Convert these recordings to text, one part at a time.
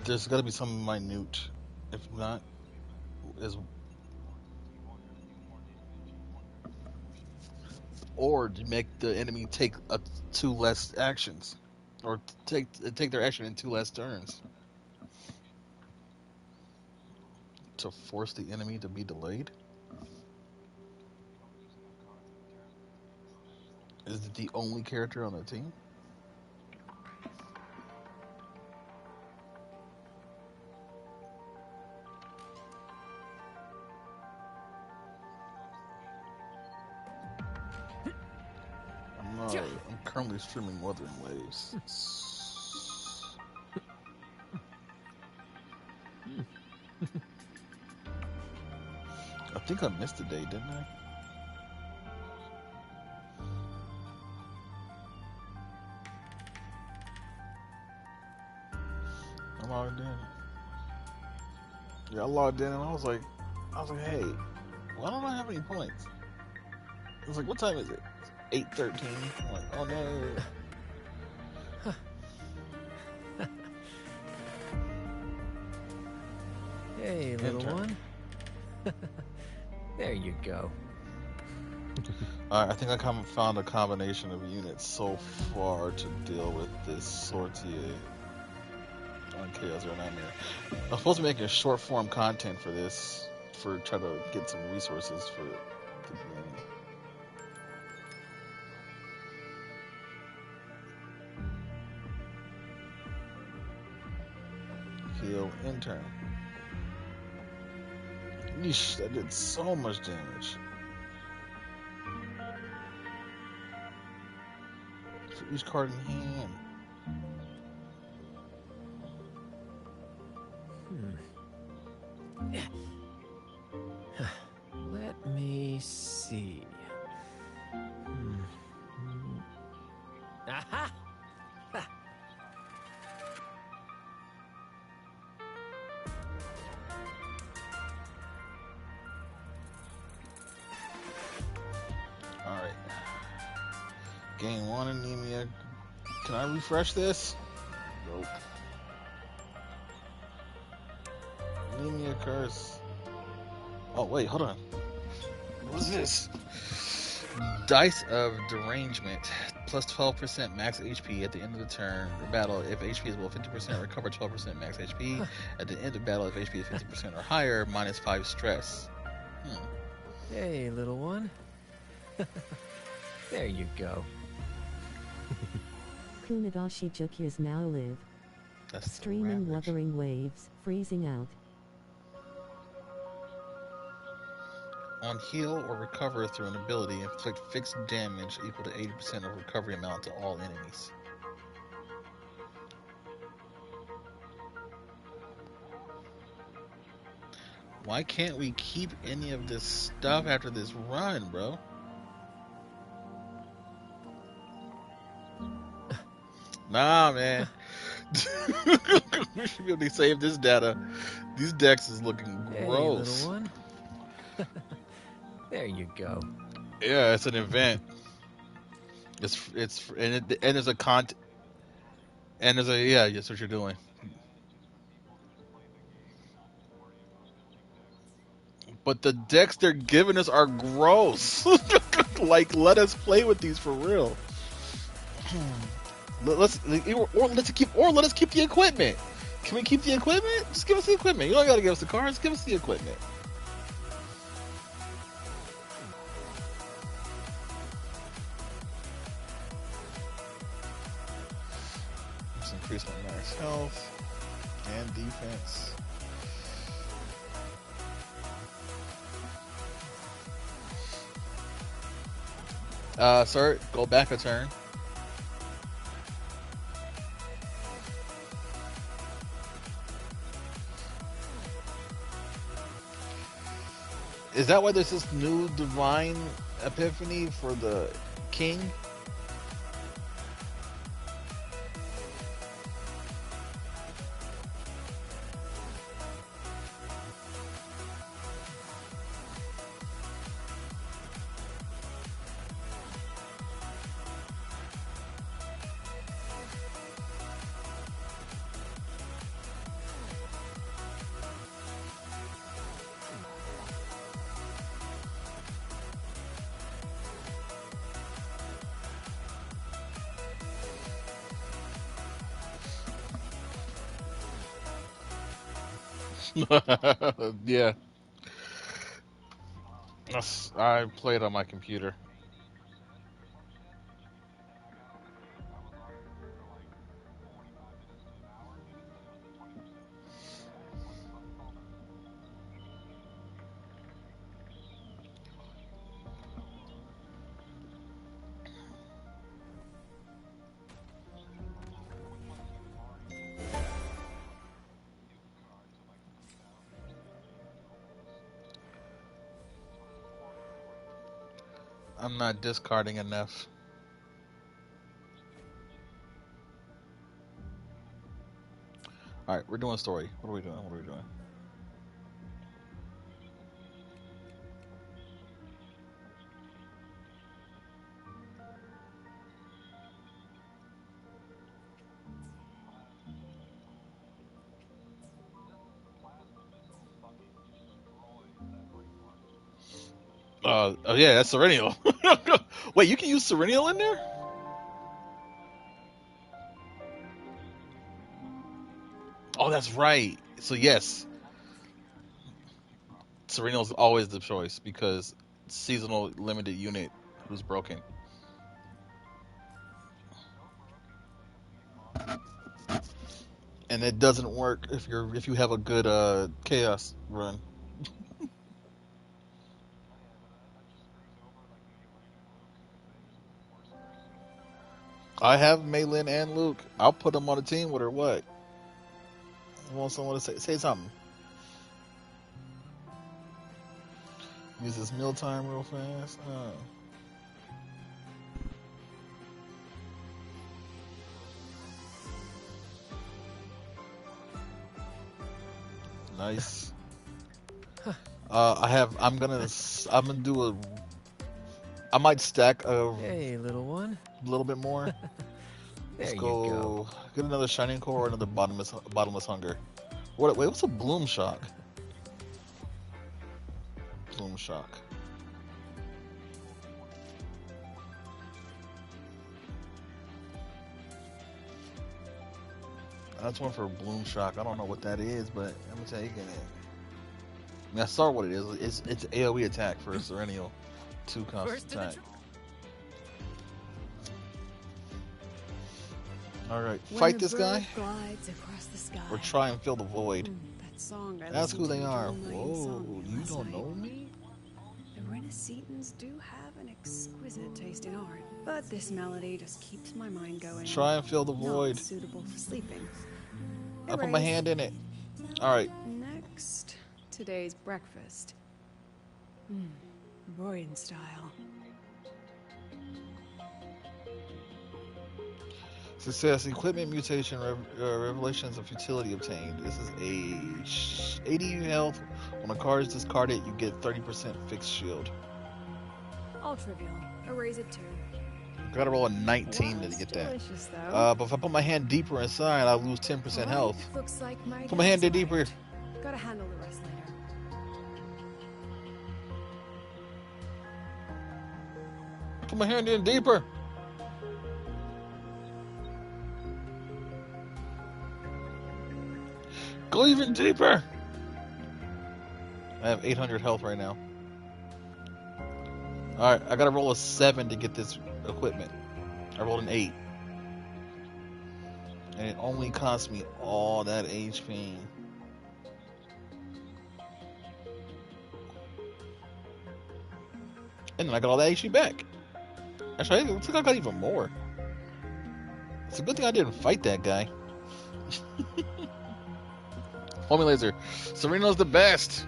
There's got to be some minute. If not, is or to make the enemy take two less actions, or take their action in two less turns to force the enemy to be delayed. Is it the only character on the team? I'm currently streaming Wuthering Waves. I think I missed a day, didn't I? I logged in. Yeah, I logged in and I was like, hey, why don't I have any points? I was like, what time is it? 8:13. I'm like, oh no. Hey, little one. There you go. I think I found a combination of units so far to deal with this sortie on Chaos Zero Nightmare. I'm supposed to be making short form content for this, for try to get some resources for the beginning. Heal intern. Yeesh, that did so much damage. For each card in hand. Let me see. Aha! Alright. Gain 1 anemia. Can I refresh this? Nope. Anemia curse. Oh, wait, hold on. What is this? Dice of Derangement. Plus 12% max HP at the end of the turn or battle. If HP is below 50%, recover 12% max HP. At the end of battle, if HP is 50% or higher, minus 5 stress. Hey, little one. There you go. Kunadashi Jukya's now live. That's Streaming Wuthering Waves, freezing out. On heal or recover through an ability, inflict fixed damage equal to 80% of recovery amount to all enemies. Why can't we keep any of this stuff after this run, bro? Nah, man. We should be able to save this data. These decks is looking gross. Hey, little one. There you go. Yeah, it's an event. And there's a yeah, that's what you're doing. But the decks they're giving us are gross. Like, let us play with these for real. Let us keep the equipment. Can we keep the equipment? Just give us the equipment. You don't gotta give us the cards. Give us the equipment. Let's increase my max health and defense. Sir, go back a turn. Is that why there's this new divine epiphany for the king? Yeah. I played on my computer. I'm not discarding enough. All right, we're doing story. What are we doing? What are we doing? Oh yeah, that's Serenial. Wait, you can use Serenial in there? Oh, that's right. So yes, Serenial is always the choice because seasonal limited unit who's broken. And it doesn't work if you have a good chaos run. I have Maylin and Luke. I'll put them on a team with her. What? I want someone to say something. Use this mealtime real fast. Nice. I'm gonna do a. I might stack a Hey, little one. little bit more. There Let's you go. go. Get another shining core or another bottomless hunger. Wait, what's a bloom shock? Bloom shock. That's one for bloom shock. I don't know what that is, but I'm taking it. I mean, I saw what it is. It's AOE attack for a Serenial. 2 constant attack. Alright, fight this guy. Or try and fill the void. That song I Ask who listened they to are. during my Whoa, insomnia you last don't night. know me? The Renaissance do have an exquisite taste in art, but this melody just keeps my mind going. Try and fill the Not void. suitable for sleeping. I put my hand in it. Alright. Next, today's breakfast. Royden style. Success. Equipment mutation. Revelations of futility obtained. This is a 80 health. When a card is discarded, you get 30% fixed shield. All trivial. Erase it too. I gotta roll a 19 to Was get that. delicious, though. But if I put my hand deeper inside, I lose 10% Alright, health. Looks like my Put my hand in day's deeper. arrived. Gotta handle the rest later. Put my hand in deeper. Go even deeper. I have 800 health right now. Alright, I gotta roll a 7 to get this equipment. I rolled an 8. And it only cost me all that HP. And then I got all that HP back. Actually, it looks like I got even more. It's a good thing I didn't fight that guy. Homing laser. Sereno's the best.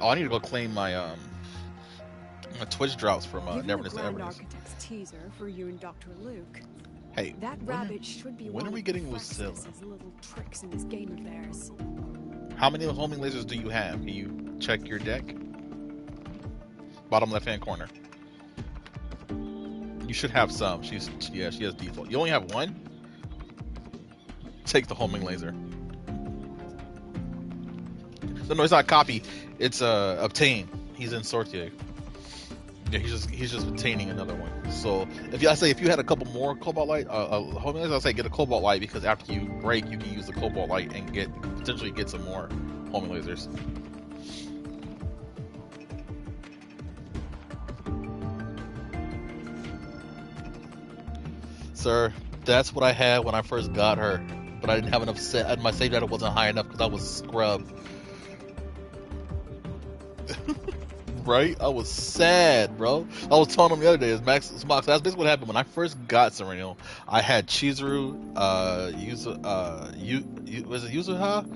Oh, I need to go claim my Twitch drops from Given Neverness the to Grand Everness. Architect's teaser for you and Dr. Luke, Hey, that rabbit should be when one are we of getting Phraxus's Lucilla? little tricks in this game of theirs. How many homing lasers do you have? Can you check your deck? Bottom left hand corner. You should have some. She has default. You only have one? Take the homing laser. No, it's not copy. It's obtain. He's in Sortier. Yeah, he's just obtaining another one. So if you had a couple more cobalt light, homies, I say get a cobalt light because after you break, you can use the cobalt light and potentially get some more homing lasers. Sir, that's what I had when I first got her, but I didn't have enough my save data wasn't high enough because I was scrubbed. Right? I was sad, bro. I was telling him the other day, that's basically what happened when I first got Serenial. I had Chizuru, was it Yuzuha?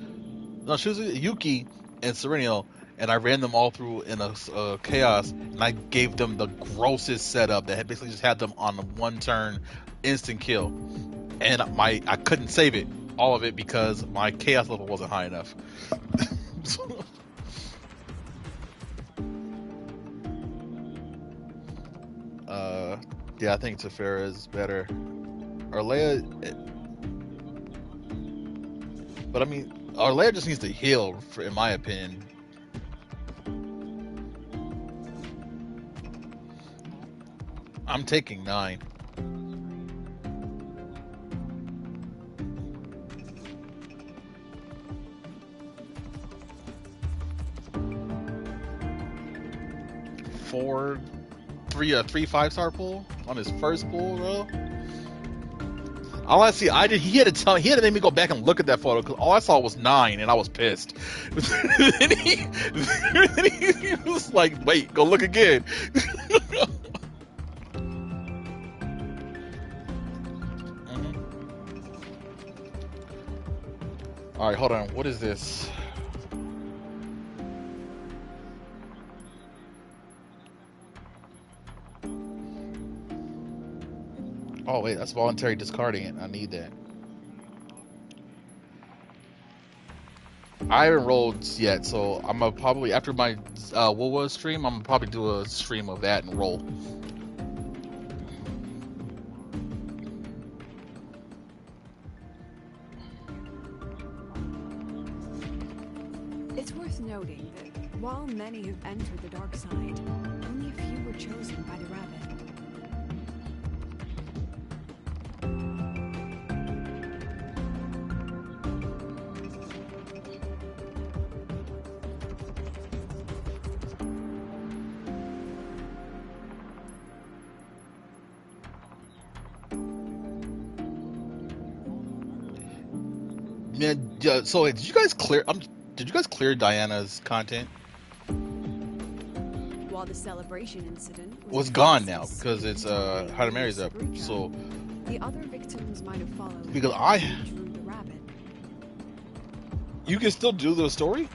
No, Chizuru, Yuki, and Serenial, and I ran them all through in a chaos, and I gave them the grossest setup that basically just had them on a one turn instant kill, and I couldn't save it, all of it, because my chaos level wasn't high enough. Yeah, I think Tefera is better. Arlea, but I mean, Arlea just needs to heal, in my opinion. I'm taking 9. Three 5-star pull on his first pull, bro. All I see, he had to make me go back and look at that photo because all I saw was 9 and I was pissed. then he was like, "Wait, go look again." All right, hold on. What is this? Oh wait, that's voluntary discarding it. I need that. I haven't rolled yet, so I'm gonna probably, after my Woolwa stream, I'm gonna probably do a stream of that and roll. It's worth noting that while many have entered the dark side, only a few were chosen by the rabbit. Man, so did you guys clear Diana's content? While the celebration incident was gone now because it's How to Marry's up. So the other victims might have followed because the rabbit. You can still do the story?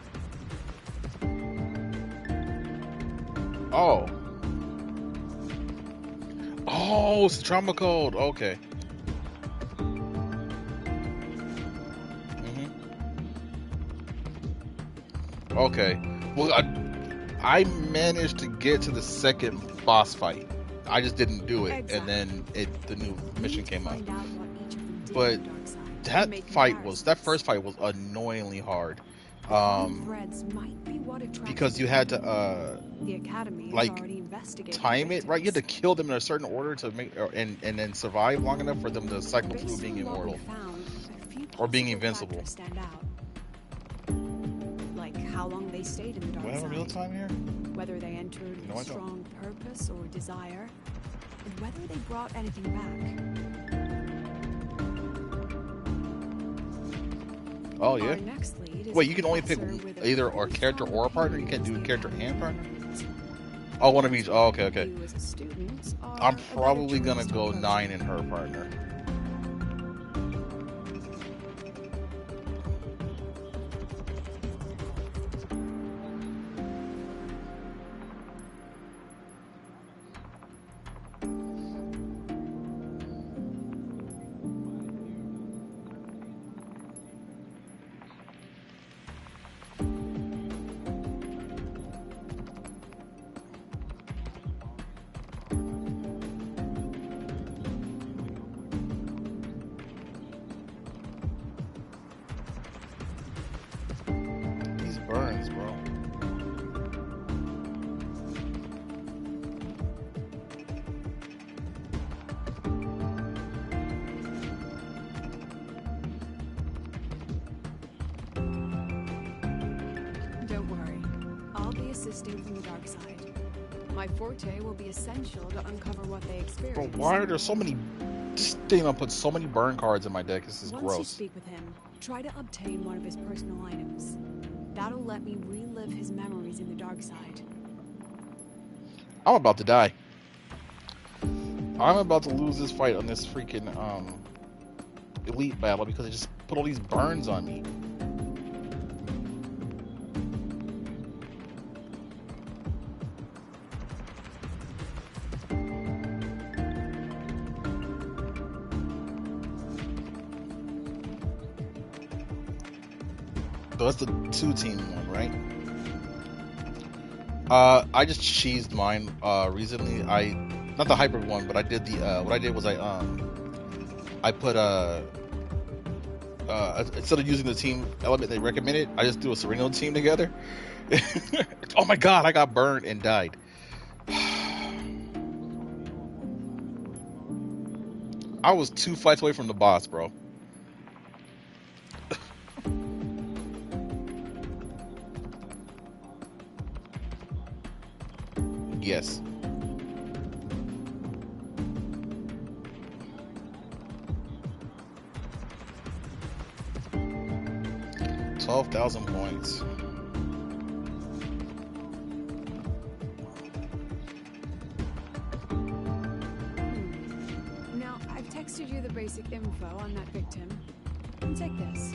Oh, it's the trauma code. Okay. Okay, well, I managed to get to the second boss fight. I just didn't do it, and then the new mission came out. But that first fight was annoyingly hard. Because you had to time it right. You had to kill them in a certain order to make and then survive long enough for them to cycle through being immortal or being invincible. How long they stayed in the dark side, real time here? Whether they entered with strong purpose or desire, and whether they brought anything back. Oh yeah. Next lead is wait, you can only pick either a character or a partner? You can't do a character and partner? Oh, one of each. Oh, okay. I'm probably gonna go 9 in her partner. Don't worry. I'll be assisting from the dark side. My forte will be essential to uncover what they Bro, experience. why are there so many... This thing I put so many burn cards in my deck. This is Once you gross. speak with him, try to obtain one of his personal items. That'll let me relive his memories in the dark side. I'm about to die. I'm about to lose this fight on this freaking elite battle because they just put all these burns on me. So that's the 2-team one, right? I just cheesed mine recently. Not the hybrid one, but I did the what I did was I put instead of using the team element they recommended, I just threw a Sereno team together. Oh my god, I got burned and died. I was 2 fights away from the boss, bro. Yes. $12,000 points. Now, I've texted you the basic info on that victim. And take this.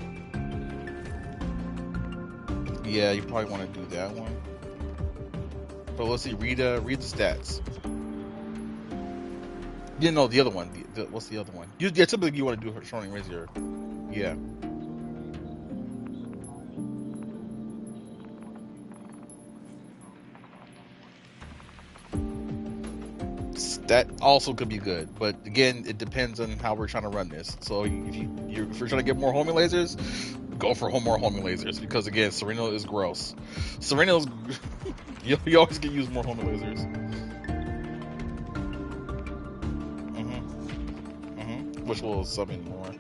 Yeah, you probably want to do that one. But let's see, read the stats. You know the other one. What's the other one? Typically you want to do her Shoning Razor. Yeah. That also could be good, but again, it depends on how we're trying to run this. So if you're trying to get more homing lasers, go for more homing lasers because again, Sereno is gross. Sereno's you always can use more homing lasers. Which will summon more.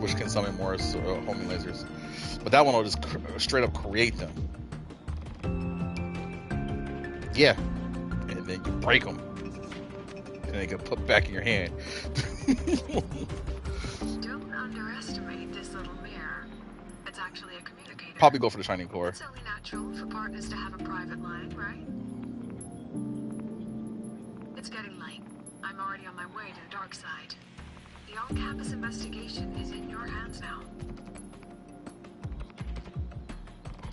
Which can summon more homing lasers, but that one will just straight up create them. Yeah. And then you break them, and they get put back in your hand. Don't underestimate this little mirror. It's actually a communicator. Probably go for the Shining Core. It's only natural for partners to have a private line, right? It's getting late. I'm already on my way to the dark side. The on-campus investigation is in your hands now.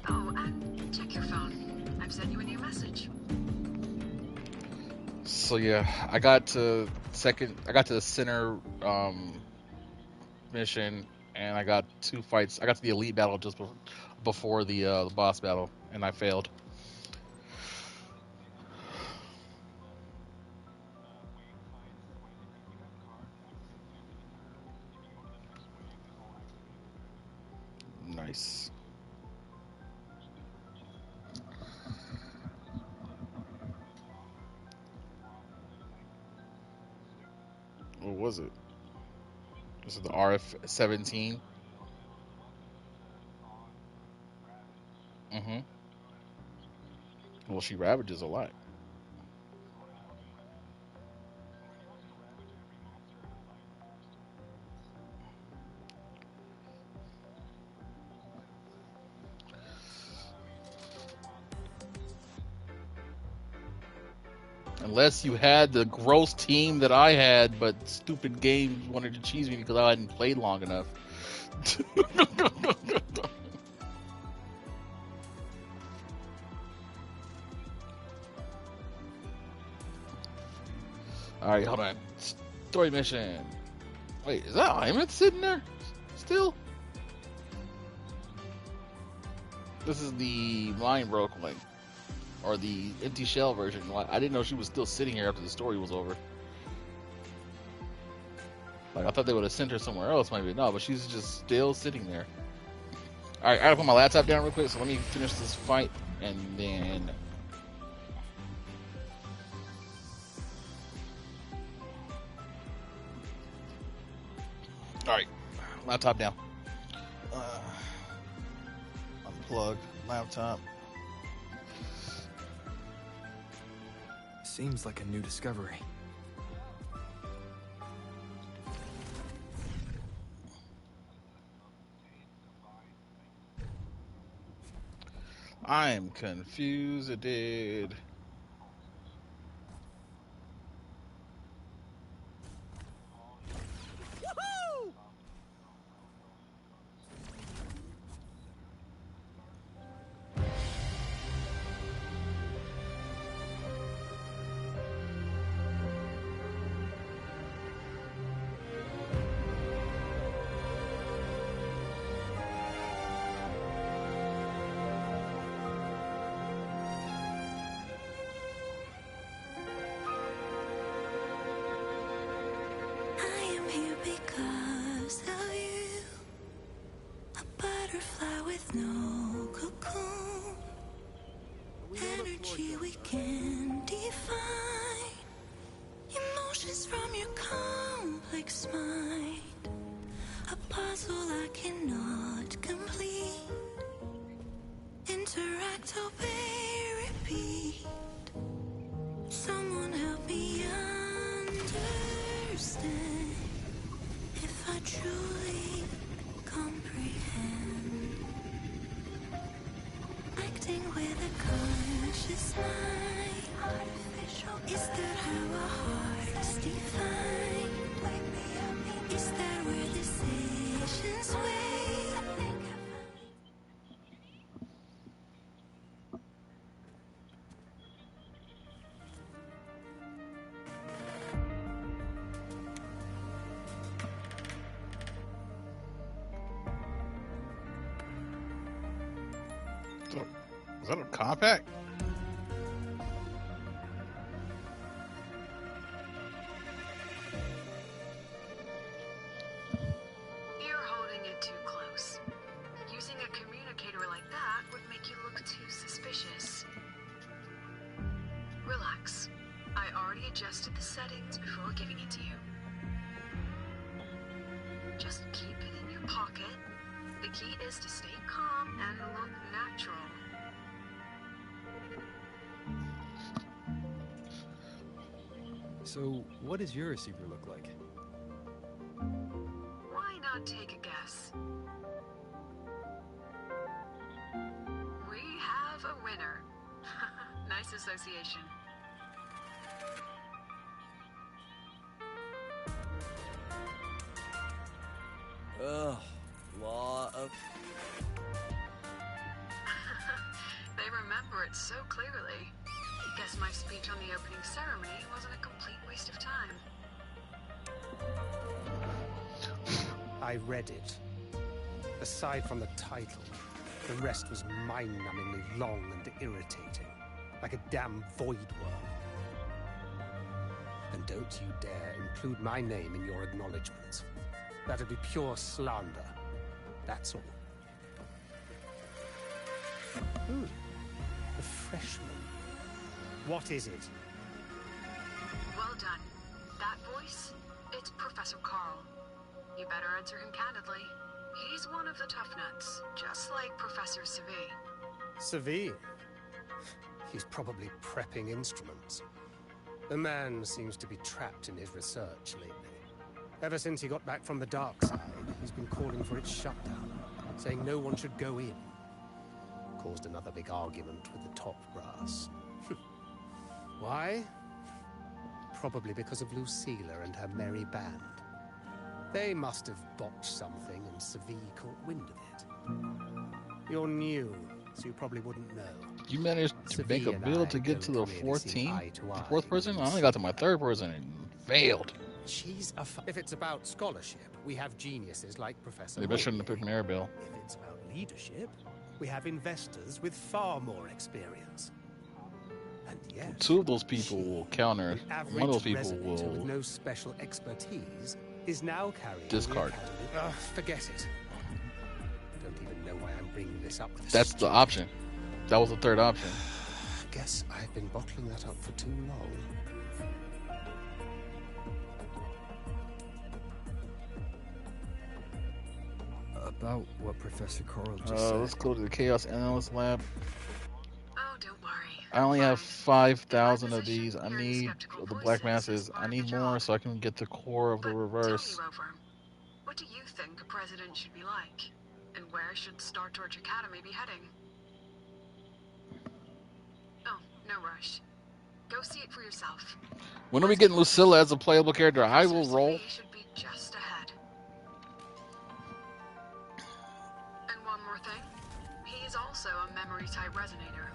Oh, and check your phone. I've sent you a new message. So yeah, I got to the center mission, and I got 2 fights. I got to the elite battle just before the boss battle, and I failed. Nice. What was it? This is the RF-17. Well, she ravages a lot. Unless you had the gross team that I had, but stupid games wanted to cheese me because I hadn't played long enough. Alright, hold on. Story mission. Wait, is that Imeth sitting there? Still? This is the Mind Broke one. Or the empty shell version. I didn't know she was still sitting here after the story was over. Like, I thought they would have sent her somewhere else, maybe. No, but she's just still sitting there. Alright, I gotta put my laptop down real quick, so let me finish this fight, and then... Alright, laptop down. unplug laptop. Seems like a new discovery. I'm confused, dude. I am here because of you. A butterfly with no cocoon. Energy we can define. Emotions from your complex mind. A puzzle I cannot complete. Interact, obey, repeat. Someone help me understand. If I truly comprehend. Acting with a conscious mind. Artificial. Is that how our hearts define? Is that where decisions weigh? I think I finally. Is that a compact? You're holding it too close. Using a communicator like that would make you look too suspicious. Relax. I already adjusted the settings before giving it to you. Just keep it in your pocket. The key is to stay calm and look natural. So, what does your receiver look like? Why not take a guess? We have a winner. Nice association. Ugh, law of... They remember it so clearly. Guess my speech on the opening ceremony wasn't a complete waste of time. I read it. Aside from the title, the rest was mind-numbingly long and irritating, like a damn void worm. And don't you dare include my name in your acknowledgements. That'd be pure slander. That's all. A freshman. What is it? Well done. That voice, it's Professor Carl. You better answer him candidly. He's one of the tough nuts, just like Professor Savi. Savi? He's probably prepping instruments. The man seems to be trapped in his research lately. Ever since he got back from the dark side, he's been calling for its shutdown, saying no one should go in. Caused another big argument with the top brass. Why? Probably because of Lucilla and her merry band. They must have botched something and Savi caught wind of it. You're new, so you probably wouldn't know. You managed to make a build to get to the fourth team? The fourth person? I only got to my third person and failed. She's a if it's about scholarship, we have geniuses like Professor Maybe I shouldn't have picked Maribel. If it's about leadership, we have investors with far more experience. And yes, Two of those people will counter. the average One of those people resident with will no special expertise is now carrying the discard. academy. Forget it. Don't even know why I'm bringing this up. With That's the option. That was the third option. Guess I've been bottling that up for too long. about what Professor Coral just said. Let's go to the Chaos Analyst Lab. Oh, don't worry. I only have Fine. 5,000 of these. I need the black masses. I need more so I can get the core of the But reverse. tell me, Rover, what do you think a president should be like? And where should Star Torch Academy be heading? Oh, no rush. Go see it for yourself. When are we getting Lucilla as a playable character? I will roll. He should be just ahead. And one more thing. He's also a memory type resonator.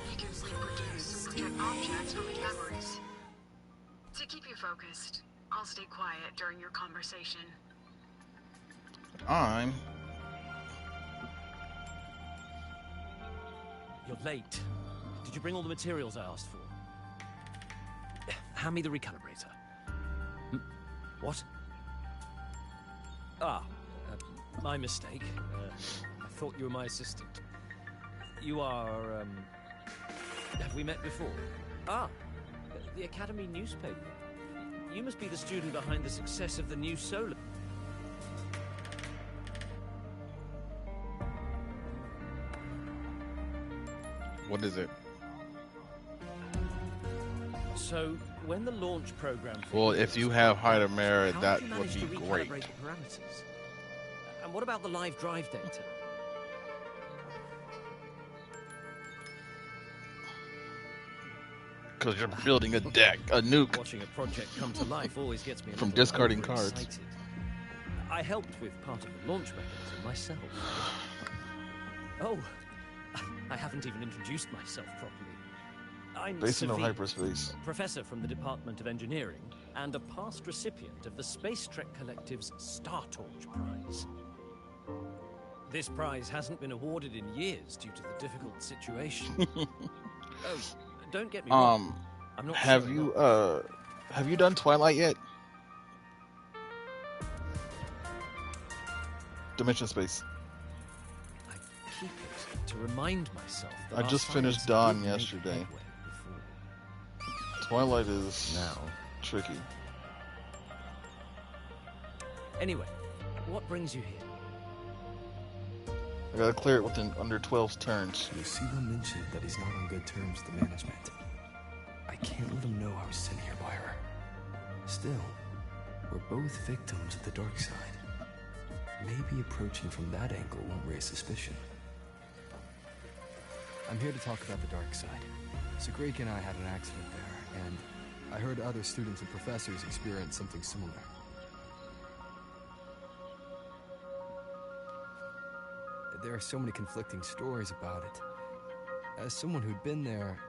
He can reproduce and project objects from his memories. To keep you focused, I'll stay quiet during your conversation. I'm. You're late. Did you bring all the materials I asked for? Hand me the recalibrator. What? My mistake. I thought you were my assistant. You are, have we met before? The Academy newspaper. You must be the student behind the success of the new Solar. What is it? So, when the launch program... Well, if you have Height of Merit, how that did you would manage be to great. recalibrate the parameters? And what about the live drive data? Because you're building a deck, a nuke. Watching a project come to life always gets me a From little discarding overexcited. cards. I helped with part of the launch mechanism myself. Oh, I haven't even introduced myself properly. I'm Based in Savit, hyperspace. professor from the Department of Engineering and a past recipient of the Space Trek Collective's Star Torch Prize. This prize hasn't been awarded in years due to the difficult situation. Oh, don't get me wrong. I'm not Have showing you off. have you done Twilight yet? Dimension Space. I keep it to remind myself that I our just finished science Dawn did make yesterday. headway before. Twilight is Now. tricky. Anyway, what brings you here? I gotta clear it within under 12 turns. Lucilla mentioned that he's not on good terms with the management. I can't let him know I was sent here by her. Still, we're both victims of the dark side. Maybe approaching from that angle won't raise suspicion. I'm here to talk about the dark side. Sagrika and I had an accident there, and I heard other students and professors experience something similar. There are so many conflicting stories about it. As someone who'd been there,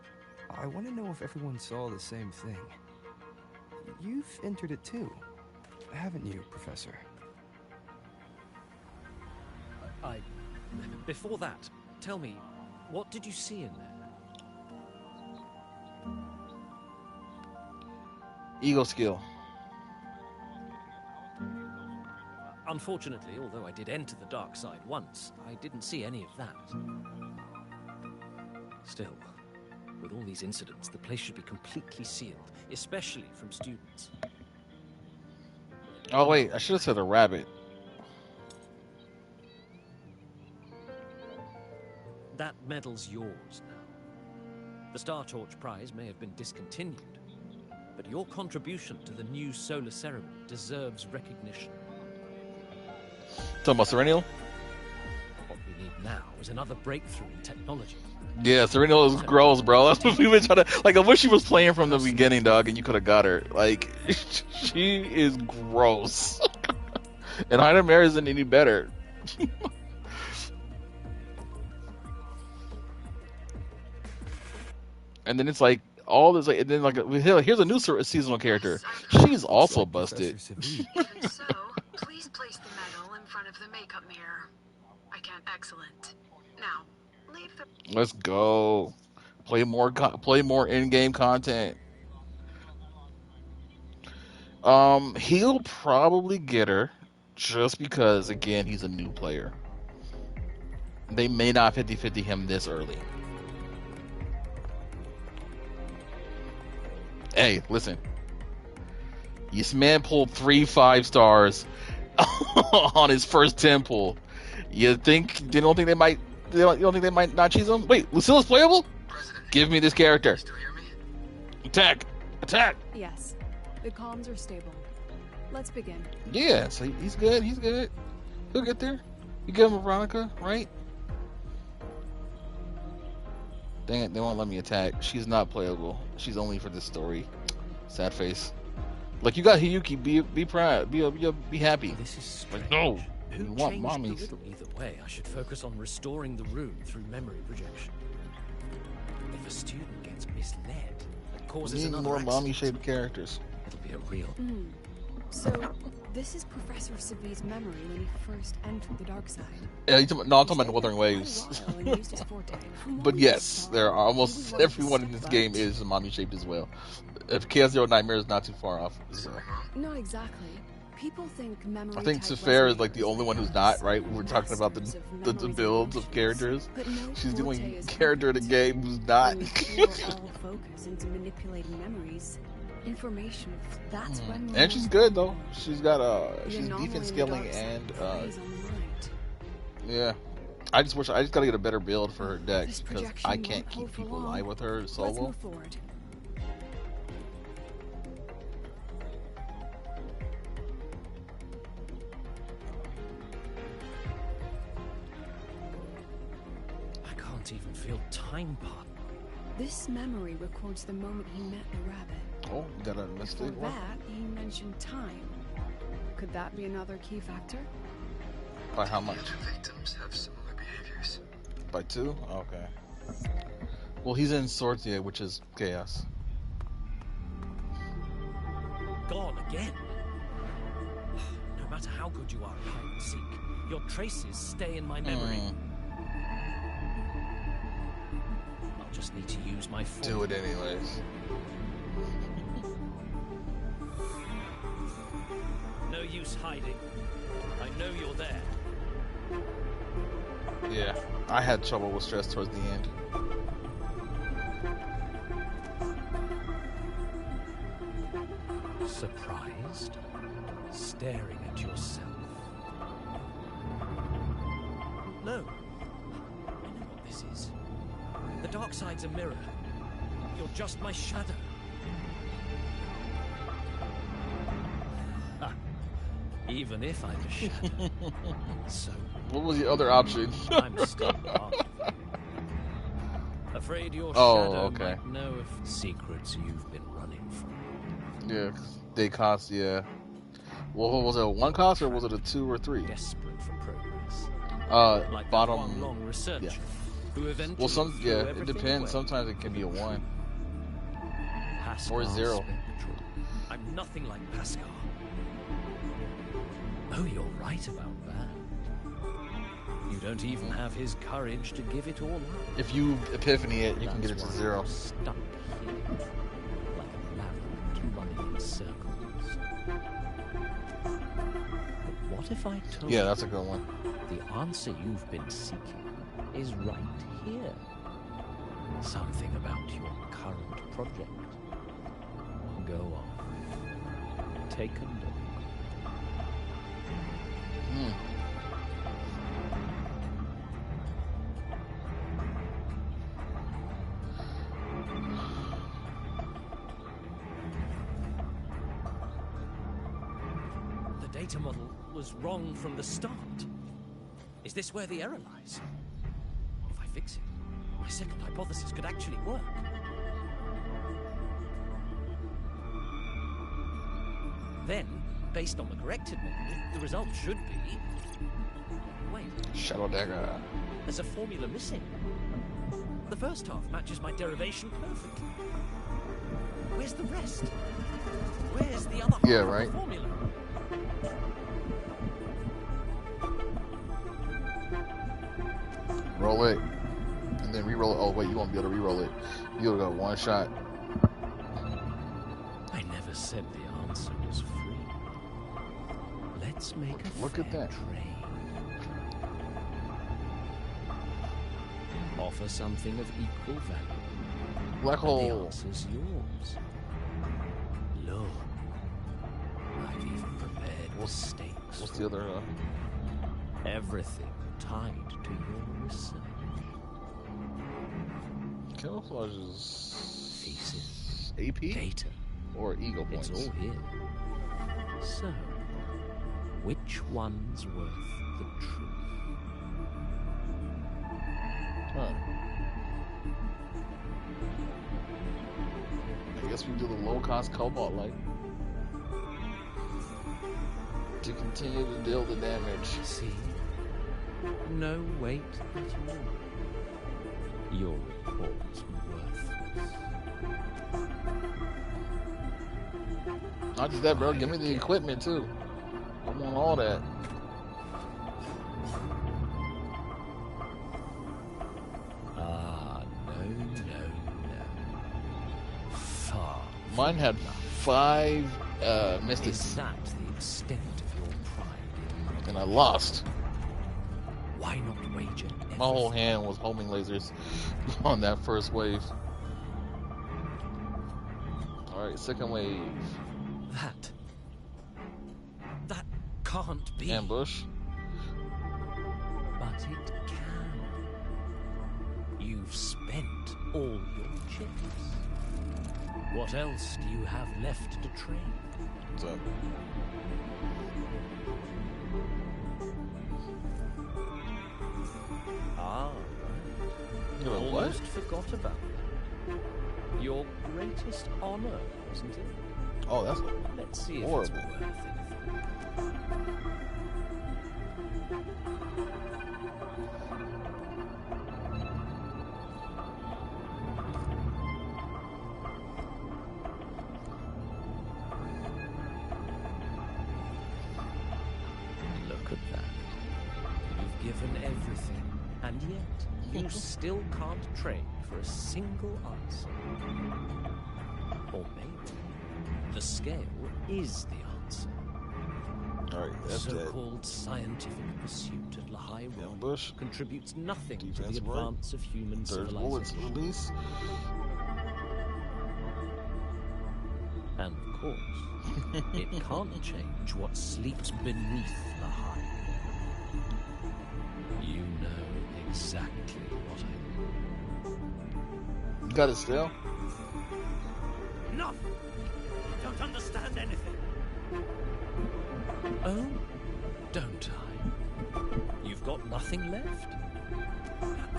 I want to know if everyone saw the same thing. You've entered it too, haven't you, Professor? Before that, tell me, what did you see in there? Ego skill. Unfortunately, although I did enter the dark side once, I didn't see any of that. Still, with all these incidents, the place should be completely sealed, especially from students. Oh wait, I should have said a rabbit. That medal's yours now. The Star Torch Prize may have been discontinued, but your contribution to the new solar ceremony deserves recognition. Talking about Serenial? What we need now is another breakthrough in technology. Yeah, Serenial is gross, bro. That's what we've been trying to. Like, I wish she was playing from the beginning, dog, and you could have got her. Like, she is gross. And Height of Merit isn't any better. And then it's like all this, like, and then like here's a new seasonal character. She's also busted. Even so, please place the medal in front of the makeup mirror. I can't. Excellent. Now, leave the. Let's go. Play more in-game content. He'll probably get her, just because again he's a new player. They may not 50-50 him this early. Hey, listen. This man pulled 3 5 stars on his first 10 pull. You think? You don't think they might? You don't think they might not choose him? Wait, Lucilla's playable? President, Give me this character. you still hear me? Attack! Attack! Yes, the comms are stable. Let's begin. Yeah, so he's good. He's good. He'll get there. You give him Veronica, right? Dang it, they won't let me attack. She's not playable. She's only for this story. Sad face. Like, you got Hiyuki. Be proud. Be happy. This is strange. Like, no. Who You want changed the mommies. riddle? Either way, I should focus on restoring the room through memory projection. If a student gets misled, it We causes need another more accident. mommy-shaped characters. It'll be a real. So, this is Professor Sabi's memory when he first entered the dark side. Yeah, I'm talking about the Wuthering Waves. But yes, there are almost everyone in this game is mommy-shaped as well. If Chaos Zero Nightmare is not too far off. So. Not exactly. People think memory. I think type Safair is like the resonators only one who's not, right? We're talking about the builds of characters. But no She's the only Forte is character in the perfect. game who's not. When we pour all focus into manipulating memories, information, that's when we're And she's good though. She's got the she's anomaly defense in the scaling dark side and preys on the mind. yeah. I just gotta get a better build for her decks This because projection I can't won't keep hold for people long. alive with her Let's solo. move forward. I can't even feel time, partner. This memory records the moment he met the rabbit. Oh, you got a For mistake one? that, he mentioned time. Could that be another key factor? By how much? Two victims have similar behaviors. By 2? Okay. Well, he's in Sortia, which is chaos. Gone again. No matter how good you are at hide and seek, your traces stay in my memory. I'll just need to use my form. Do it anyways. No use hiding. I know you're there. Yeah, I had trouble with stress towards the end. Surprised? Staring at yourself? No. I know what this is. The dark side's a mirror. You're just my shadow. Ha. Even if I'm a shadow. So What was the other option? I'm still part of you. Afraid your Oh, shadow okay. might know of secrets you've been running from. Yeah, 'cause they cost, yeah. Well, was it a 1 cost or was it a 2 or 3? Desperate for progress. Like Bottom. that one long researcher yeah. who eventually Well, threw it everything depends. away. Sometimes it can be a 1 Pascal or 0. Spectral. I'm nothing like Pascal. Oh, you're right about that. You don't even have his courage to give it all up. If you epiphany it, you can get it That's to why 0. you're stuck here, like a labyrinth running in circles. But what if I told Yeah, you that's a good one. the answer you've been seeking is right here? Something about your current project. Go on. Take a look. The data model was wrong from the start. Is this where the error lies? If I fix it, my second hypothesis could actually work. Then, based on the corrected model, the result should be... Wait, Shadow Dagger. there's a formula missing. The first half matches my derivation perfectly. Where's the rest? Where's the other half Yeah, of right. the formula? Roll it. And then re-roll it. Oh, wait, you won't be able to re-roll it. You'll go 1 shot. I never said the answer was free. Let's make a Look at fair that. trade. Offer something of equal value. Black And the hole. answer's yours. Look, I've even prepared What's- stakes. What's the other? Everything tied to your research. Camouflage is Thesis, AP data, or ego points. it's all here. So, which one's worth the truth? Huh. I guess we do the low-cost cobalt light to continue to deal the damage. See? No weight at all. Your report's worthless. Not just that, bro. Give me the equipment too. I want all that. Ah, no. Far. Mine had 5 mystics, Is that the extent of your pride? and I lost. Why not wager everything? My whole hand was homing lasers on that first wave. Alright, second wave. That can't be. Ambush. But it can. You've spent all your chips. What else do you have left to trade? What's up? Ah, You know what? almost forgot about it. Your greatest honor, wasn't it? Oh, that's Let's see if horrible. it's worth anything. Look at that. You've given everything, and yet you still can't trade for a single answer. Or maybe the scale is the answer. Alright, that's dead. So-called scientific pursuit at Lahai Rock Ambush. contributes nothing to the Defense work. advance of human There's bullets civilization. release. And of course, it can't change what sleeps beneath Lahai. You know exactly what I mean. You got it still? Enough! You don't understand anything. Oh, don't I? You've got nothing left?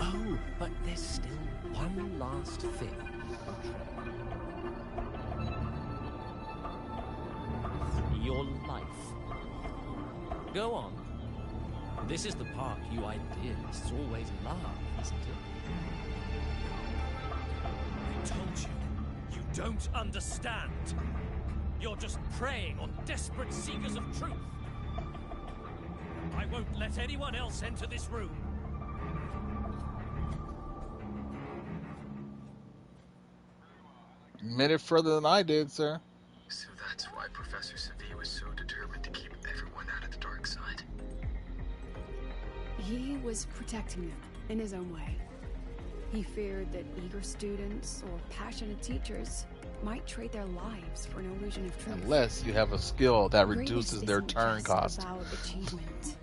Oh, but there's still one last thing. Your life. Go on. This is the part you idealists always love, isn't it? I told you, you don't understand. You're just preying on desperate seekers of truth. I won't let anyone else enter this room. Made it further than I did, sir. So that's why Professor Savi was so determined to keep everyone out of the dark side. He was protecting them in his own way. He feared that eager students or passionate teachers might trade their lives for an illusion of truth. Unless you have a skill that Greatness reduces their isn't turn just cost. about achievement.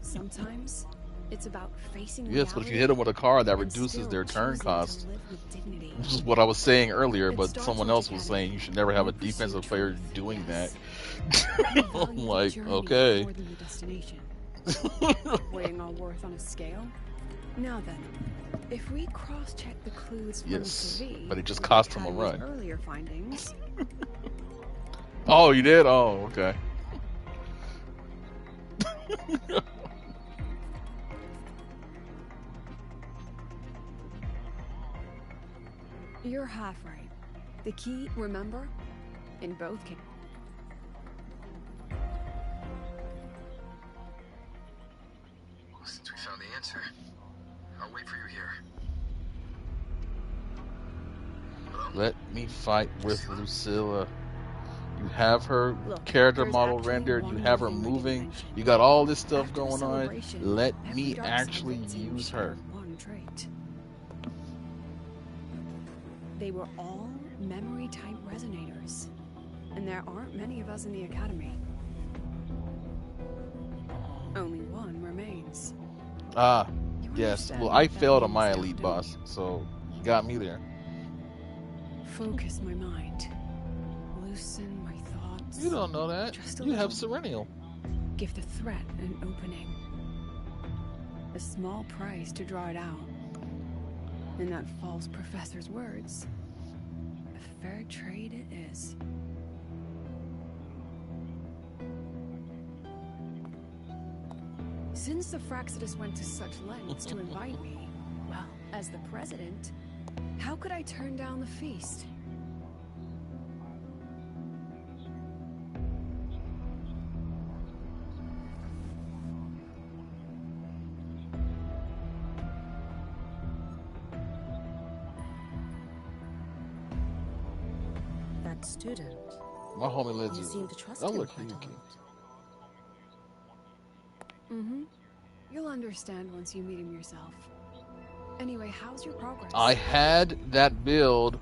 Sometimes it's about facing Yes, but if you reality hit them with a car that and reduces still their turn choosing to cost, live with dignity. which is what I was saying earlier, It but starts someone all else was together. saying you should never have a We pursue defensive player truth, doing yes. that. We I'm value the like, journey okay. more than the destination. Weighing our worth on a scale. Now then, if we cross-check the clues from Yes, Savi but it just with cost the him a Academy's run. Earlier findings. Oh, you did? Oh, okay. You're half right. The key, remember, in both cases. Well, since we found the answer, I'll wait for you here. Hello? Let me fight with Lucilla. You have her Look, character there's model actually rendered. You one have more her thing we didn't moving. mention. You got all this stuff After the going on. celebration, Let every me dark actually side victim use shared her. one trait. They were all memory-type resonators, and there aren't many of us in the Academy. Only one remains. Ah, You yes. understand Well, what I that failed on means my now, elite don't boss, you? so you got me there. Focus my mind. Loosen my thoughts. You don't know that. Just a You have little. Serenial. Give the threat an opening. A small price to draw it out. In that false professor's words, a fair trade it is. Since the Fraxidus went to such lengths to invite me, well, as the president, how could I turn down the feast? That student. My homie lives You here. seem to trust Oh, him look, quite a Yuki. lot. Mm-hmm. You'll understand once you meet him yourself. Anyway, how's your progress? I had that build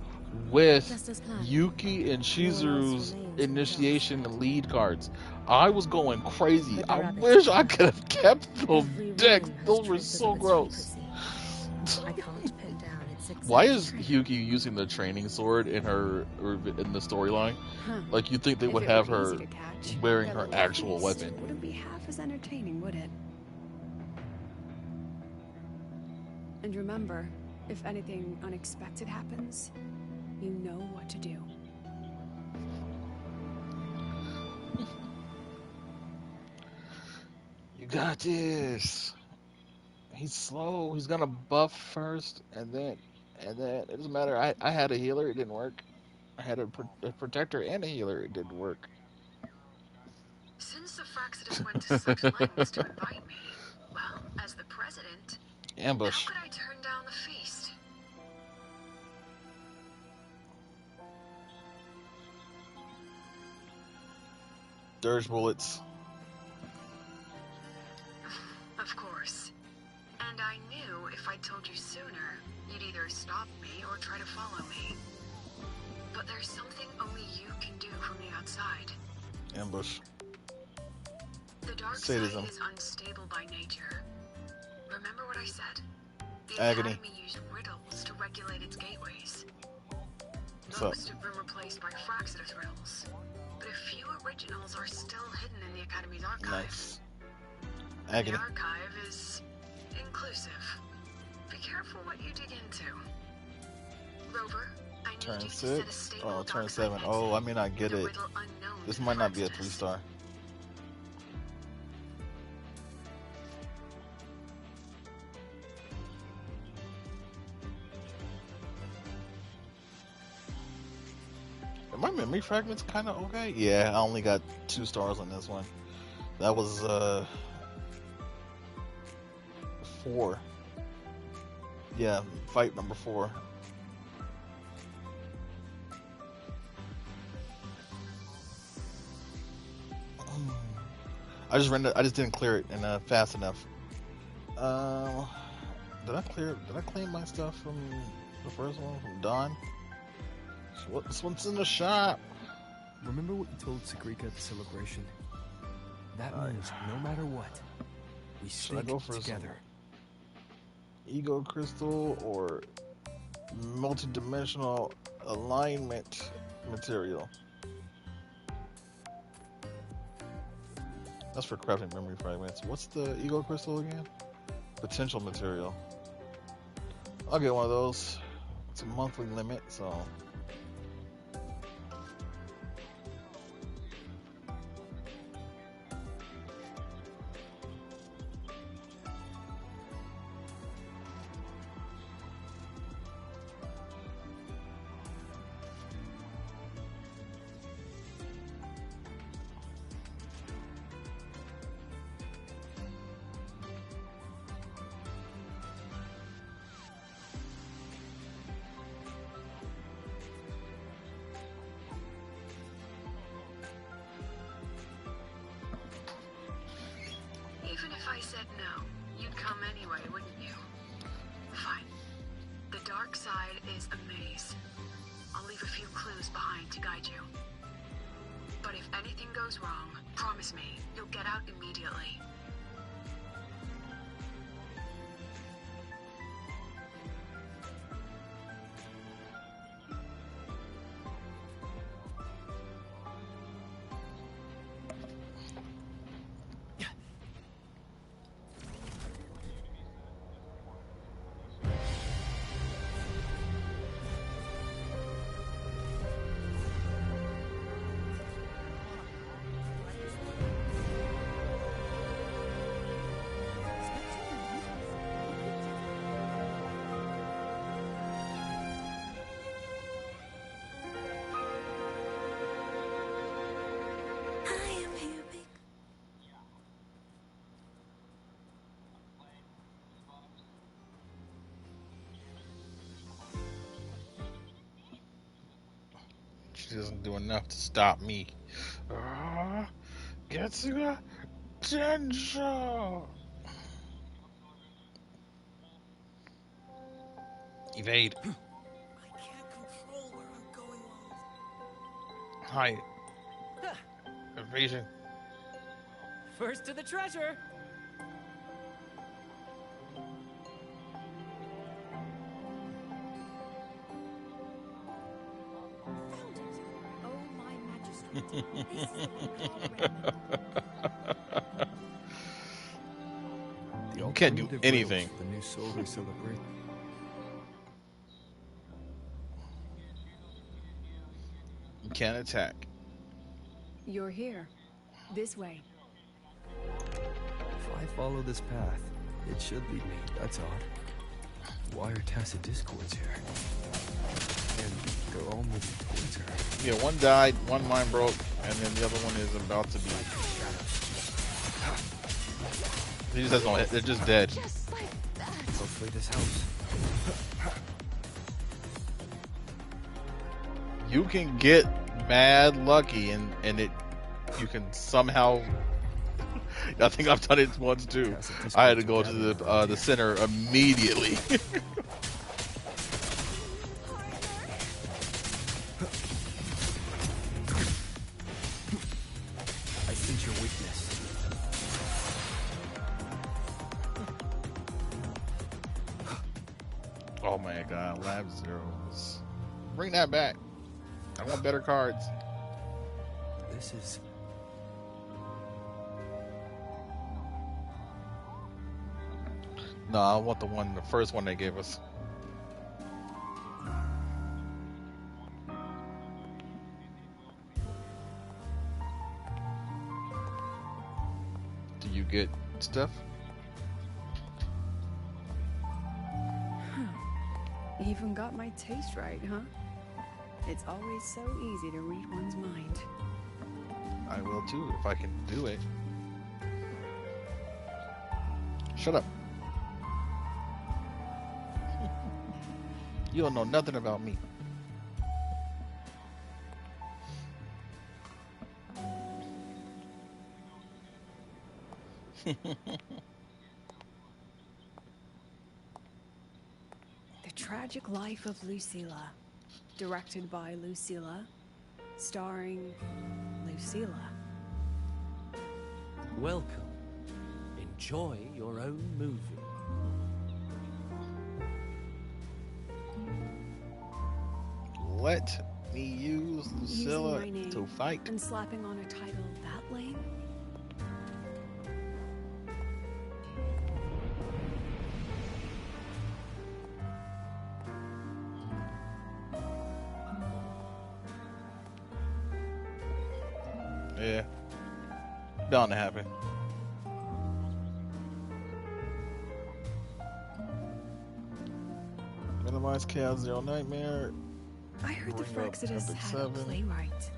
with Just as planned. Yuki and Shizuru's remains initiation without lead cards. I was going crazy. But the I rabbits wish I are could have kept those Every decks. room has Those were traces so of its gross. frequency. I can't pin down its exact Why is training. Yuki using the training sword in the storyline? Huh. Like you think they If would it have were her easy to catch, wearing that her little actual feast weapon. Wouldn't be half as entertaining, would it? And remember, if anything unexpected happens, you know what to do. You got this. He's slow. He's gonna buff first, and then it doesn't matter. I had a healer. It didn't work. I had a protector and a healer. It didn't work. Since the Fraxidus went to such lengths to invite me, well, as the president, Ambush. how could I turn down the feast? Dirge bullets. Of course. And I knew if I told you sooner, you'd either stop me or try to follow me. But there's something only you can do from the outside. Ambush. The dark Sadism. side is unstable by nature. Remember what I said? The Agony. Academy used riddles to regulate its gateways. What's up? Most have been replaced by Fraxidus riddles. But a few originals are still hidden in the Academy's archive. Nice. Agony. The archive is inclusive. Be careful what you dig into. Rover, I need Turn you to set a 6. stable Oh, turn dark 7. side Oh, I exit. may not get The it. riddle unknown This to might not be a Fraxidus. 3-star. Are my memory fragments kind of okay? Yeah, I only got 2 stars on this one. That was 4. Yeah, fight number 4. I just didn't clear it fast enough. Did I claim my stuff from the first one from Dawn? This one's in the shop. Remember what you told Sagrika at the celebration? That means no matter what, we Should I stick go for together. Ego crystal or multi-dimensional alignment material? That's for crafting memory fragments. What's the ego crystal again? Potential material. I'll get one of those. It's a monthly limit, so. Even if I said no, you'd come anyway, wouldn't you? Fine. The dark side is a maze. I'll leave a few clues behind to guide you. But if anything goes wrong, promise me you'll get out immediately. she doesn't do enough to stop me. Getsuga Tensho! Evade. I can't control where I'm going while Hi. Evasion. First to the treasure. Found it. Oh, my magistrate. This is what we call remnant. The You can't do alternative anything. rails for the new solar celebrate. You can't attack. You're here. This way. If I follow this path, it should lead me. That's odd. Why are tacit discords here? And they're all moving towards her. Yeah, one died, one mine broke, and then the other one is about to be. He just has no. They're just dead. Just like that. Hopefully this helps. You can get mad lucky, and it. You can somehow. I think I've done it once too. I had to go to the center immediately. I sense your weakness. Oh my god, Lab Zeros. Bring that back. I want better cards. This is... No, I want the first one they gave us. Do you get stuff? Even got my taste right, huh? It's always so easy to read one's mind. I will too, if I can do it. Shut up. You don't know nothing about me. The Tragic Life of Lucilla. Directed by Lucilla. Starring Lucilla. Welcome. Enjoy your own movie. Let me use Lucilla Using my name to fight. and slapping on a title that lame? Yeah. Bound to happen. Minimize Chaos Zero Nightmare. I heard the Bring up Frexodus Epic had a 7. playwright.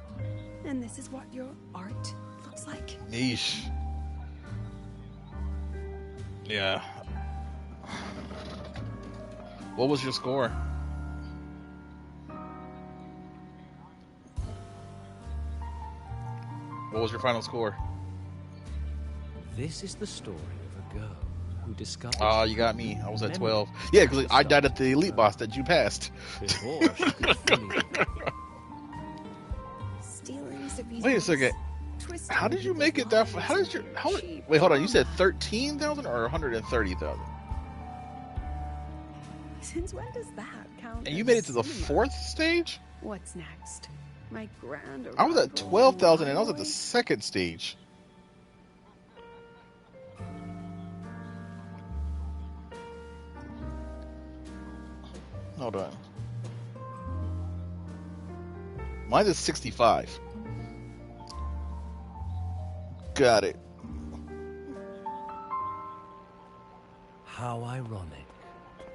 And this is what your art looks like? Niche. Yeah. What was your score? What was your final score? This is the story of a girl who discovered... Ah, you got me. I was at 12. Yeah, because I died at the elite boss that you passed. Before she could fully Stealing Savi's Wait a second. twisting How did you make it that far? How did you... Wait, hold on. You said 13,000 or 130,000? Since when does that count? And you as made it to the cinema? 4th stage? What's next? My grand I was at arrival 12,000 in and I was at the Illinois? 2nd stage. Hold on. Mine is 65. Got it. How ironic.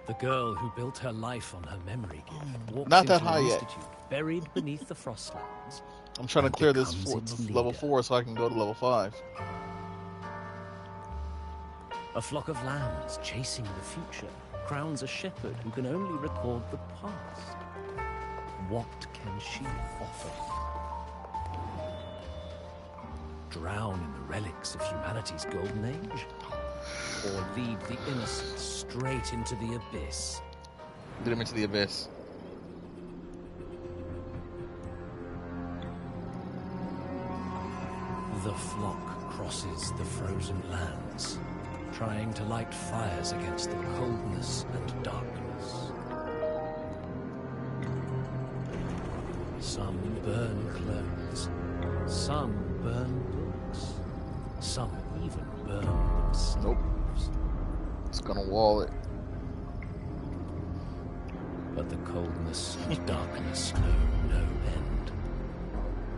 The girl who built her life on her memory gift walks Not that into high an yet. institute buried beneath the Frostlands. I'm trying to and clear this, becomes its level leader. 4 so I can go to level 5. A flock of lambs chasing the future crowns a shepherd who can only record the past. what can she offer? Drown in the relics of humanity's golden age? Or lead the innocent straight into the abyss? Lead him into the abyss. The flock crosses the frozen lands, trying to light fires against the coldness and darkness. Some burn clothes, some burn books, some even burn themselves. Nope. It's gonna wall it. But the coldness and darkness know no end,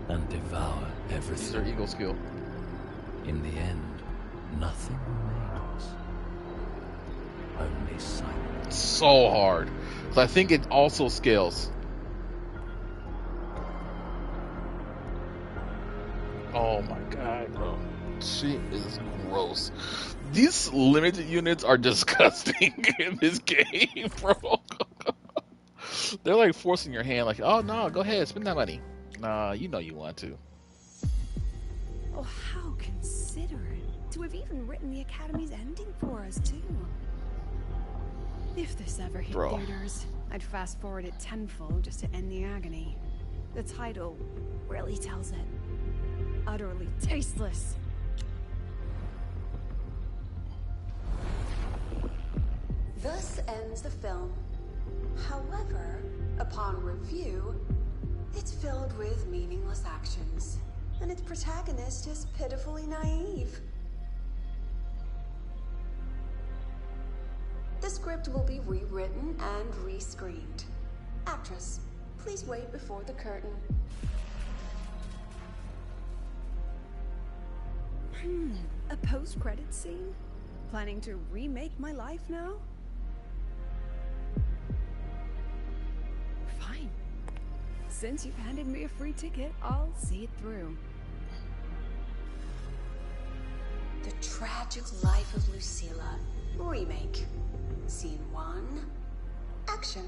and devour everything. These are eagle skill. In the end, nothing remains. Only silence. So hard. So I think it also scales. Oh my god, bro. She is gross. These limited units are disgusting in this game, bro. They're like forcing your hand, like, oh no, go ahead, spend that money. Nah, you know you want to. Oh, how considerate to have even written the Academy's ending for us, too. If this ever hit theaters, I'd fast forward it tenfold just to end the agony. The title really tells it. Utterly tasteless. Thus ends the film. However, upon review, it's filled with meaningless actions, and its protagonist is pitifully naive. The script will be rewritten and rescreened. Actress, please wait before the curtain. A post-credit scene? Planning to remake my life now? Fine. Since you've handed me a free ticket, I'll see it through. The Tragic Life of Lucilla remake. Scene 1. Action.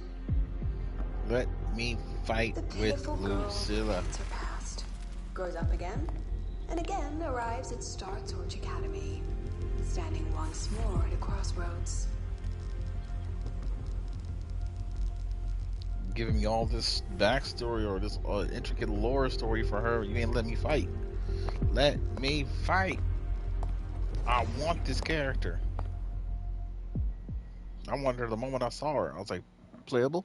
Let me fight with Lucilla. Her past. Grows up again, and again arrives at Star Torch Academy, standing once more at a crossroads. Giving me all this backstory or this intricate lore story for her. You ain't let me fight. Let me fight. I want this character. I wanted her the moment I saw her. I was like, playable?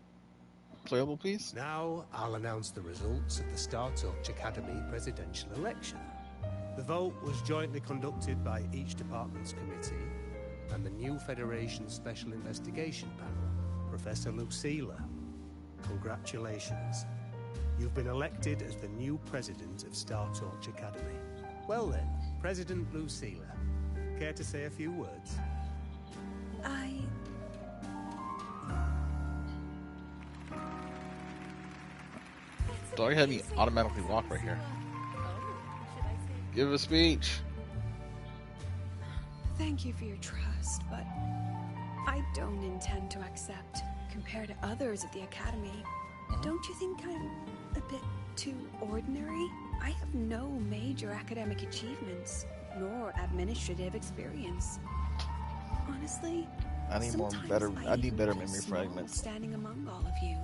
Playable piece? Now I'll announce the results of the Star Torch Academy presidential election. The vote was jointly conducted by each department's committee and the new Federation Special Investigation Panel, Professor Lucilla. Congratulations. You've been elected as the new president of Star Torch Academy. Well then, President Lucilla, care to say a few words? Dog had me automatically walk right here. Give a speech. Thank you for your trust, but I don't intend to accept. Compared to others at the Academy, don't you think I'm a bit too ordinary? I have no major academic achievements, nor administrative experience. Honestly, I need better memory fragments. Standing among all of you.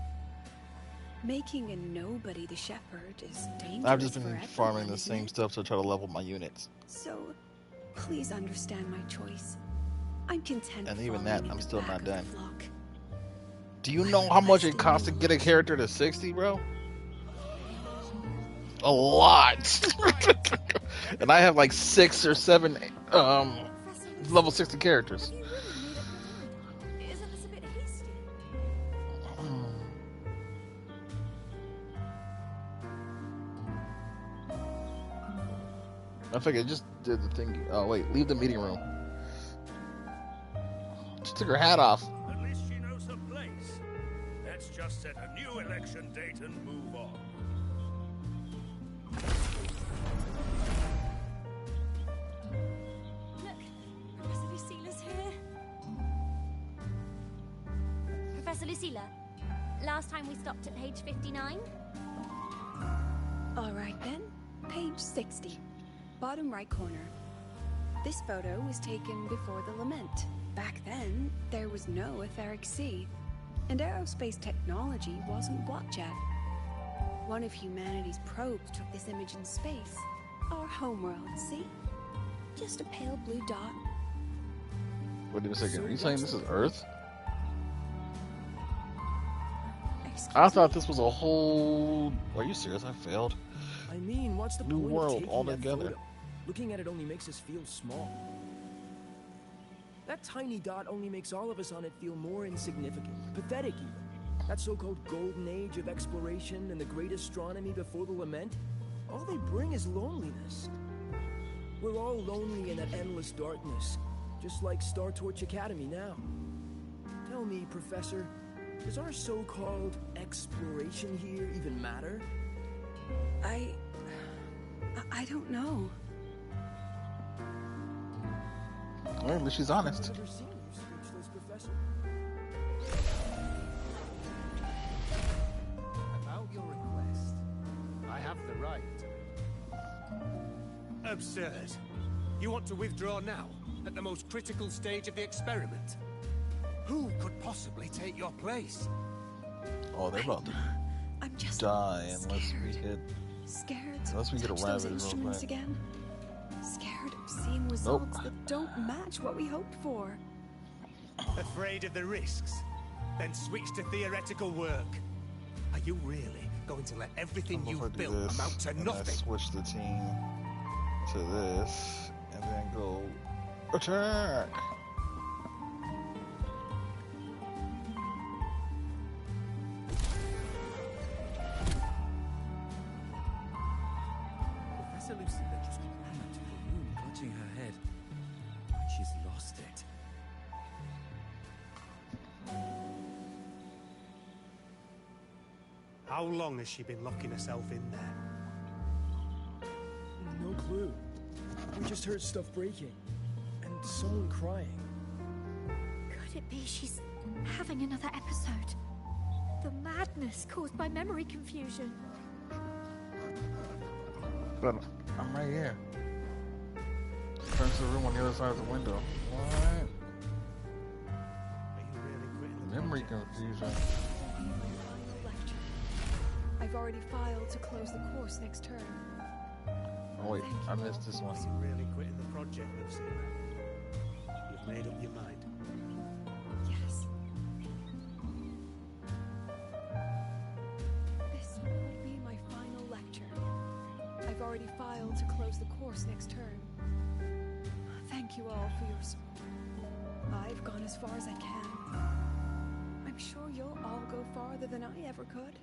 Making a nobody the shepherd is dangerous. I've just been farming the same stuff to try to level my units. So, please understand my choice. I'm content. And even that, I'm still not done. Do you know how much it costs to get a character to 60, bro? A lot. And I have like 6 or 7 level 60 characters. I figured I just did the thing. Oh wait, leave the meeting room. She took her hat off. At least she knows her place. Let's just set a new election date and move on. Look, Professor Lucilla's here. Professor Lucilla, Last time we stopped at page 59. Alright then, page 60. Bottom right corner. This photo was taken before the lament. Back then, there was no etheric sea, and aerospace technology wasn't what yet. One of humanity's probes took this image in space. Our homeworld, see? Just a pale blue dot. Wait a second, are you saying this is Earth? Excuse I thought me? this was a whole... Are you serious? I failed. I mean, what's the New point world of taking that altogether. photo? Looking at it only makes us feel small. That tiny dot only makes all of us on it feel more insignificant, pathetic even. That so-called golden age of exploration and the great astronomy before the lament, all they bring is loneliness. We're all lonely in that endless darkness, just like Star Torch Academy now. Tell me, Professor, does our so-called exploration here even matter? I don't know. Well, at least she's honest. I've never seen you speechless, Professor. About your request, I have the right. Absurd. You want to withdraw now, at the most critical stage of the experiment? Who could possibly take your place? Oh, they're about to I'm just die unless we hit... scared Unless we to get a touch those rabbit real instruments quick. again. Scared of seeing results that don't match what we hoped for. Afraid of the risks? Then switch to theoretical work. Are you really going to let everything If I you've do built this, amount to and I nothing? switch the team to this, and then go attack. Professor Lucinda just ran into the room, clutching her head. She's lost it. How long has she been locking herself in there? No clue. We just heard stuff breaking. And someone crying. Could it be she's having another episode? The madness caused by memory confusion. But I'm right here. Turn to the room on the other side of the window. What? Are you really quitting the Memory project? confusion. Final lecture. I've already filed to close the course next term. Oh wait, I missed this one. Are you really quitting the project, Lucinda? You've made up your mind. Yes. This will be my final lecture. I've already filed to close the course next term. Thank you all for your support. I've gone as far as I can. I'm sure you'll all go farther than I ever could.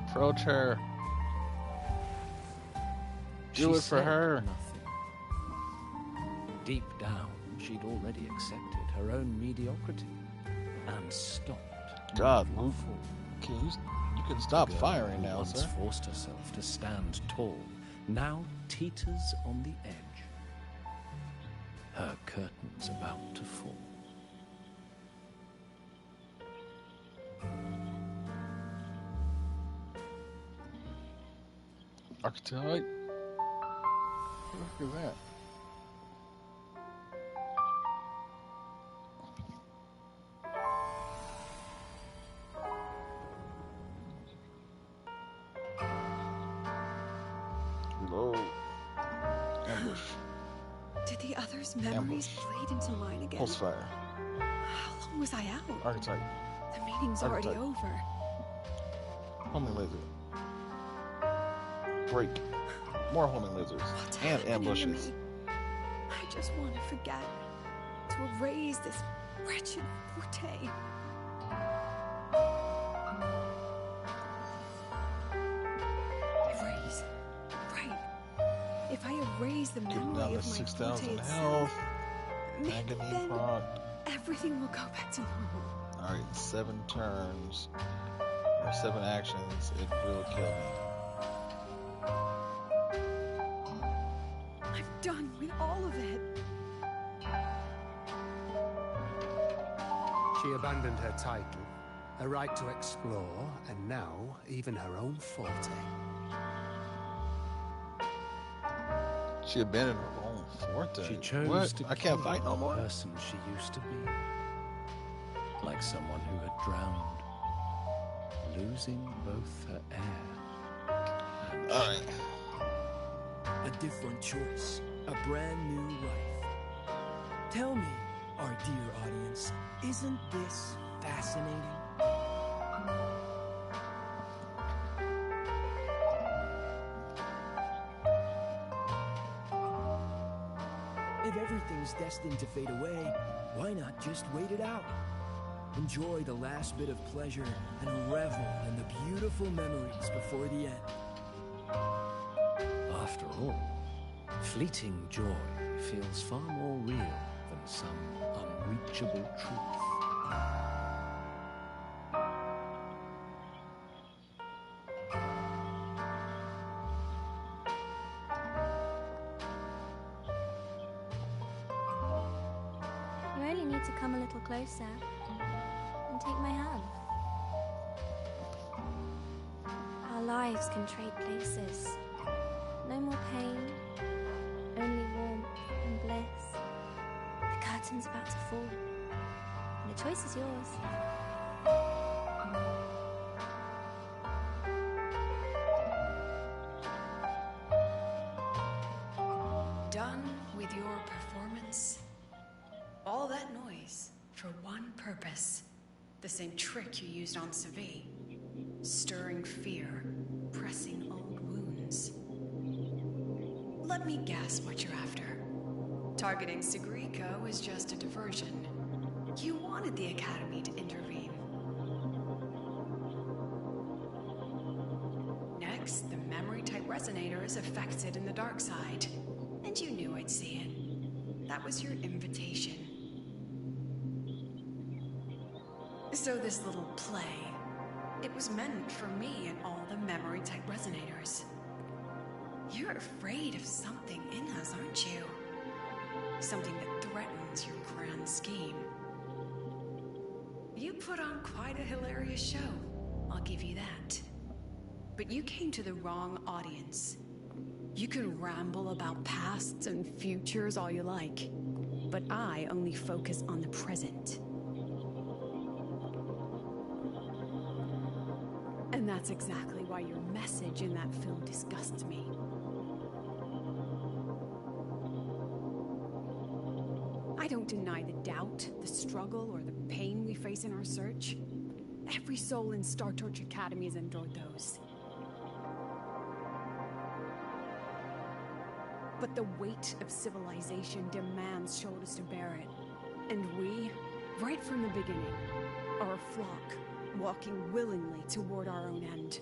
Approach her. Do She it for said her. Nothing. Deep down, she'd already accepted her own mediocrity and stopped. God, moving Luke, forward. you can stop The girl firing who now, once sir. forced herself to stand tall now teeters on the edge. Her curtain's about to fall. Archetype? What the fuck is that? Reload. Ambush. Did the others' memories bleed into mine again? Pulse fire. How long was I out? Archetype. The meeting's already Archetype. over. Homing laser. Break. More homing lasers. What's And happening to ambushes. me? I just want to forget. To erase this wretched forte. Erase. Right. If I erase the Getting memory down to of my 6,000 forte health. itself, maybe Agony then prod. everything will go back to normal. Alright, 7 turns. Or 7 actions. It will kill me. I've done with all of it. She abandoned her title, her right to explore, and now even her own forte. She abandoned her own forte. She chose what? to I can't kill fight no the more. person she used to be. Like someone who had drowned, losing both her air and Alright. A different choice. A brand new life. Tell me, our dear audience, isn't this fascinating? If everything's destined to fade away, why not just wait it out? Enjoy the last bit of pleasure and revel in the beautiful memories before the end. after all, fleeting joy feels far more real than some unreachable truth. You only need to come a little closer and take my hand. Our lives can trade places. No more pain, only warmth and bliss. The curtain's about to fall, and the choice is yours. Done with your performance? All that noise for one purpose. The same trick you used on Sevi. Stirring fear, pressing old wounds. Let me guess what you're after. Targeting Sigriko is just a diversion. You wanted the Academy to intervene. Next, the memory-type resonator is affected in the dark side. And you knew I'd see it. That was your invitation. So this little play, it was meant for me and all the memory-type resonators. You're afraid of something in us, aren't you? Something that threatens your grand scheme. You put on quite a hilarious show, I'll give you that. But you came to the wrong audience. You can ramble about pasts and futures all you like, but I only focus on the present. And that's exactly why your message in that film disgusts me. I don't deny the doubt, the struggle, or the pain we face in our search. Every soul in Star Torch Academy has endured those. But the weight of civilization demands shoulders to bear it. And we, right from the beginning, are a flock, walking willingly toward our own end.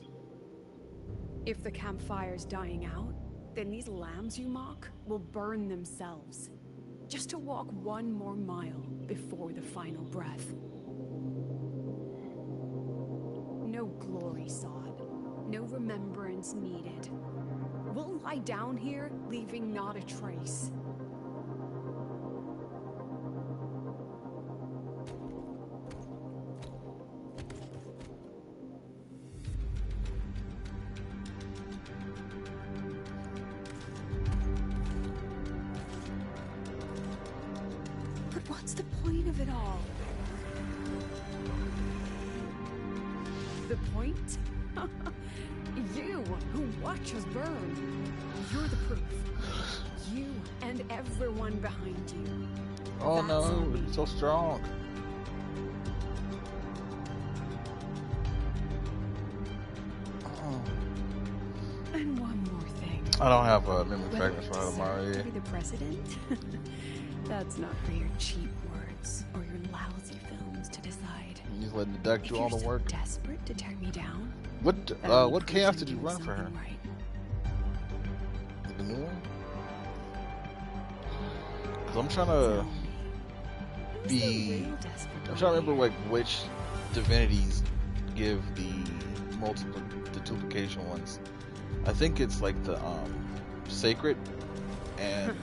If the campfire's dying out, then these lambs you mock will burn themselves, just to walk one more mile before the final breath. No glory sought, no remembrance needed. We'll lie down here, leaving not a trace. But what's the point of it all? The point? You, who watch us burn. You're the proof. You and everyone behind you. Oh no, it's so strong. Oh. And one more thing. I don't have a memory Whether fragments it right on my deserved to head. be the president? That's not for your cheap words or your lousy films to decide. He's letting the deck If do you're all the so work. desperate to tear me down, What chaos did you run for her? right. The new one? Cause I'm trying to be. I'm trying to remember like which divinities give the the duplication ones. I think it's like the sacred and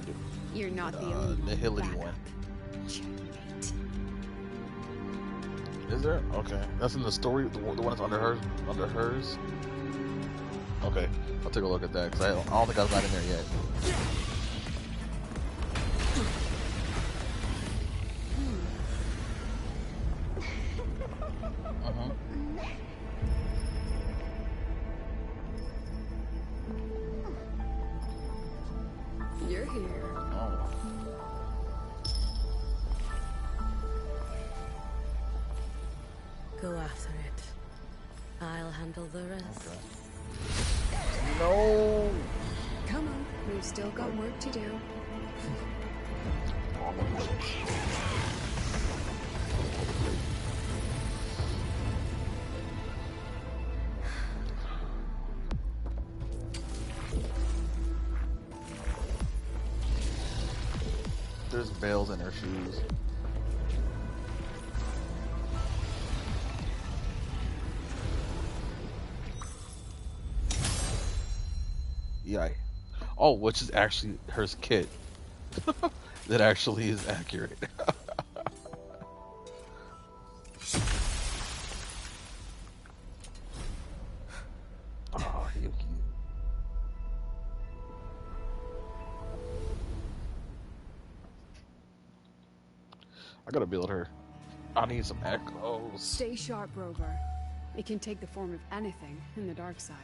You're not the only Nihility one. Checkmate. Is there? Okay, that's in the story. The one that's under hers. Under hers. Okay, I'll take a look at that because I don't think I've got in there yet. You're here. Oh. Go after it. I'll handle the rest. Okay. No. Come on, we've still got work to do. There's bells in her shoes. Yeah. Oh, which is actually her kit. That actually is accurate. Oh, Yuki. I gotta build her. I need some echoes. Stay sharp, Rover. It can take the form of anything in the dark side.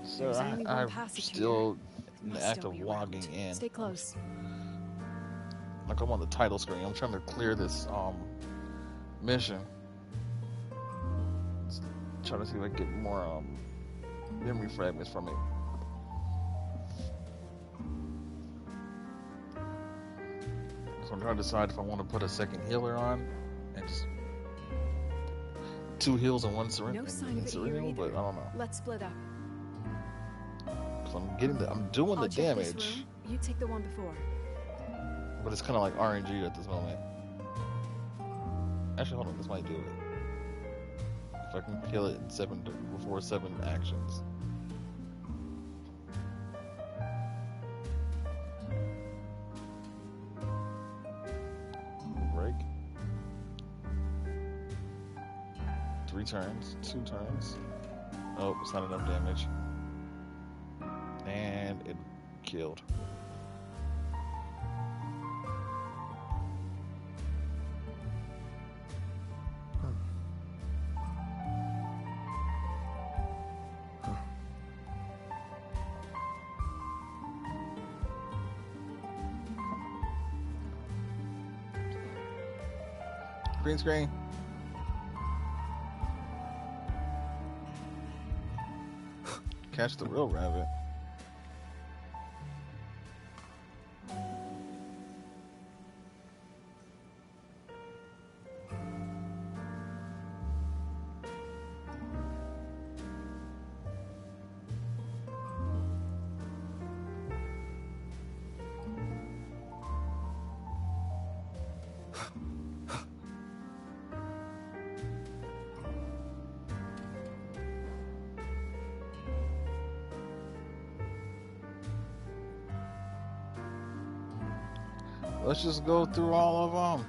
Sir, There's only one I'm passage still here. in the Must act still of be logging around. in. Stay close. Like I'm on the title screen. I'm trying to clear this mission. Trying to see if I can get more memory fragments from it. So I'm trying to decide if I want to put a second healer on and just 2 heals and 1 No sign of it here cerebral, either. but I don't know. Let's split up. So I'm doing I'll the check this damage, room. You take the one before. but it's kind of like RNG at this moment. Actually, hold on, this might do it. If I can kill it in before 7 actions. Break. 3 turns, 2 turns. Oh, it's not enough damage. And it killed. Green screen. Catch the real rabbit. Let's just go through all of them.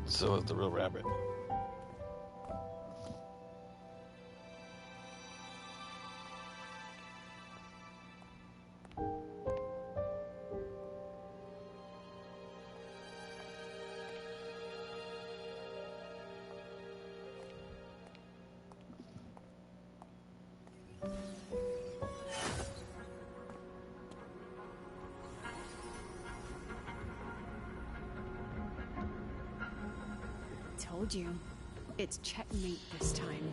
So is the real rabbit. Told you. It's checkmate this time.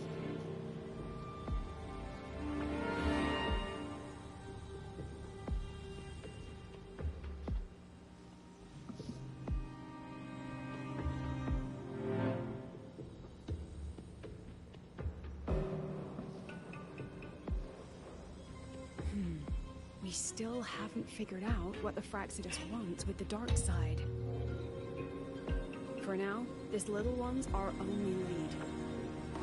We still haven't figured out what the Fraxidus wants with the dark side. For now, this little one's our only lead.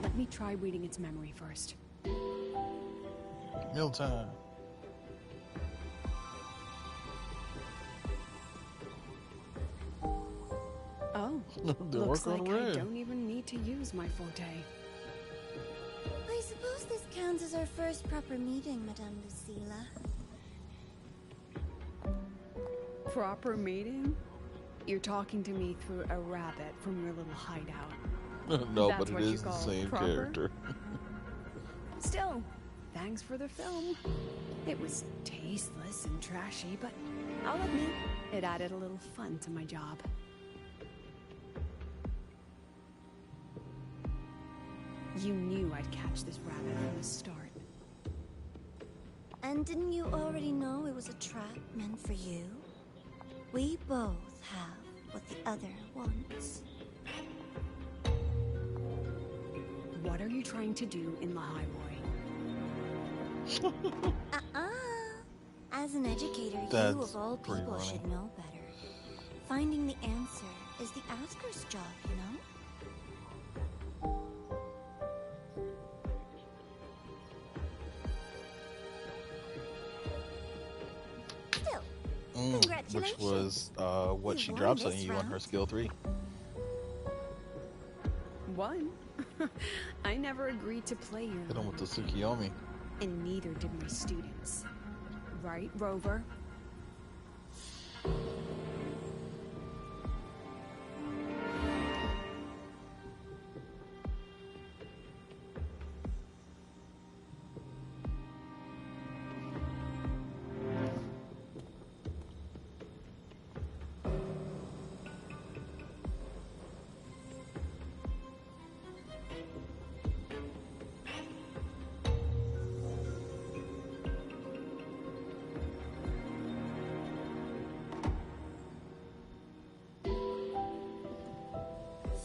Let me try reading its memory first. Mealtime. Oh, looks like I don't even need to use my forte. I suppose this counts as our first proper meeting, Madame Lucilla. Proper meeting? You're talking to me through a rabbit from your little hideout. No, That's but it what you is the call same proper? character. Still, thanks for the film. It was tasteless and trashy, but I'll admit, it added a little fun to my job. You knew I'd catch this rabbit from the start. And didn't you already know it was a trap meant for you? We both have what the other wants. What are you trying to do in the Highway? As an educator, That's you of all pretty people funny. should know better. Finding the answer is the asker's job, you know? Still, Which congratulations. was what You she won drops on this you on her round. skill 3. One? I never agreed to play your Hit him with the Tsukiyomi. and neither did my students. Right, Rover?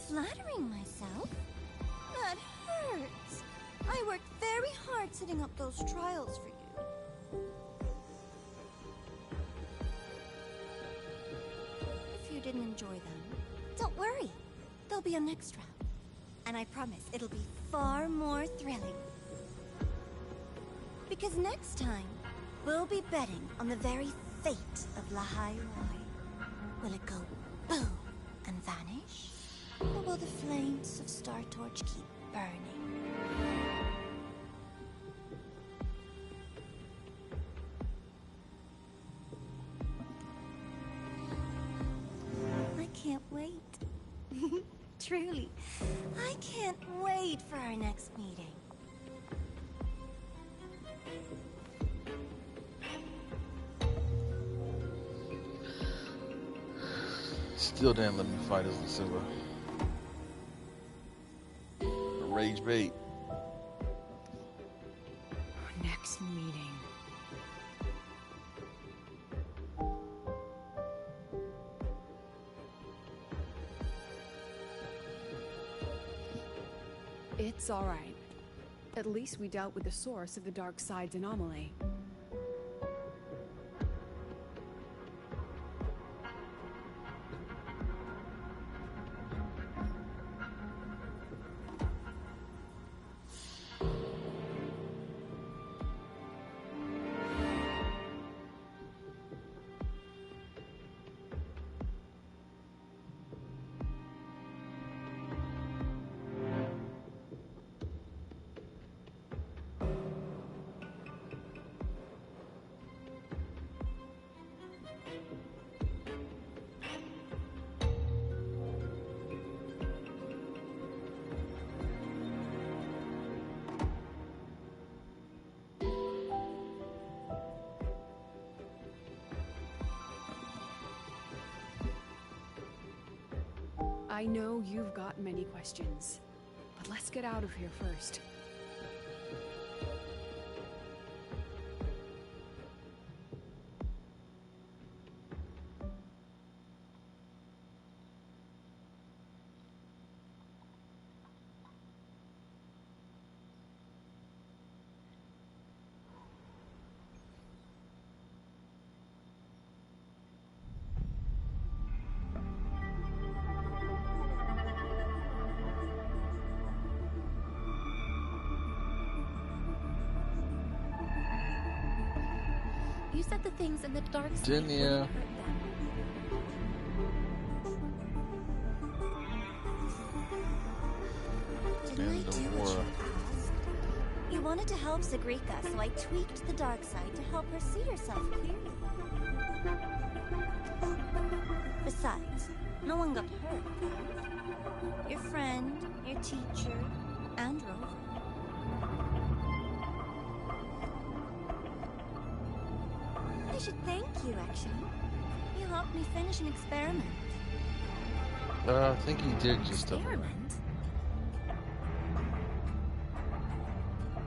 Flattering myself? That hurts. I worked very hard setting up those trials for you. If you didn't enjoy them, don't worry. There'll be a next round. And I promise it'll be far more thrilling. Because next time, we'll be betting on the very fate of Lahai Roy. Will it go boom and vanish? Or will the flames of Star Torch keep burning? I can't wait. Truly, I can't wait for our next meeting. Still didn't let me fight as Lucilla. Rage bait. Next meeting. It's all right. At least we dealt with the source of the dark side's anomaly. I know you've got many questions, but let's get out of here first. You said the things in the dark side Didn't ya? wouldn't hurt them. Didn't I do what you asked? You wanted to help Zagrika, so I tweaked the dark side to help her see herself clearly. Besides, no one got hurt. Your friend, your teacher, and Rover. I should thank you, actually. You helped me finish an experiment. I think he did just stuff. Experiment?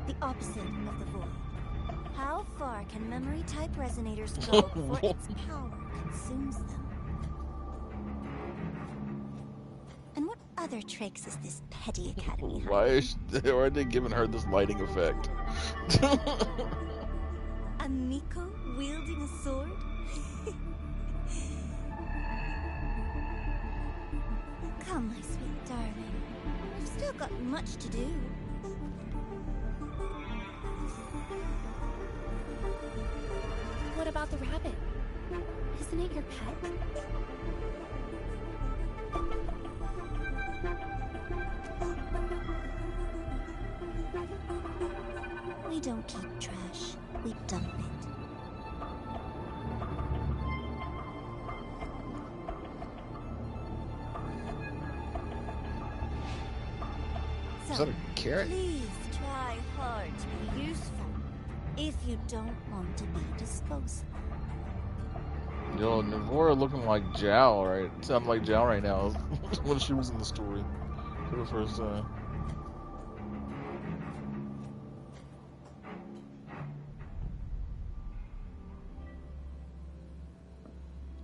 The opposite of the void. How far can memory-type resonators go before its power consumes them? And what other tricks is this petty academy hiding? Why are they giving her this lighting effect? A Miko wielding a sword? Come, my sweet darling. We've still got much to do. What about the rabbit? Isn't it your pet? We don't keep trash. We dump it. Is that a carrot? Please try hard to be useful if you don't want to be disposable. Yo, Navora looking like Zhao, right? Sounded like Zhao right now when she was in the story for the first time.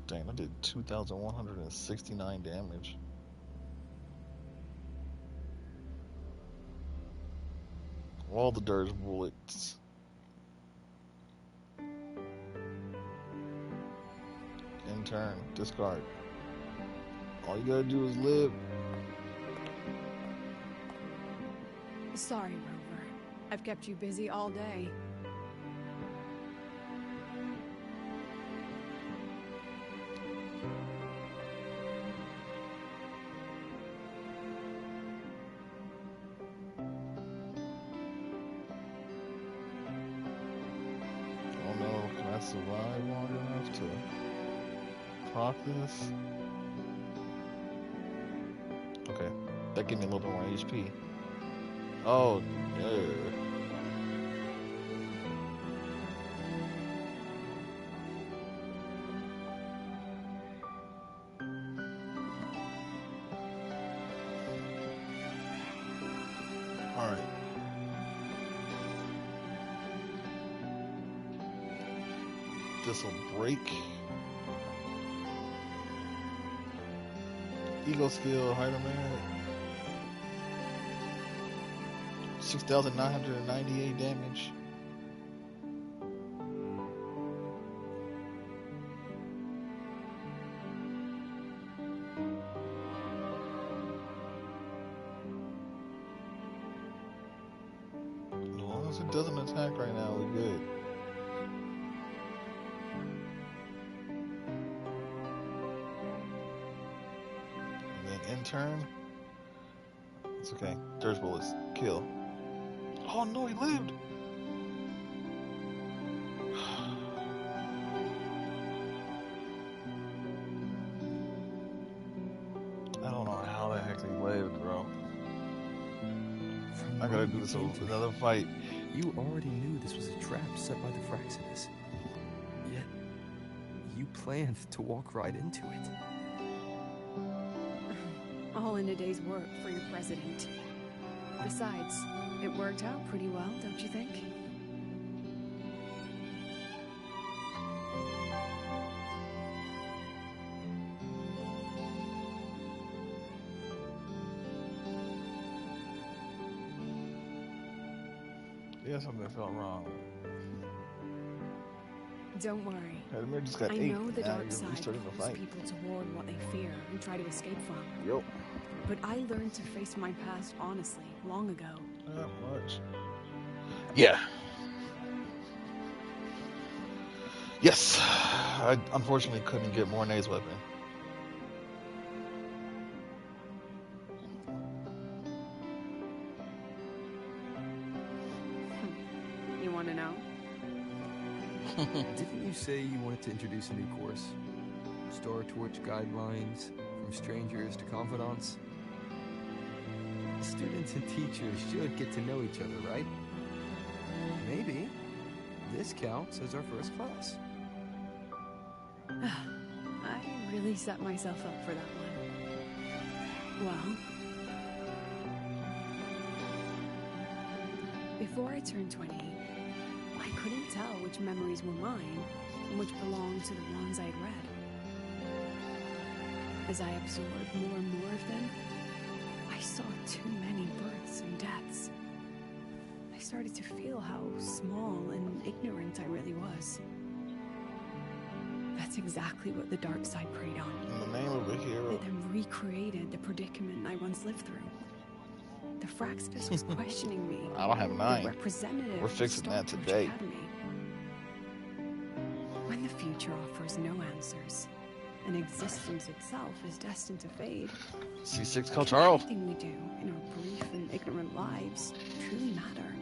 Dang, I did 2,169 damage. All the dirt's bullets. In turn, discard. All you gotta do is live. Sorry, Rover. I've kept you busy all day. Oh no, can I survive long enough to proc this? Okay, that gave me a little bit more HP. Oh no. Alright. This'll break. Ego skill, Hyderman. 6,998 damage. As long as it doesn't attack right now, we're good. And then in turn, it's okay. Dirge bullets, kill. Oh no, he lived! I don't know how the heck he lived, bro. I gotta do this another fight. You already knew this was a trap set by the Fraxinus. Yet, you planned to walk right into it. All in a day's work for your president. Besides, it worked out pretty well, don't you think? Yeah, something felt wrong. Don't worry. Vladimir just got I 8. know the Now dark you're side restarting the pulls fight. people toward what they fear and try to escape from. Yup. But I learned to face my past honestly long ago. Not much. Yeah. Yes. I unfortunately couldn't get Mornay's weapon. You want to know? Didn't you say you wanted to introduce a new course? Star Torch guidelines, from strangers to confidants? Students and teachers should get to know each other, right? Maybe this counts as our first class. I really set myself up for that one. Well, before I turned 20, I couldn't tell which memories were mine and which belonged to the ones I'd read. As I absorbed more and more of them, I saw too many births and deaths. I started to feel how small and ignorant I really was. That's exactly what the dark side preyed on. In the name of a hero. It then recreated the predicament I once lived through. The Fraxidus was questioning me. I don't have 9. The representative We're of fixing that Star Torch today. Academy. When the future offers no answers, and existence itself is destined to fade, C6 Kaltaro. everything we do in our brief and ignorant lives truly matter.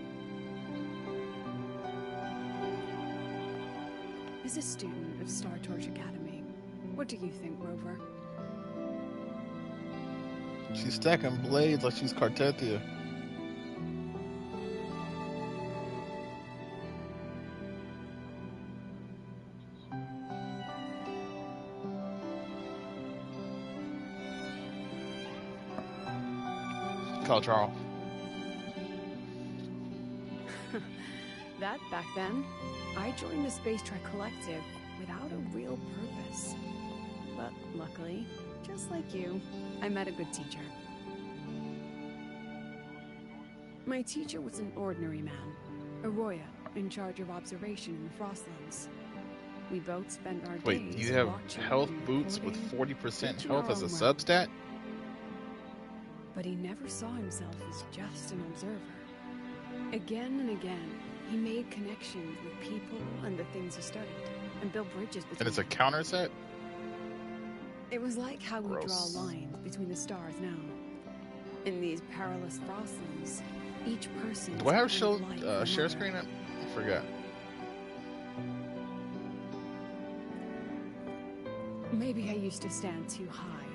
As a student of Star Torch Academy, what do you think, Rover? She's stacking blades like she's Cartethia. Kaltaro. That back then, I joined the Space Trek Collective without a real purpose. But luckily, just like you, I met a good teacher. My teacher was an ordinary man, Arroya, in charge of observation in the Frostlands. We both spent our Wait, days you have watching health and boots with recording 40% each in health our as a own way. substat? But he never saw himself as just an observer. Again and again, he made connections with people and the things he studied, and built bridges between And it's a them. counter set? It was like how we Gross. draw lines between the stars now. In these perilous Frostlands, each person Do I have is a show, kind of light share another. screen? I forgot. Maybe I used to stand too high,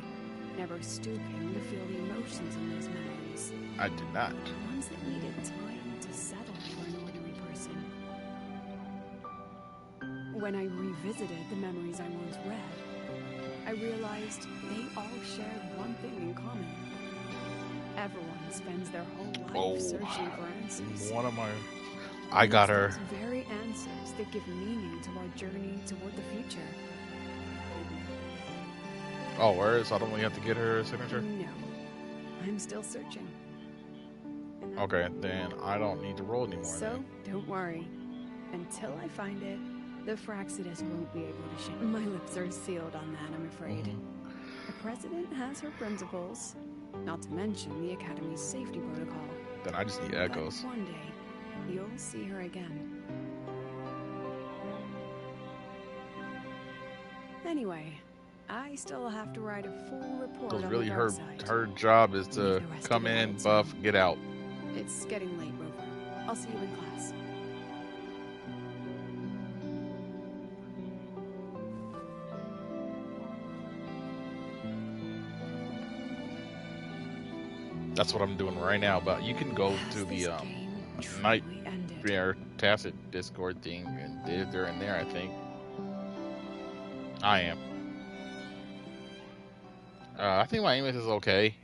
never stooping to feel the emotions in those memories. I did not. Ones that needed time to settle for an ordinary person. When I revisited the memories I once read, I realized they all shared one thing in common. Everyone spends their whole life Oh, searching for answers. one of my... I got her. It's those very answers that give meaning to our journey toward the future. Oh, where is? I don't really have to get her signature? No, I'm still searching. Okay, then I don't need to roll anymore. So, don't worry. Until I find it, the Fraxidus won't be able to shake. My lips are sealed on that, I'm afraid. The President has her principles, not to mention the Academy's safety protocol. Then I just need echoes. But one day, you'll see her again. Anyway, I still have to write a full report Because on really the her dark side. her job is to Leave the rest come of it in, all to buff, get out. It's getting late, Rover. I'll see you in class. That's what I'm doing right now. But you can go to the Nightmare Tacit Discord thing, and they're in there, I think. I am. I think my Amos is okay.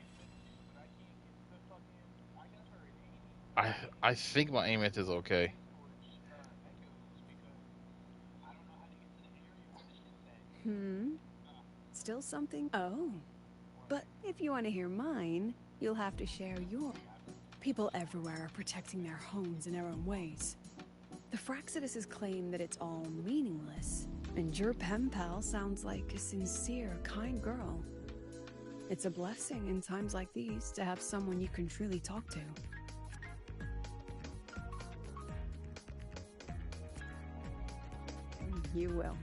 I think my aim is okay. Still something? Oh. But if you want to hear mine, you'll have to share your... People everywhere are protecting their homes in their own ways. The Fraxidus claim that it's all meaningless, and your pen pal sounds like a sincere, kind girl. It's a blessing in times like these to have someone you can truly talk to. You will.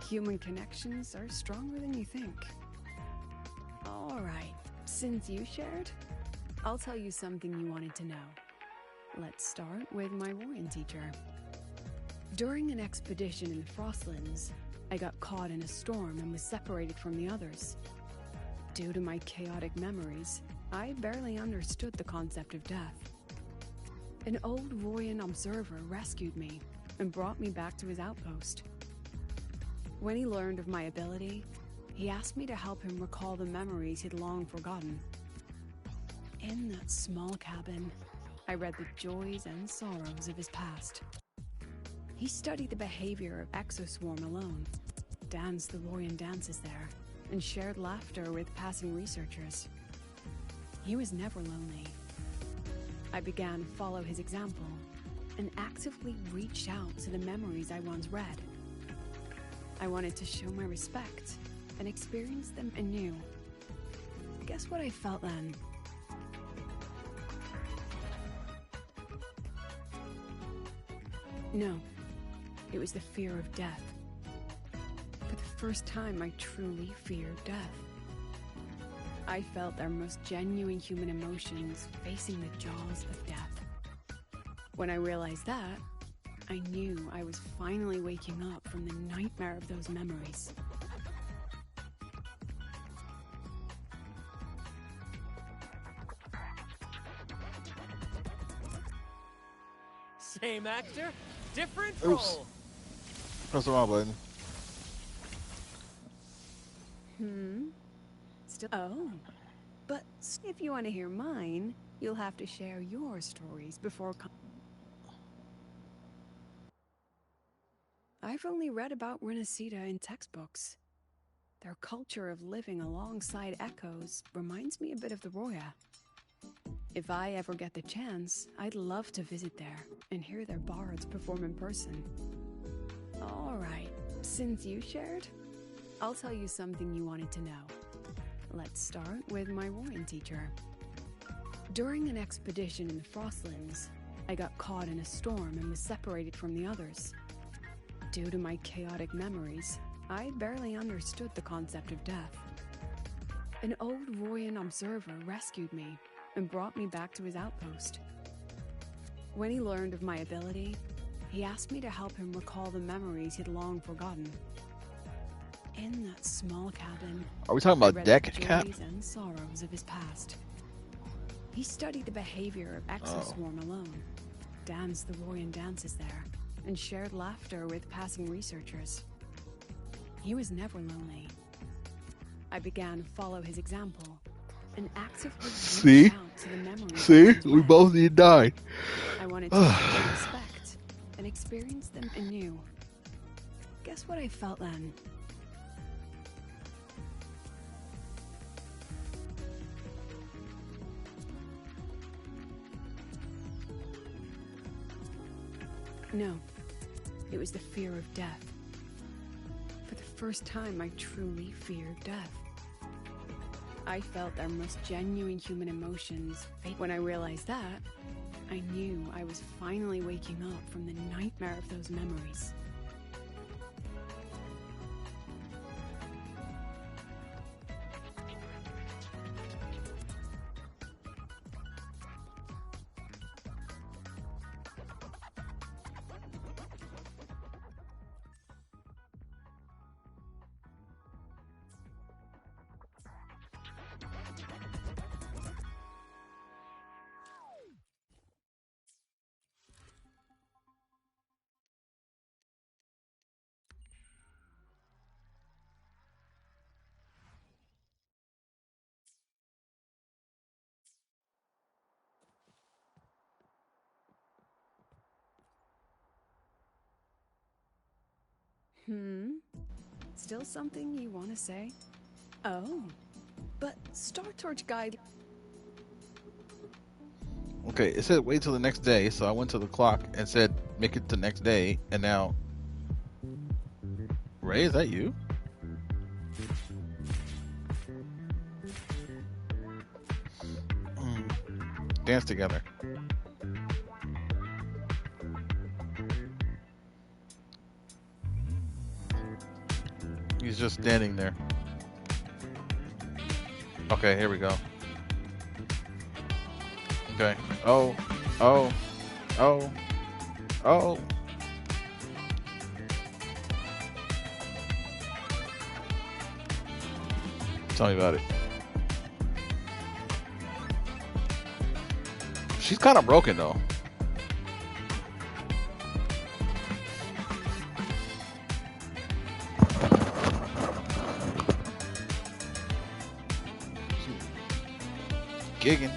Human connections are stronger than you think. Alright, since you shared, I'll tell you something you wanted to know. Let's start with my Warren teacher. During an expedition in the Frostlands, I got caught in a storm and was separated from the others. Due to my chaotic memories, I barely understood the concept of death. An old Royan observer rescued me and brought me back to his outpost. When he learned of my ability, he asked me to help him recall the memories he'd long forgotten. In that small cabin, I read the joys and sorrows of his past. He studied the behavior of Exoswarm alone, danced the Royan dances there, and shared laughter with passing researchers. He was never lonely. I began to follow his example and actively reached out to the memories I once read. I wanted to show my respect and experience them anew. Guess what I felt then? No, it was the fear of death. For the first time, I truly feared death. I felt their most genuine human emotions facing the jaws of death. When I realized that, I knew I was finally waking up from the nightmare of those memories. Same actor, different Oops. role. Press the wrong button. Still. Oh. But if you want to hear mine, you'll have to share your stories before. I've only read about Renacida in textbooks. Their culture of living alongside echoes reminds me a bit of the Roya. If I ever get the chance, I'd love to visit there and hear their bards perform in person. Alright, since you shared, I'll tell you something you wanted to know. Let's start with my Warren teacher. During an expedition in the Frostlands, I got caught in a storm and was separated from the others. Due to my chaotic memories, I barely understood the concept of death. An old Royan observer rescued me and brought me back to his outpost. When he learned of my ability, he asked me to help him recall the memories he'd long forgotten. In that small cabin, Are we talking about I read deck the cap? joys and sorrows of his past. He studied the behavior of Exoswarm alone, danced the Royan dances there, and shared laughter with passing researchers. He was never lonely. I began to follow his example and actively See? reach out to the memories See? I once We read. both need to die. I wanted to show them respect and experience them anew. Guess what I felt then? No, it was the fear of death. For the first time, I truly feared death. I felt their most genuine human emotions. When I realized that, I knew I was finally waking up from the nightmare of those memories. Still something you want to say? Oh, but Star Torch Guide... Okay, it said wait till the next day, so I went to the clock and said make it the next day, and now... Ray, is that you? Dance together. He's just standing there. Okay, here we go. Okay. Oh. Oh. Oh. Oh. Tell me about it. She's kind of broken though. Gigging.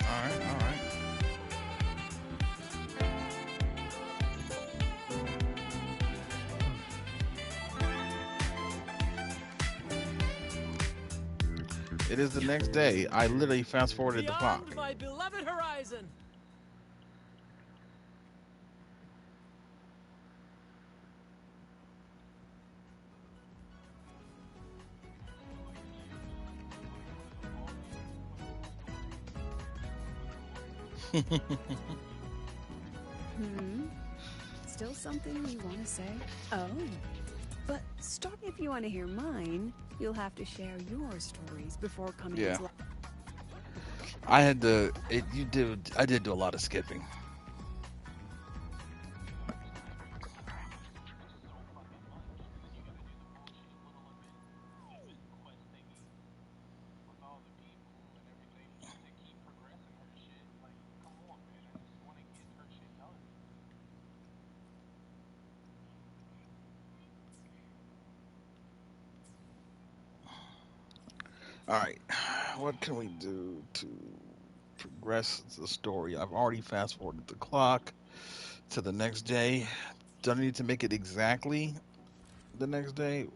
Alright, alright. It is the next day. I literally fast forwarded the clock. Beyond my beloved horizon. Still something you want to say? Oh, but start if you want to hear mine. You'll have to share your stories before coming. Yeah. To I had to. I did do a lot of skipping. Alright, what can we do to progress the story? I've already fast forwarded the clock to the next day. Do I need to make it exactly the next day?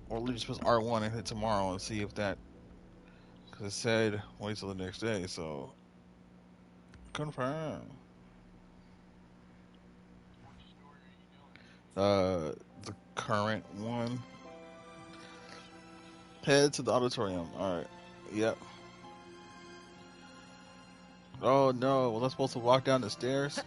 Or we just press R1 and hit tomorrow and see if that... Because it said wait till the next day, so... Confirm. The current one. Head to the auditorium. Alright. Yep. Oh no, was I supposed to walk down the stairs?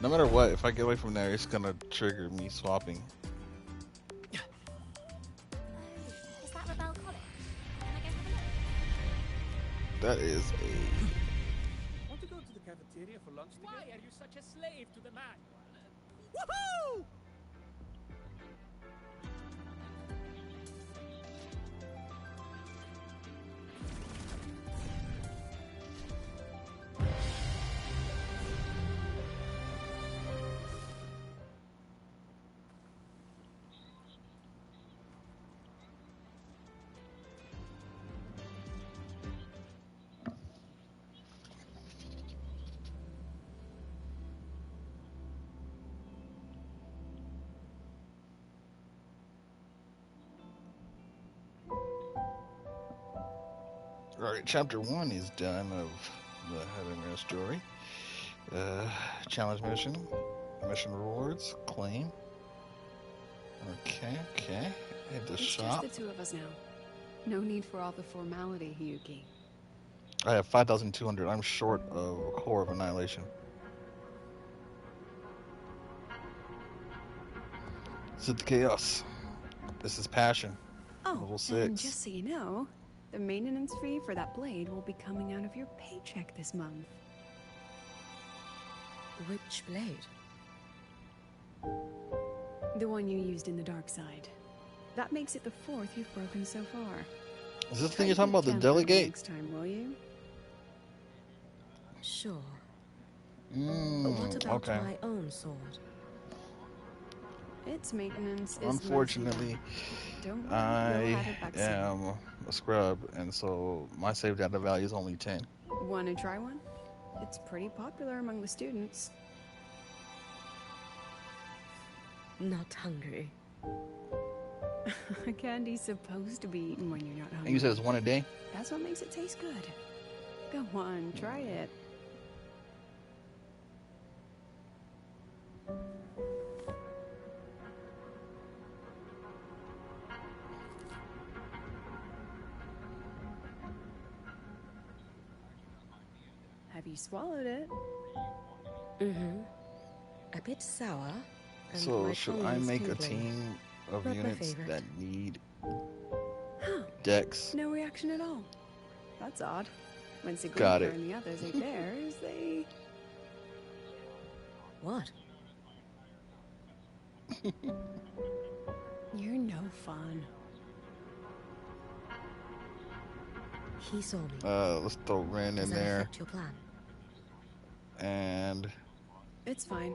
No matter what, if I get away from there, it's gonna trigger me swapping. Is that Rebel College? Can I go have a look? That is a... Want to go to the cafeteria for lunch together? Why are you such a slave to the manual? Woohoo! Alright, chapter 1 is done of the Heavenware story. Challenge mission. Mission rewards. Claim. Okay. Hit the shop. Just the two of us now. No need for all the formality, Yuki. I have 5,200. I'm short of a core of annihilation. This is the chaos. This is passion. Oh, Level and 6. just so you know, the maintenance fee for that blade will be coming out of your paycheck this month. Which blade? The one you used in the dark side. That makes it the 4th you've broken so far. Is this the thing you're talking about, the delegate? Next time, will you? Sure. But what about okay. my own sword? Its maintenance is Unfortunately, don't worry, I you'll have it back soon. am a scrub, and so my save data value is only 10. Want to try one? It's pretty popular among the students. Not hungry. Candy's supposed to be eaten when you're not hungry. And you said it's one a day? That's what makes it taste good. Go on, try it. Have you swallowed it? Mm-hmm. A bit sour. And So my should tongue I is make a tingling. team of Not my units favorite. that need Huh. Dex? No reaction at all. That's odd. When Got Siglindar it. and the others ate theirs, they... What? You're no fun. He saw me. Let's throw Ren Does in that there, affect your plan? and It's fine.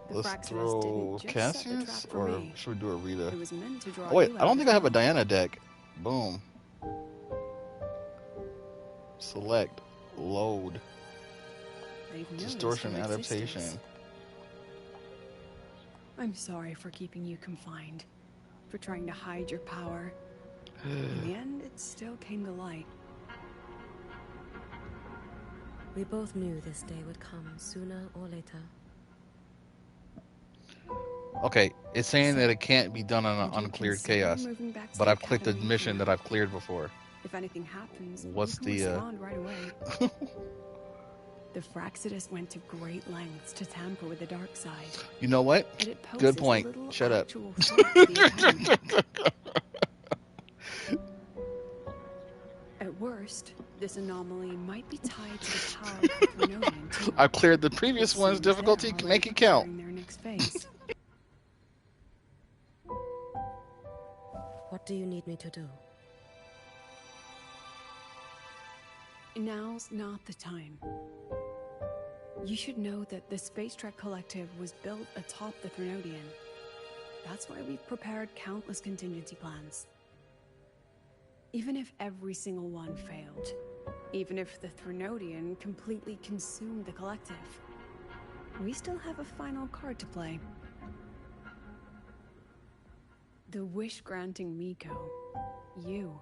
The let's Fraxidus throw didn't just set the Cassius, trap for or me. should we do a Rita? It was meant to draw Oh wait, you I don't out think as I have a well. Diana deck. Boom. Select, load, They've noticed distortion your adaptation. existence. I'm sorry for keeping you confined, for trying to hide your power. In the end, it still came to light. We both knew this day would come sooner or later. Okay, it's saying that it can't be done on an Would you uncleared consider chaos, moving back to but the I've clicked the academy mission for that now? I've cleared before. If anything happens, What's you can the, respond right away. The Fraxidus went to great lengths to tamper with the dark side. You know what? And it poses Good a point. little Shut up. actual threat to the academy. At worst, this anomaly might be tied to the power of the Thrunodian too. I've cleared the previous It one's seems they're difficulty. already Make it count. preparing their next phase. What do you need me to do? Now's not the time. You should know that the Space Trek Collective was built atop the Thrunodian. That's why we've prepared countless contingency plans. Even if every single one failed, even if the Thrunodian completely consumed the Collective, we still have a final card to play. The wish-granting Miko. You.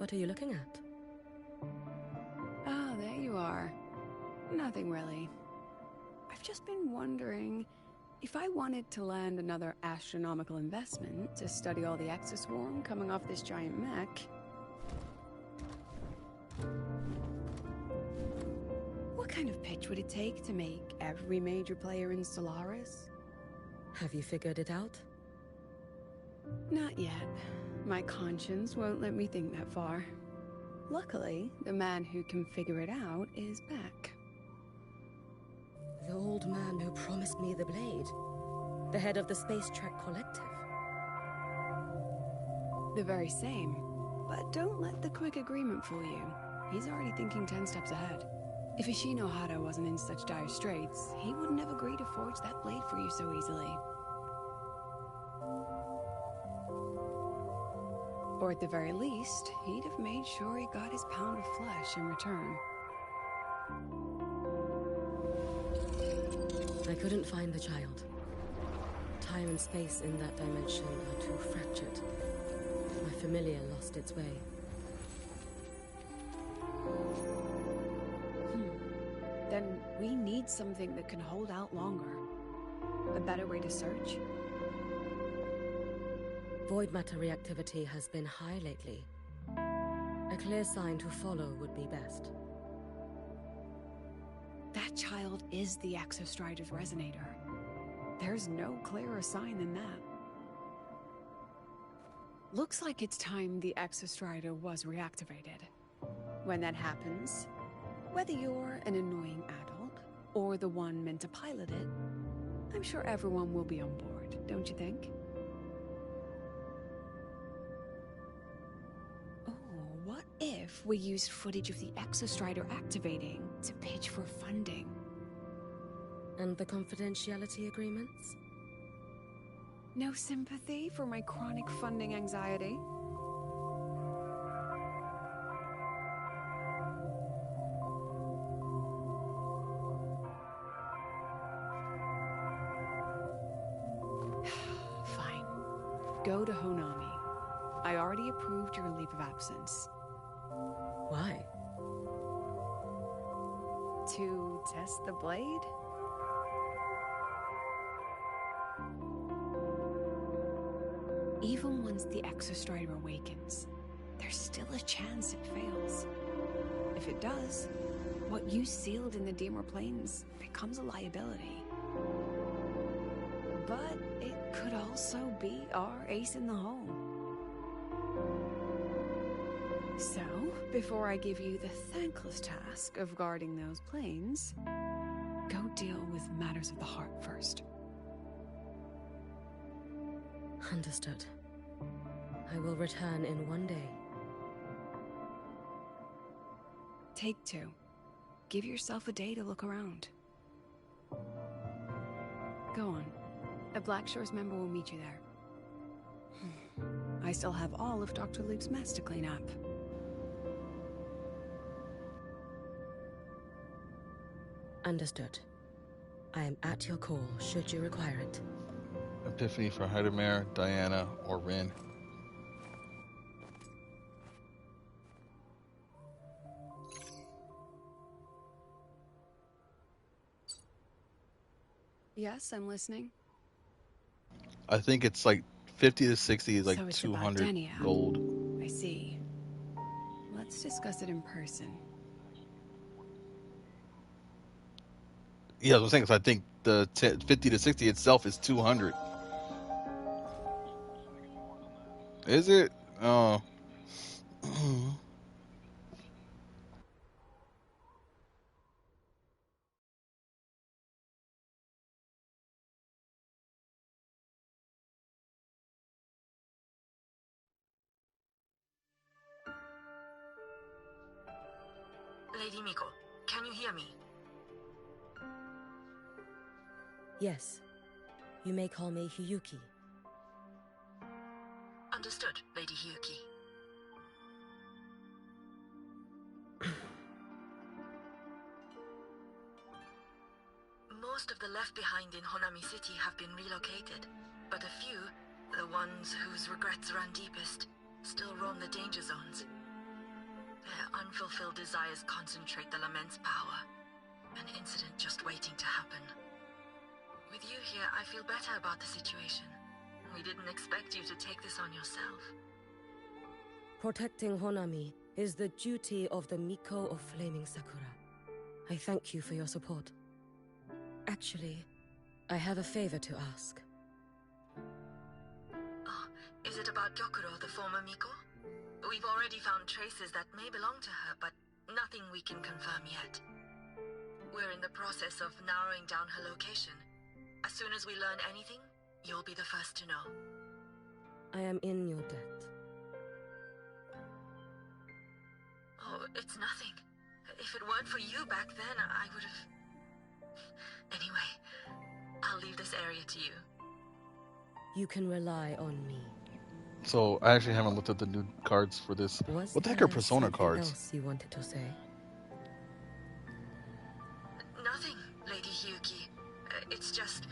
What are you looking at? Ah, there you are. Nothing really. I've just been wondering if I wanted to land another astronomical investment to study all the exoswarm coming off this giant mech. What kind of pitch would it take to make every major player in Solaris? Have you figured it out? Not yet. My conscience won't let me think that far. Luckily, the man who can figure it out is back. The old man who promised me the blade. The head of the Space Trek Collective. The very same. But don't let the quick agreement fool you. He's already thinking 10 steps ahead. If Ishino Hada wasn't in such dire straits, he wouldn't have agreed to forge that blade for you so easily. Or at the very least, he'd have made sure he got his pound of flesh in return. I couldn't find the child. Time and space in that dimension are too fractured. My familiar lost its way. Then we need something that can hold out longer. A better way to search? Void matter reactivity has been high lately. A clear sign to follow would be best. That child is the Exostrider's resonator. There's no clearer sign than that. Looks like it's time the Exostrider was reactivated. When that happens, whether you're an annoying adult or the one meant to pilot it, I'm sure everyone will be on board, don't you think? Oh, what if we used footage of the Exostrider activating to pitch for funding? And the confidentiality agreements? No sympathy for my chronic funding anxiety? Fine. Go to Honami. I already approved your leave of absence. Why? To test the blade? Even once the Exostrider awakens, there's still a chance it fails. If it does, what you sealed in the Dimmer Plains becomes a liability. But it could also be our ace in the hole. So, before I give you the thankless task of guarding those planes, go deal with matters of the heart first. Understood. I will return in one day. Take 2. Give yourself a day to look around. Go on. A Black Shores member will meet you there. I still have all of Dr. Luke's mess to clean up. Understood. I am at your call, should you require it. Epiphany for Heidemer, Diana, or Rin. Yes, I'm listening. I think it's like 50 to 60 is like So it's about 200 Denia. gold. I see. Let's discuss it in person. Yeah, I was saying, 'cause I think the 50 to 60 itself is 200. Is it? Oh. Lady Miko, can you hear me? Yes. You may call me Hiyuki. Understood, Lady Hiyuki. Most of the left behind in Honami City have been relocated, but a few, the ones whose regrets run deepest, still roam the danger zones. Their unfulfilled desires concentrate the Lamente's power. An incident just waiting to happen. With you here, I feel better about the situation. We didn't expect you to take this on yourself. Protecting Honami is the duty of the Miko of Flaming Sakura. I thank you for your support. Actually, I have a favor to ask. Oh, is it about Gyokuro, the former Miko? We've already found traces that may belong to her, but nothing we can confirm yet. We're in the process of narrowing down her location. As soon as we learn anything, you'll be the first to know. I am in your debt. Oh, it's nothing. If it weren't for you back then, I would have... Anyway, I'll leave this area to you. You can rely on me. So, I actually haven't looked at the new cards for this. What the heck are Persona cards? Else you wanted to say? Nothing, Lady Hyuki. It's just...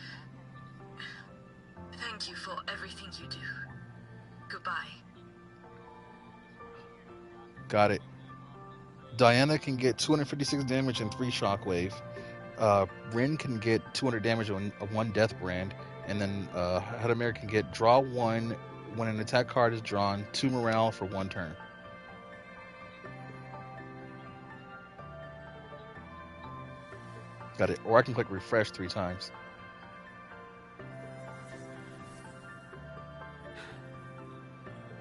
Thank you for everything you do. Goodbye. Got it. Diana can get 256 damage and 3 shockwave. Rin can get 200 damage on 1 death brand. And then Hadamir can get draw 1 when an attack card is drawn, 2 morale for 1 turn. Got it. Or I can click refresh 3 times.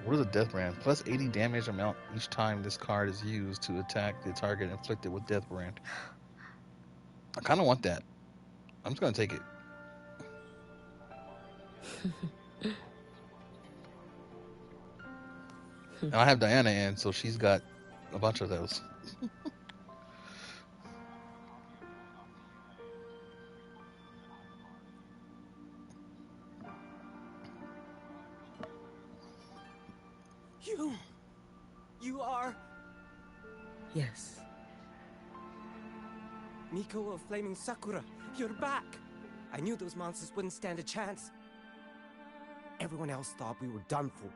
What is a death brand? Plus 80 damage amount each time this card is used to attack the target inflicted with death brand. I kind of want that. I'm just going to take it. And I have Diana in, so she's got a bunch of those. You are... Yes. Miko of Flaming Sakura, you're back! I knew those monsters wouldn't stand a chance. Everyone else thought we were done for,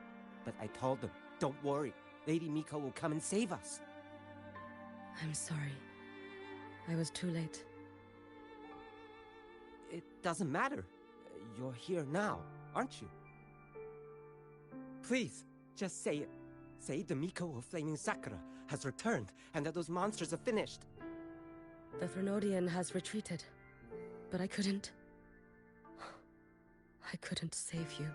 but I told them, don't worry, Lady Miko will come and save us. I'm sorry. I was too late. It doesn't matter. You're here now, aren't you? Please, just say it. Say the Miko of Flaming Sakura has returned and that those monsters are finished. The Threnodian has retreated, but I couldn't save you.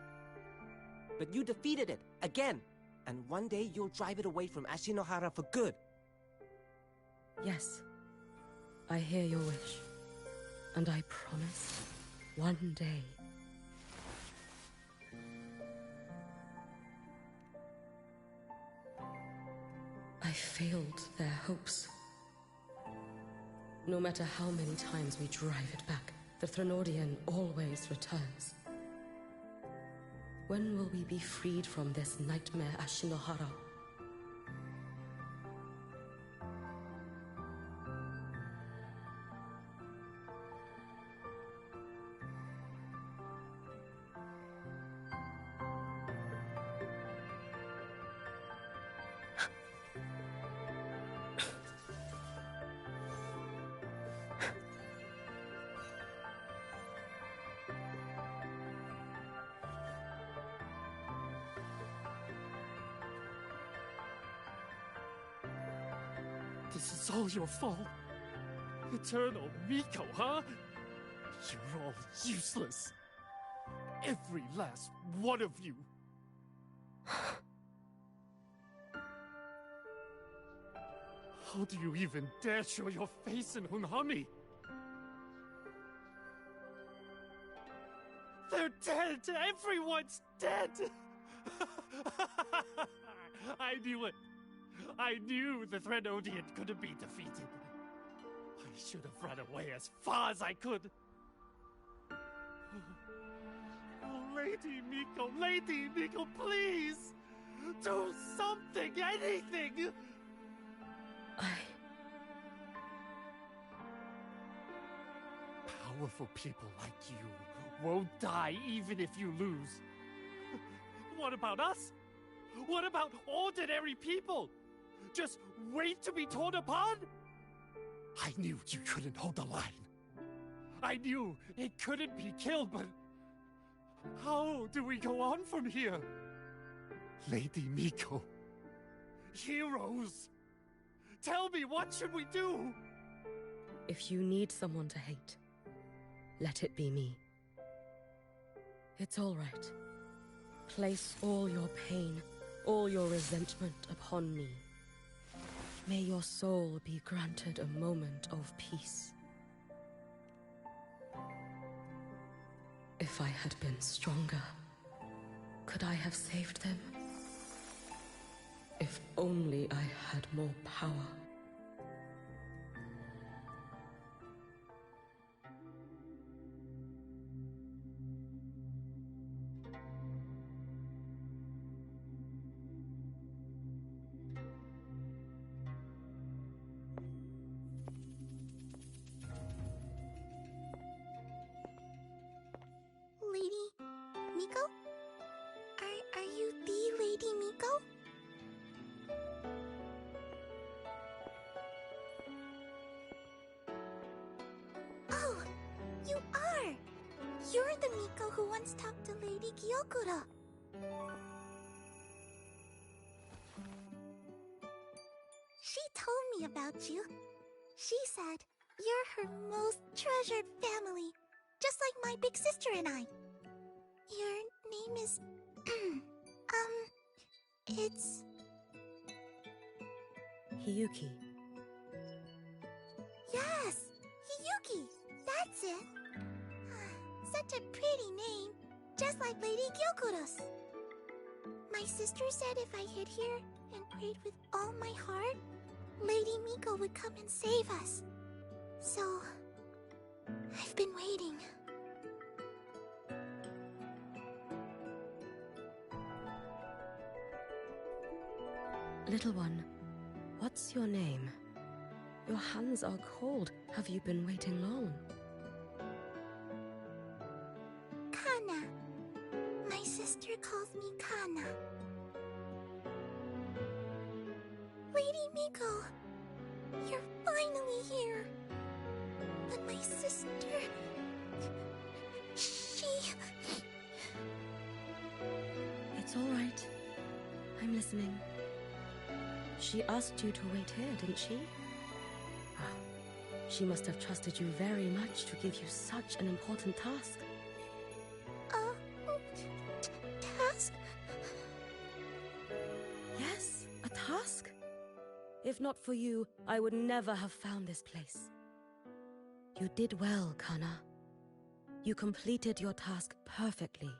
But you defeated it, again! And one day you'll drive it away from Ashinohara for good. Yes, I hear your wish. And I promise, one day... I failed their hopes. No matter how many times we drive it back, the Threnodian always returns. When will we be freed from this nightmare, Ashinohara? This is all your fault. Eternal Miko, huh? You're all useless. Every last one of you. How do you even dare show your face in Hunhami? They're dead! Everyone's dead! I knew it! I knew the Threnodian couldn't be defeated. I should have run away as far as I could. Oh, Lady Miko, please! Do something, anything! Powerful people like you won't die even if you lose. What about us? What about ordinary people? Just wait to be torn apart? I knew you couldn't hold the line. I knew it couldn't be killed, but how do we go on from here? Lady Miko. Heroes. Tell me, what should we do? If you need someone to hate, let it be me. It's all right. Place all your pain, all your resentment upon me. May your soul be granted a moment of peace. If I had been stronger, could I have saved them? If only I had more power. Lady Miko? Are you the Lady Miko? Oh, you are! You're the Miko who once talked to Lady Gyokuro. She told me about you. She said you're her most treasured family, just like my big sister and I. Your name is... it's... Hiyuki. Yes! Hiyuki! That's it! Such a pretty name, just like Lady Gyokuro's. My sister said if I hid here and prayed with all my heart, Lady Miko would come and save us. So... I've been waiting. Little one, what's your name? Your hands are cold. Have you been waiting long? Kana. My sister calls me Kana. Lady Miko, you're finally here. But my sister... she... It's all right. I'm listening. She asked you to wait here, didn't she? Ah, she must have trusted you very much to give you such an important task. Task? Yes, a task. If not for you, I would never have found this place. You did well, Kana. You completed your task perfectly.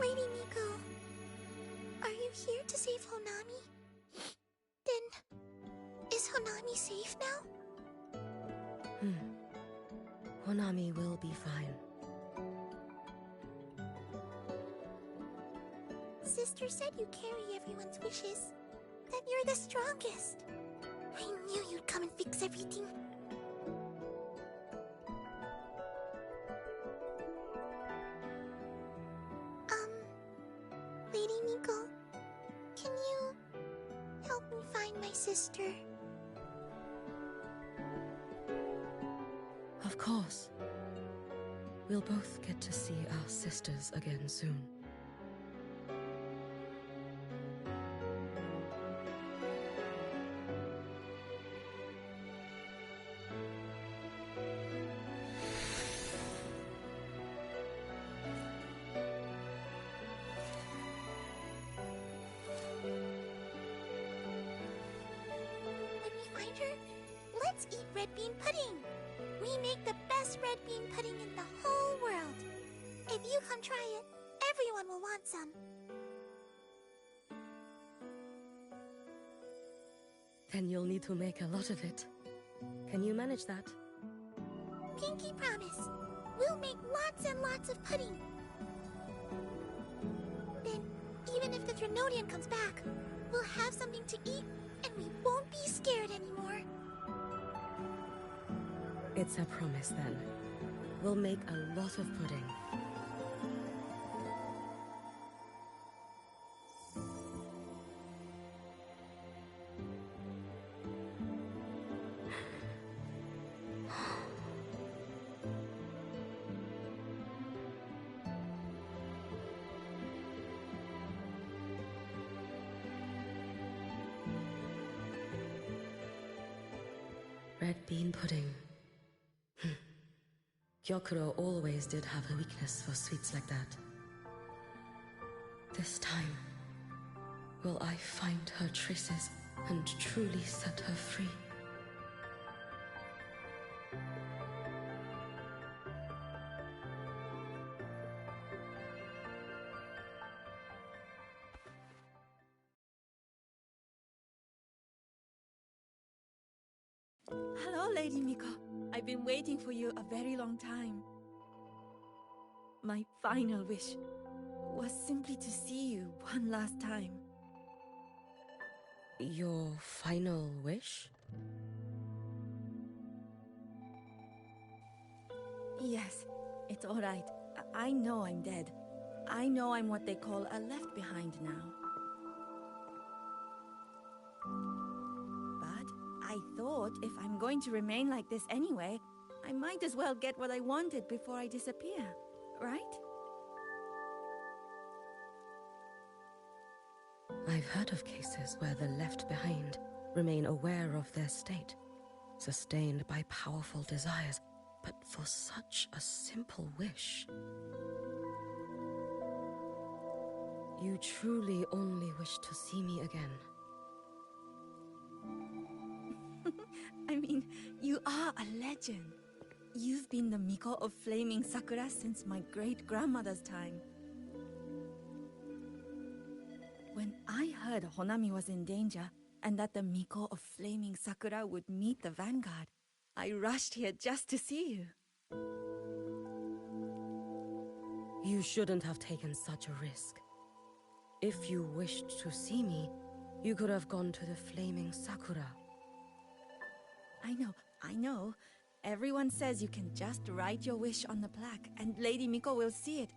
Lady Miko, are you here to save Honami? Then, is Honami safe now? Honami will be fine. Sister said you carry everyone's wishes, that you're the strongest. I knew you'd come and fix everything. Lady Miko, can you help me find my sister? Of course. We'll both get to see our sisters again soon. When we find her, let's eat red bean pudding. We make the best red bean pudding in the whole world. If you come try it, everyone will want some. Then you'll need to make a lot of it. Can you manage that? Pinky promise. We'll make lots and lots of pudding. Then, even Even if the Threnodian comes back, we'll have something to eat, and we won't be scared anymore. It's a promise, then. We'll make a lot of pudding. Red bean pudding. Gyokuro always did have a weakness for sweets like that. This time, will I find her traces and truly set her free? Hello, Lady Miko. I've been waiting for you a very long time. My final wish was simply to see you one last time. Your final wish? Yes, it's all right. I know I'm dead. I know I'm what they call a left behind now. But I thought if I'm going to remain like this anyway, I might as well get what I wanted before I disappear, right? I've heard of cases where the left behind remain aware of their state, sustained by powerful desires, but for such a simple wish. You truly only wish to see me again. I mean, you are a legend. You've been the Miko of Flaming Sakura since my great-grandmother's time. When I heard Honami was in danger, and that the Miko of Flaming Sakura would meet the Vanguard, I rushed here just to see you. You shouldn't have taken such a risk. If you wished to see me, you could have gone to the Flaming Sakura. I know. Everyone says you can just write your wish on the plaque, and Lady Miko will see it.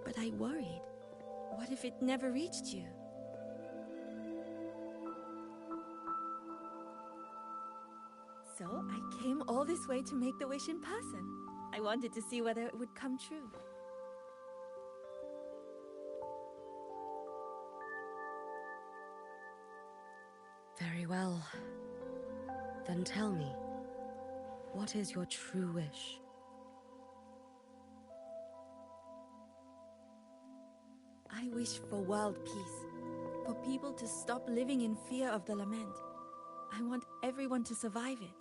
But I worried. What if it never reached you? So I came all this way to make the wish in person. I wanted to see whether it would come true. Very well. Then tell me, what is your true wish? I wish for world peace, for people to stop living in fear of the lament. I want everyone to survive it.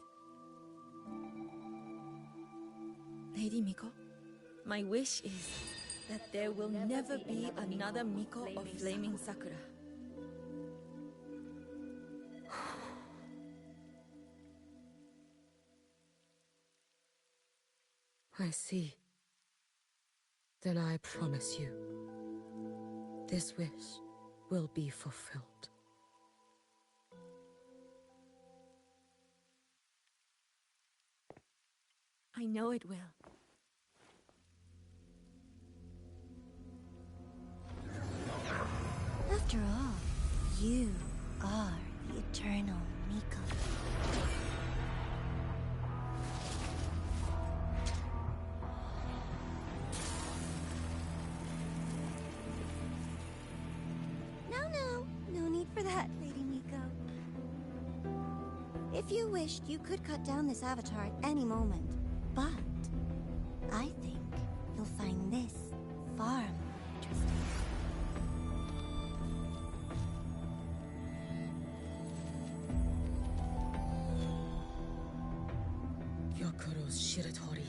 Lady Miko, my wish is that there will never be another Miko of Flaming Sakura. I see. Then I promise you, this wish will be fulfilled. I know it will. After all, you are the eternal Miko. No need for that, Lady Miko. If you wished, you could cut down this avatar at any moment. But I think you'll find this far more interesting. Gyokuro's Shiratori.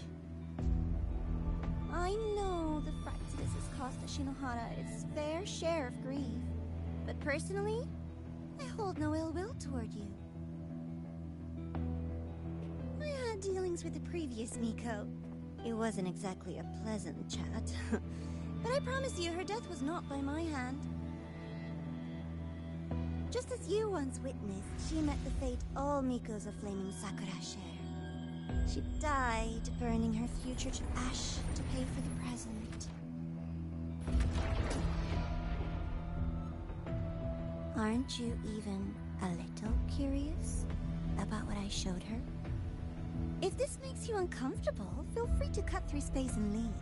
I know the fright this has cost Ashinohara its fair share of grief. But personally, I hold no ill will toward you. I had dealings with the previous Miko. It wasn't exactly a pleasant chat. But I promise you, her death was not by my hand. Just as you once witnessed, she met the fate all Mikos of Flaming Sakura share. She died, burning her future to ash to pay for the present. Aren't you even a little curious about what I showed her? If this makes you uncomfortable, feel free to cut through space and leave.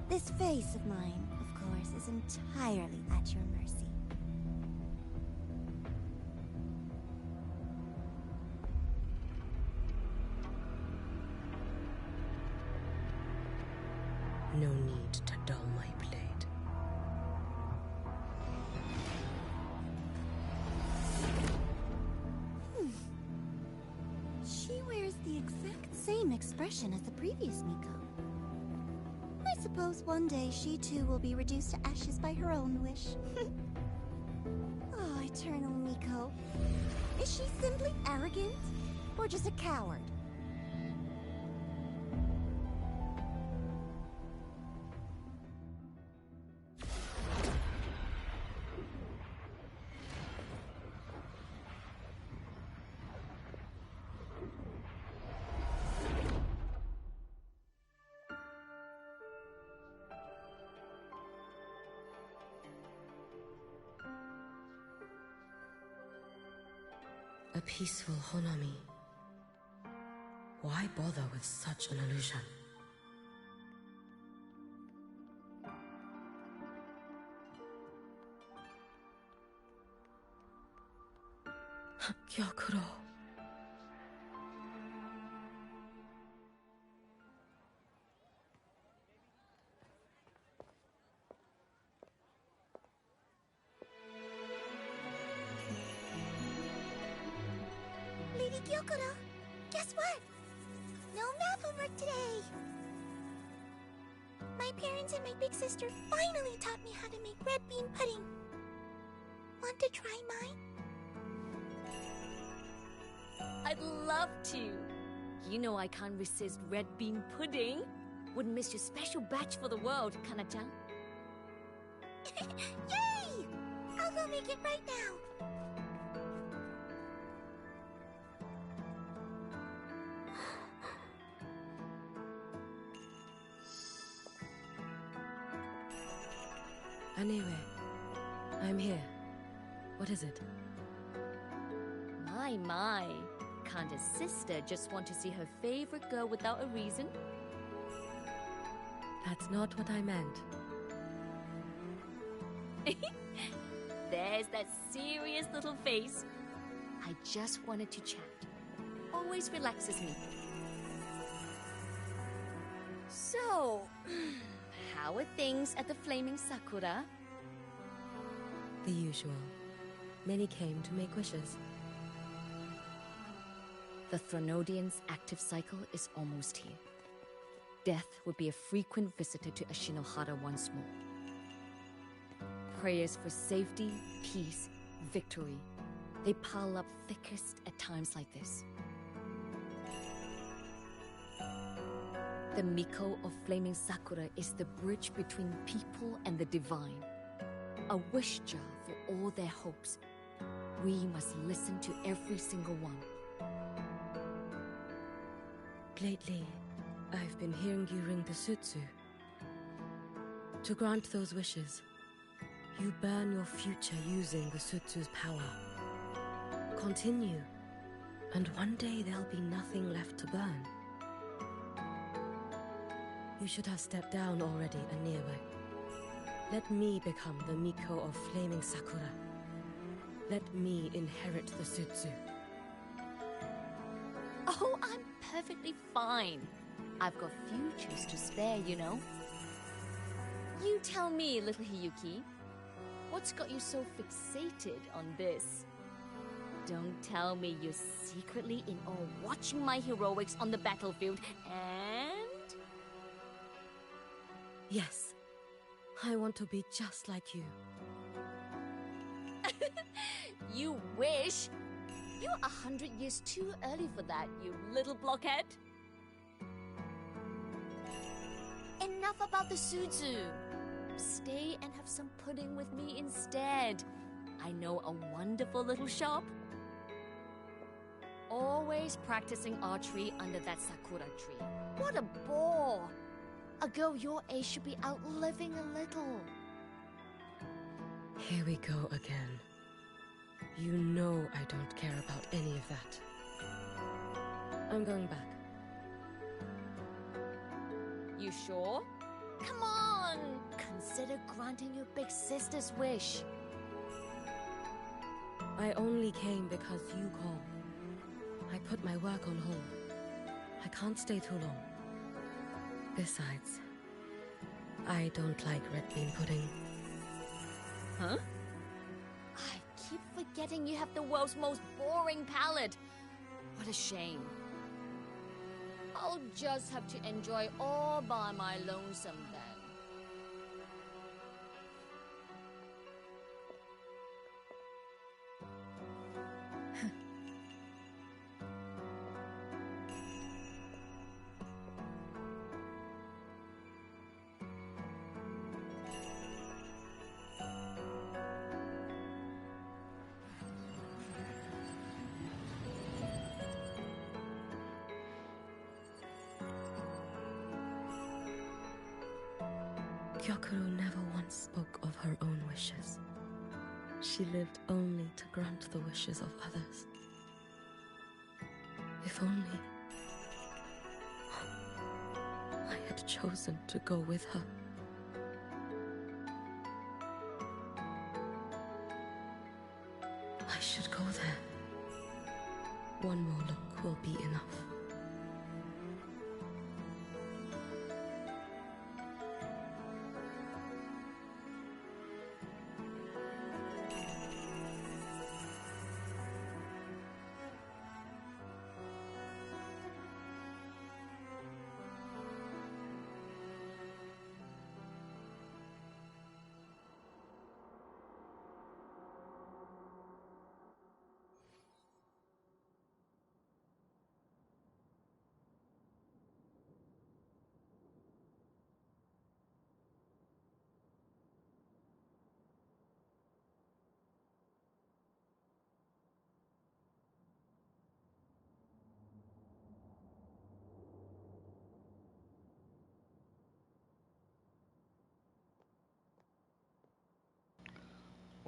This face of mine, of course, is entirely at your mercy. No need to dull my blade. She wears the exact same expression as the previous Miko. I suppose one day she too will be reduced to ashes by her own wish. Oh, Eternal Miko. Is she simply arrogant? Or just a coward? A peaceful Honami. Why bother with such an illusion? Gyokuro. Lady Gyokuro, guess what? No math homework today! My parents and my big sister finally taught me how to make red bean pudding. Want to try mine? I'd love to. You know I can't resist red bean pudding. Wouldn't miss your special batch for the world, Kana-chan. Yay! I'll go make it right now. Anyway, I'm here. What is it? My. Can't a sister just want to see her favorite girl without a reason? That's not what I meant. There's that serious little face. I just wanted to chat. Always relaxes me. So, how are things at the Flaming Sakura? The usual. Many came to make wishes. The Thronodian's active cycle is almost here. Death would be a frequent visitor to Ashinohara once more. Prayers for safety, peace, victory. They pile up thickest at times like this. The Miko of Flaming Sakura is the bridge between people and the divine. A wish jar for all their hopes. We must listen to every single one. Lately, I've been hearing you ring the Sutsu. To grant those wishes, you burn your future using the Sutsu's power. Continue, and one day there'll be nothing left to burn. You should have stepped down already, Aniwe. Let me become the Miko of Flaming Sakura. Let me inherit the Sutsu. Oh, I'm perfectly fine. I've got futures to spare, you know. You tell me, little Hiyuki, what's got you so fixated on this? Don't tell me you're secretly in awe watching my heroics on the battlefield and... Yes, I want to be just like you. You wish! You're 100 years too early for that, you little blockhead. Enough about the Sutsu. Stay and have some pudding with me instead. I know a wonderful little shop. Always practicing archery under that sakura tree. What a bore! A girl your age should be out living a little. Here we go again. You know I don't care about any of that. I'm going back. You sure? Come on! Consider granting your big sister's wish. I only came because you called. I put my work on hold. I can't stay too long. Besides, I don't like red bean pudding. Huh? I keep forgetting you have the world's most boring palate. What a shame. I'll just have to enjoy all by my lonesome then. Gyokuro never once spoke of her own wishes. She lived only to grant the wishes of others. If only I had chosen to go with her. I should go there. One more look will be enough.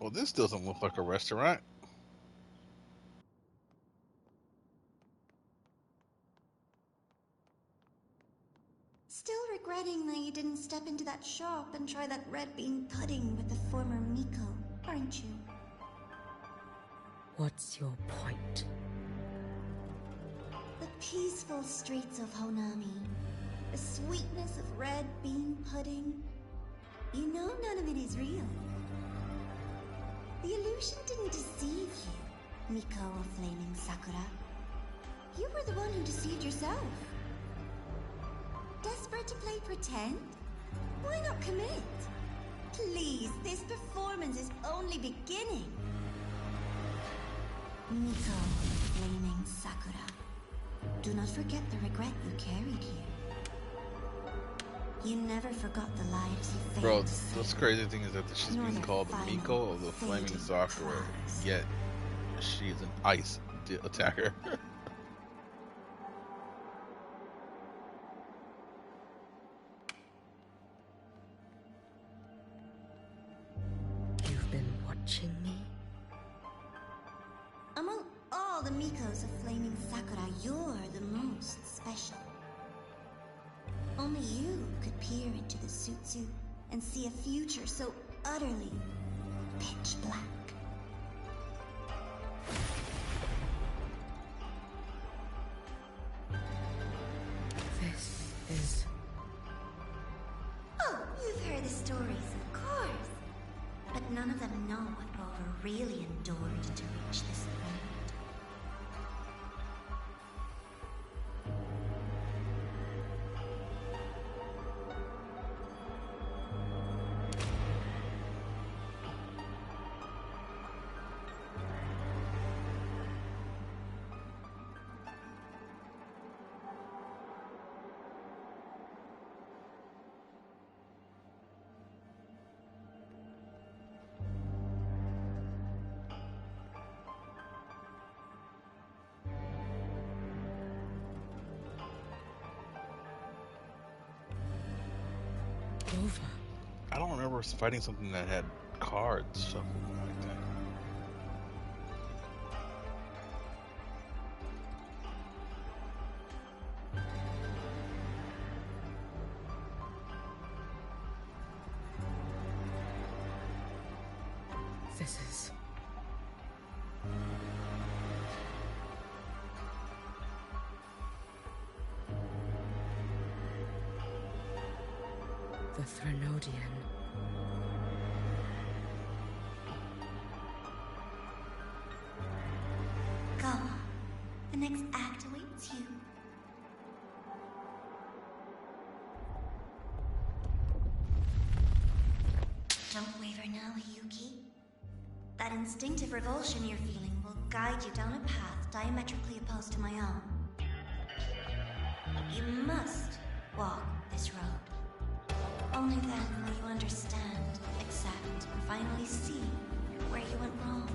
Well, this doesn't look like a restaurant. Still regretting that you didn't step into that shop and try that red bean pudding with the former Miko, aren't you? What's your point? The peaceful streets of Honami, the sweetness of red bean pudding. You know none of it is real. The illusion didn't deceive you, Miko of Flaming Sakura. You were the one who deceived yourself. Desperate to play pretend? Why not commit? Please, this performance is only beginning. Miko of Flaming Sakura. Do not forget the regret you carried here. You never forgot the lives you failed Bro, to save. what's crazy thing is that she's Nor being their called the final Miko of the Flaming fading Sakura, yet she is an ice attacker. You've been watching me? Among all the Mikos of Flaming Sakura, you're the most special. Only you could peer into the Sutsu and see a future so utterly pitch black. This is... Oh, you've heard the stories, of course. But none of them know what Rover really endured to reach this point. I don't remember fighting something that had cards shuffled like that. This is... the Threnodian. Go on. The next act awaits you. Don't waver now, Hiyuki. That instinctive revulsion you're feeling will guide you down a path diametrically opposed to my own. You must walk this road. Only then will you understand, accept, and finally see where you went wrong.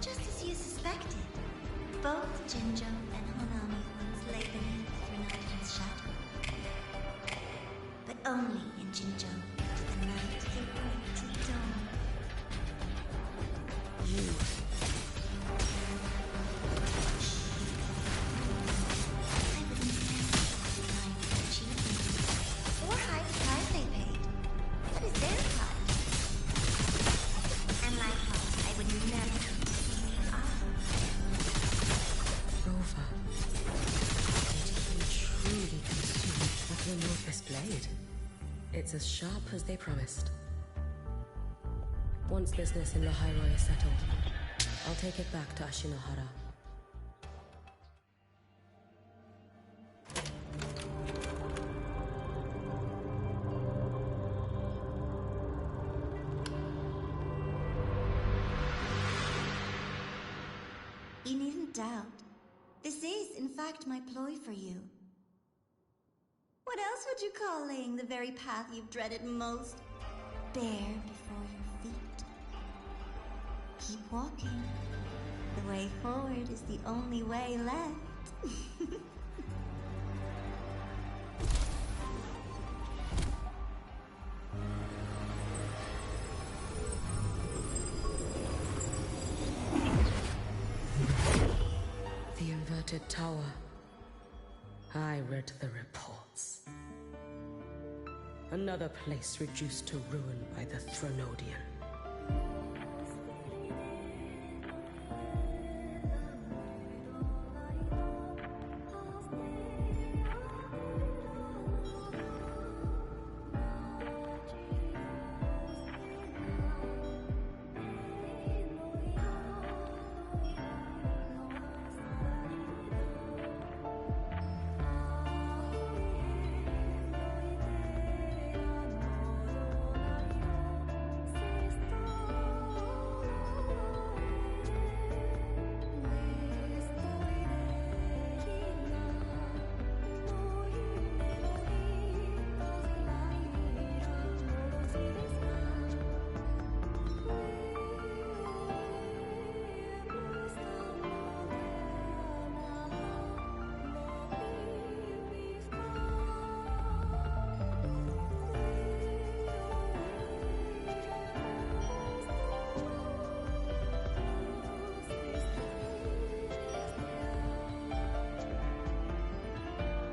Just as you suspected, both Jinjo and Honami once lay beneath Renatian's shadow. But only in Jinjo did the night give way to dawn. You... Or high the price they paid. That is their price. And like how I would never see your eyes. Rova. Did he truly consume Athenophis blade? It's as sharp as they promised. Once business in Lahairoi is settled, I'll take it back to Ashinohara. You needn't doubt. This is, in fact, my ploy for you. What else would you call laying the very path you've dreaded most bare before your feet? Keep walking. The way forward is the only way left. The inverted tower. I read the reports. Another place reduced to ruin by the Threnodian.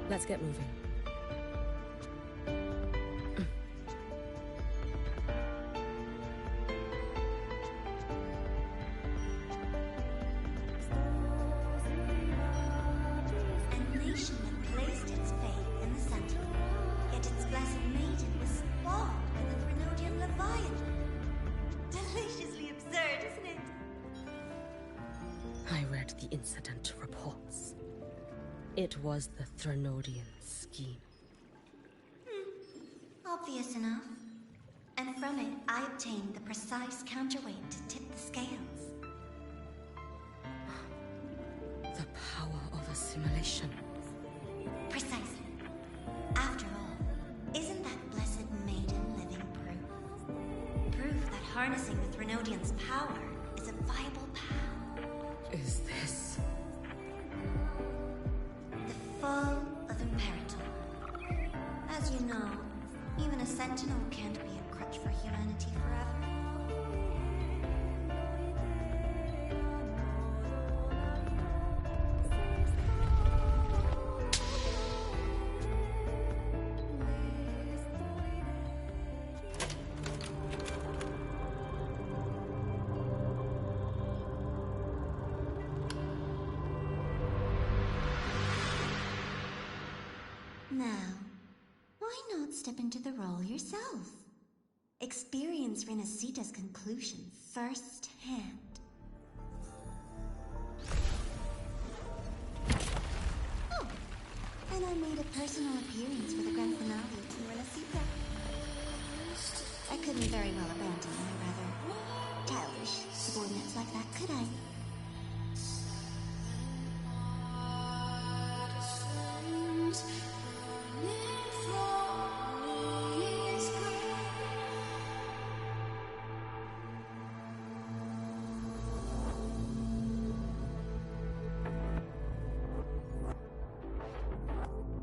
Let's get moving. A nation that placed its faith in the Sentinel, yet its blessed maiden was spawned by the Threnodian Leviathan. Deliciously absurd, isn't it? I read the incident reports. It was the Threnodian scheme. Obvious enough. And from it, I obtained the precise counterweight to tip the scales. The power of assimilation. Precisely. After all, isn't that blessed maiden living proof? Proof that harnessing the Threnodian's power is a viable path. Is this Sentinel can't be a crutch for humanity forever. Now, why not step into the role yourself? Experience Renacita's conclusion firsthand. Oh, and I made a personal appearance for the grand finale of Team Renacita. I couldn't very well abandon my rather childish subordinates like that, could I?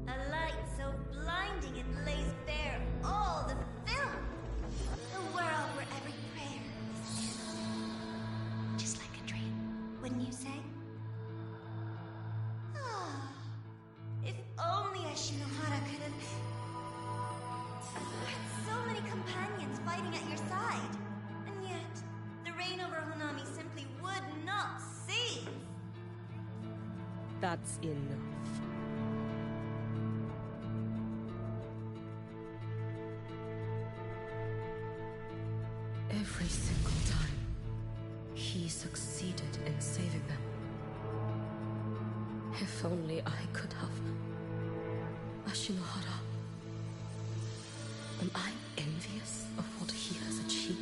A light so blinding it lays bare all the film. A world where every prayer is answered. Just like a dream, wouldn't you say? Ah, if only Ashinohara could have had so many companions fighting at your side. And yet, the reign over Honami simply would not cease. That's enough. Every single time, he succeeded in saving them. If only I could have. Ashinohara. Am I envious of what he has achieved?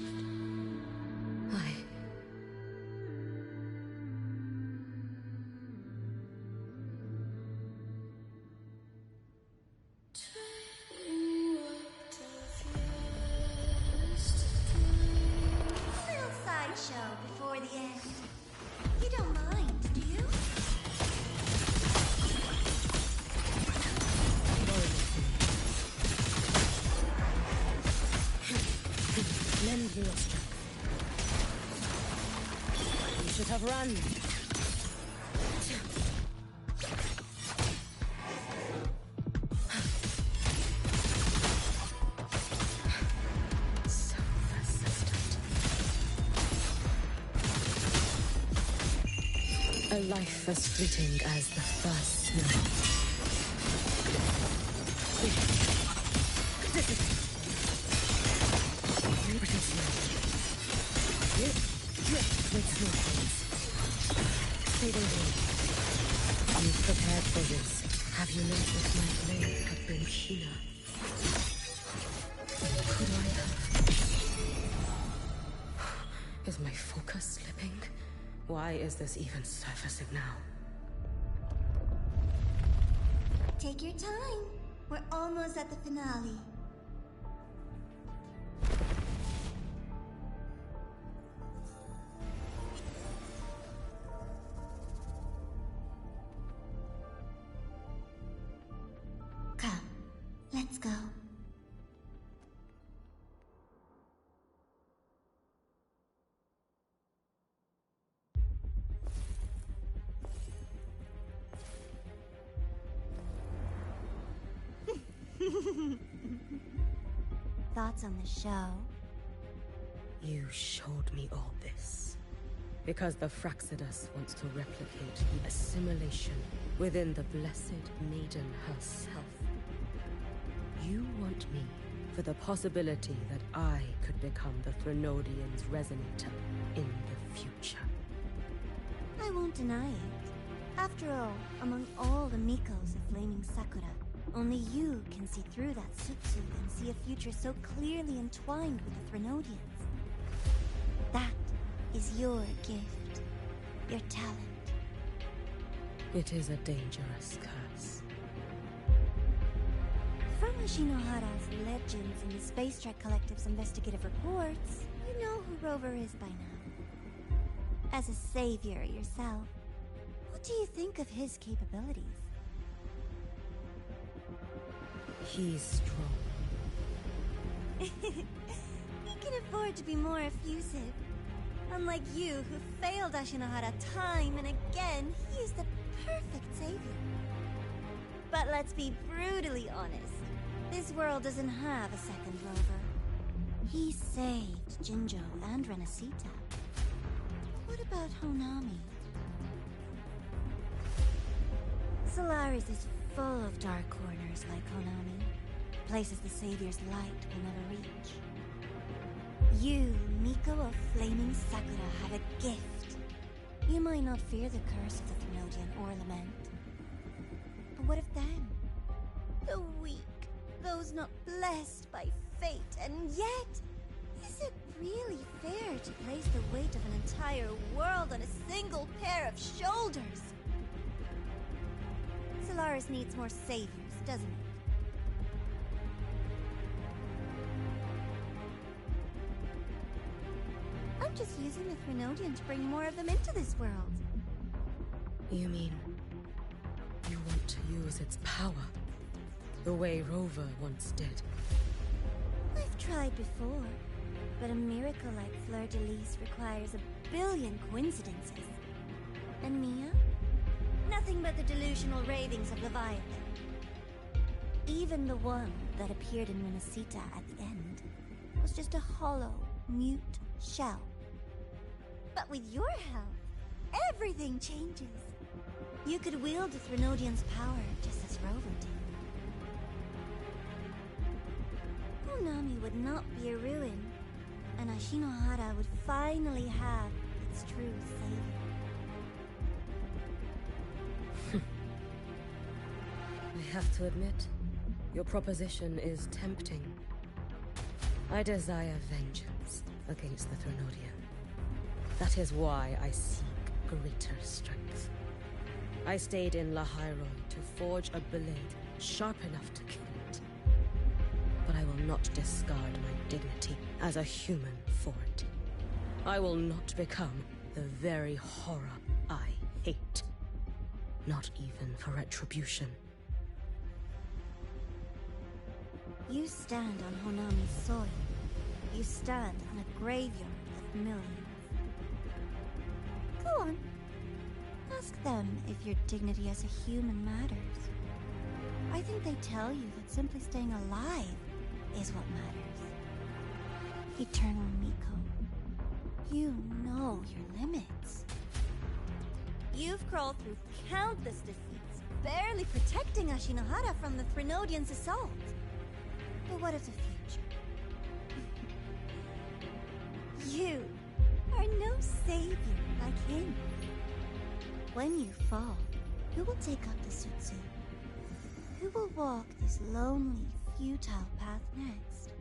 Little sideshow before the end. You don't mind, do you? Lend me your strength. You should have run. So persistent. A life as fleeting as the first snow. This is with snowflakes. Fading away. You've prepared for this. Have you noticed my blade had been keener? Could I have? Is my focus slipping? Why is this even surfacing now? Take your time. We're almost at the finale. Come, let's go. Thoughts on the show? You showed me all this. Because the Fraxidus wants to replicate the assimilation within the Blessed Maiden herself. You want me for the possibility that I could become the Threnodian's resonator in the future. I won't deny it. After all, among all the Mikos of Flaming Sakura, only you can see through that Sutsu and see a future so clearly entwined with the Threnodians. That is your gift, your talent. It is a dangerous curse. From Ashinohara's legends and the Space Trek Collective's investigative reports, you know who Rover is by now. As a savior yourself, what do you think of his capabilities? He's strong. He can afford to be more effusive. Unlike you, who failed Ashinohara time and again, he is the perfect savior. But let's be brutally honest. This world doesn't have a second Rover. He saved Jinjo and Renesita. What about Honami? Solaris is full of dark corners like Honami. Places the Savior's light will never reach. You, Miko of Flaming Sakura, have a gift. You might not fear the curse of the Thrunodian or Lament. But what of them? The weak, those not blessed by fate, and yet, is it really fair to place the weight of an entire world on a single pair of shoulders? Solaris needs more saviors, doesn't it? I'm just using the Thrunodian to bring more of them into this world. You mean you want to use its power the way Rover once did? I've tried before, but a miracle like Fleur-de-Lis requires a billion coincidences. And Mia? Nothing but the delusional ravings of Leviathan. Even the one that appeared in Renesita at the end was just a hollow, mute shell. But with your help, everything changes. You could wield the Thrunodian's power just as Rover did. Honami would not be a ruin, and Ashinohara would finally have its true savior. I have to admit, your proposition is tempting. I desire vengeance against the Thrunodian. That is why I seek greater strength. I stayed in Lahairoi to forge a blade sharp enough to kill it. But I will not discard my dignity as a human for it. I will not become the very horror I hate. Not even for retribution. You stand on Honami's soil. You stand on a graveyard of millions. Go on. Ask them if your dignity as a human matters. I think they tell you that simply staying alive is what matters. Eternal Miko, you know your limits. You've crawled through countless defeats, barely protecting Ashinohara from the Thrunodian's assault. But what of the future? You are no savior like him. When you fall, who will take up the Sutsu? Who will walk this lonely, futile path next?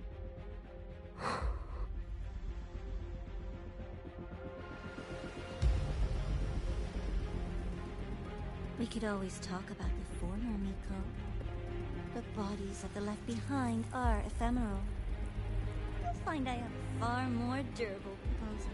We could always talk about the former Miko. The bodies of the left behind are ephemeral. You'll find I have a far more durable proposal.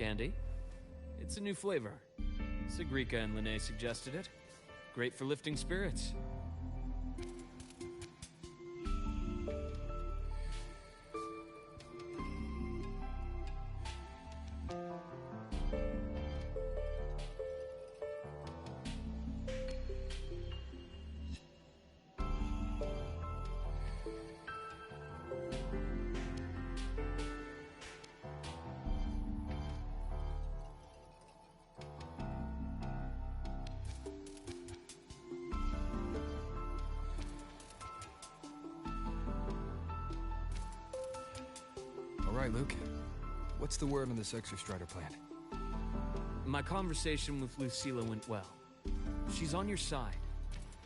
candy. It's a new flavor. Sigrika and Lene suggested it. Great for lifting spirits. All right, Luke. What's the word on this Exostrider plan? My conversation with Lucilla went well. She's on your side.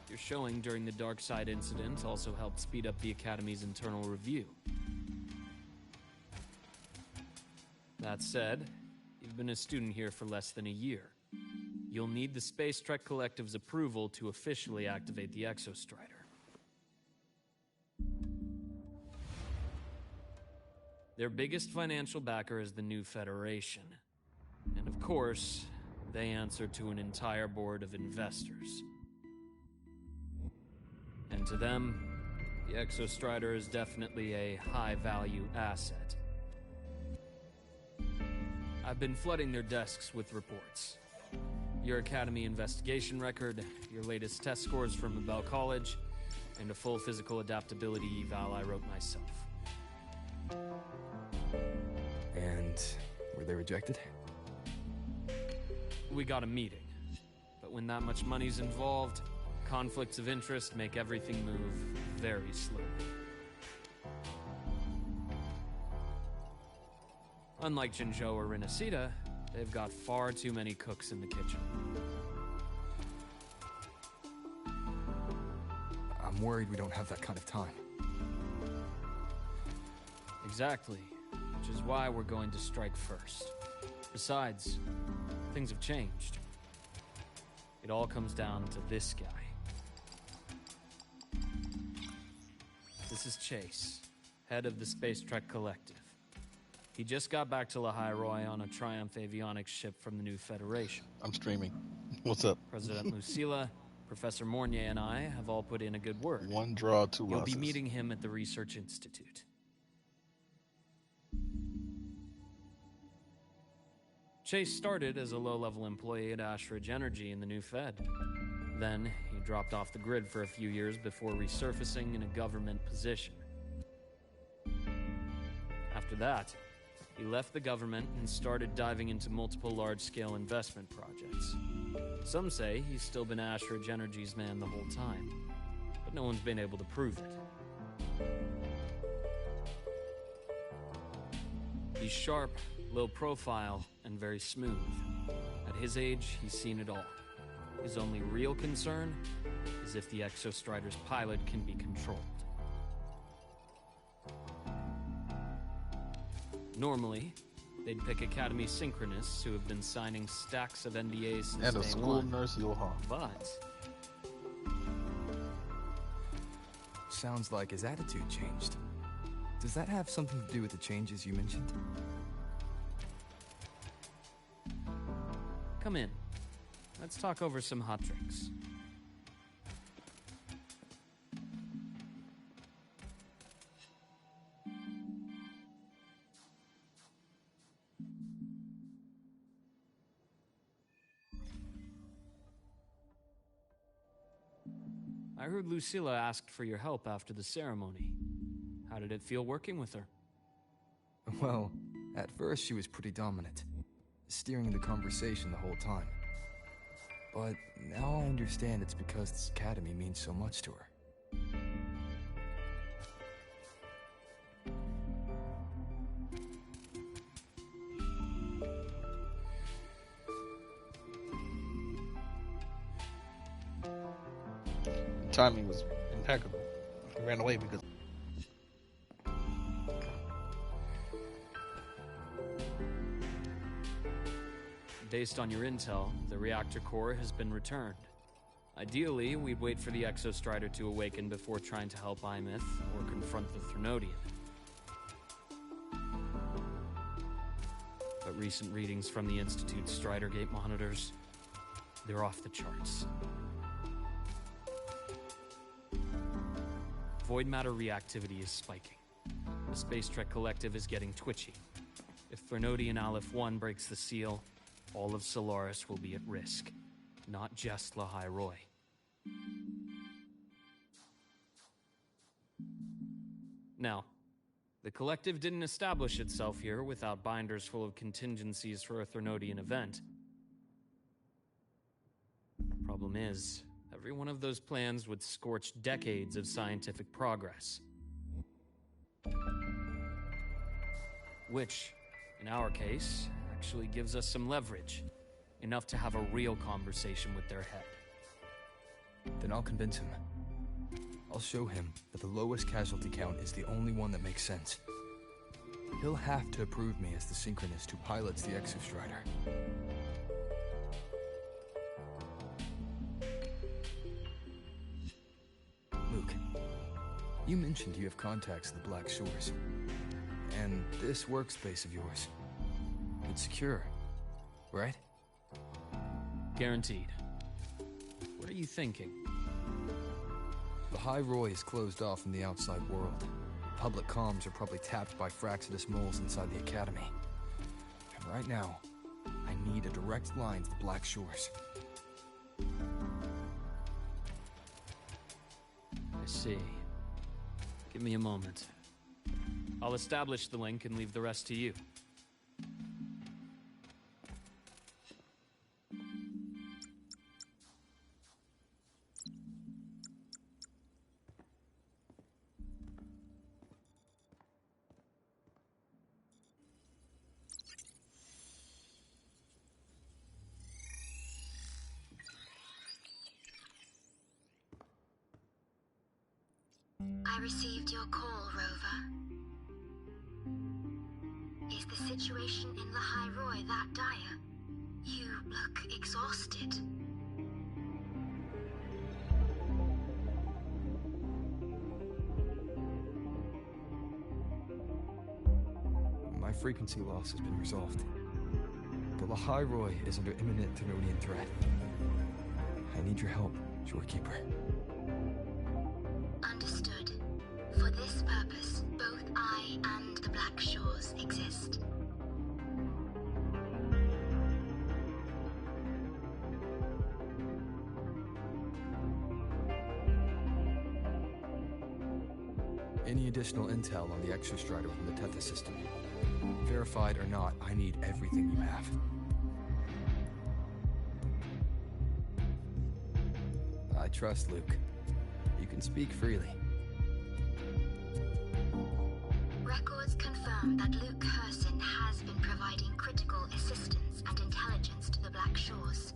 Your showing during the Dark Side incident also helped speed up the Academy's internal review. That said, you've been a student here for less than a year. You'll need the Space Trek Collective's approval to officially activate the Exostrider. Their biggest financial backer is the New Federation. And of course, they answer to an entire board of investors. And to them, the Exostrider is definitely a high-value asset. I've been flooding their desks with reports. Your Academy investigation record, your latest test scores from Abel College, and a full physical adaptability eval I wrote myself. And were they rejected? We got a meeting. But when that much money's involved, conflicts of interest make everything move very slowly. Unlike Jinzhou or Rinasida, they've got far too many cooks in the kitchen. I'm worried we don't have that kind of time. Exactly. Which is why we're going to strike first. Besides, things have changed. It all comes down to this guy. This is Chase, head of the Space Trek Collective. He just got back to Lahai-Roi on a Triumph Avionics ship from the New Federation. I'm streaming. What's up? President Lucilla, Professor Mornier, and I have all put in a good word. One draw, two You'll losses. be meeting him at the Research Institute. Chase started as a low-level employee at Ashridge Energy in the New Fed. Then, he dropped off the grid for a few years before resurfacing in a government position. After that, he left the government and started diving into multiple large-scale investment projects. Some say he's still been Ashridge Energy's man the whole time, but no one's been able to prove it. He's sharp, low profile, and very smooth. At his age, he's seen it all. His only real concern is if the Exostrider's pilot can be controlled. Normally, they'd pick Academy Synchronists who have been signing stacks of NDAs since And a day school one. nurse, Yoha. But Sounds like his attitude changed. Does that have something to do with the changes you mentioned? come in. Let's talk over some hot drinks. I heard Lucilla asked for your help after the ceremony. How did it feel working with her? Well, at first she was pretty dominant, steering the conversation the whole time. But now I understand it's because this academy means so much to her. Timing was impeccable. He ran away because based on your intel, the reactor core has been returned. Ideally, we'd wait for the Exostrider to awaken before trying to help Imith or confront the Threnodian. But at recent readings from the Institute's Strider Gate monitors. They're off the charts. Void matter reactivity is spiking. The Space Trek Collective is getting twitchy. If Threnodian Aleph 1 breaks the seal, all of Solaris will be at risk. Not just Lahai Roy. Now, the Collective didn't establish itself here without binders full of contingencies for a Threnodian event. Problem is, every one of those plans would scorch decades of scientific progress. Which, in our case, actually gives us some leverage. Enough to have a real conversation with their head. Then I'll convince him. I'll show him that the lowest casualty count is the only one that makes sense. He'll have to approve me as the synchronist who pilots the Exostrider. Luke, you mentioned you have contacts in the Black Shores. And this workspace of yours, it's secure, right? Guaranteed. What are you thinking? Lahai Roy is closed off from the outside world. Public comms are probably tapped by Fraxidus moles inside the Academy. And right now, I need a direct line to the Black Shores. I see. Give me a moment. I'll establish the link and leave the rest to you. I received your call, Rover. Is the situation in Lahai Roy that dire? You look exhausted. My frequency loss has been resolved. But Lahai Roy is under imminent Threnodian threat. I need your help, Shorekeeper. Understood. For this purpose, both I and the Black Shores exist. Any additional intel on the Exostrider from the Tethys system? Verified or not, I need everything you have. I trust Luke. You can speak freely. Records confirm that Luke Herson has been providing critical assistance and intelligence to the Black Shores.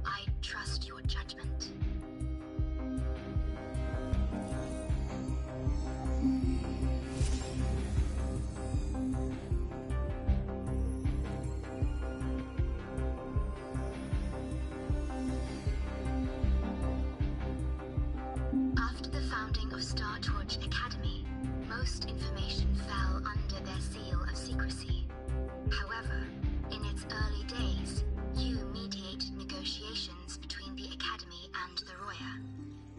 I trust your judgment. After the founding of Star Torch Academy, most information fell under their seal of secrecy. However, in its early days, you mediated negotiations between the Academy and the Roya.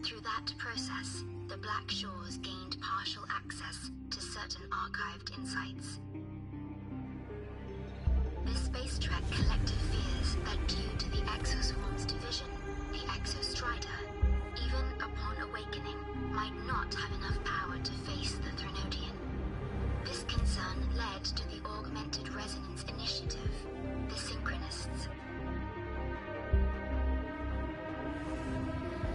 Through that process, the Black Shores gained partial access to certain archived insights. The Space Trek Collective fears that due to the Exoswarm's division, the Exostrider, even upon awakening, might not have enough power to face the Threnodian. This concern led to the Augmented Resonance Initiative, the Synchronists.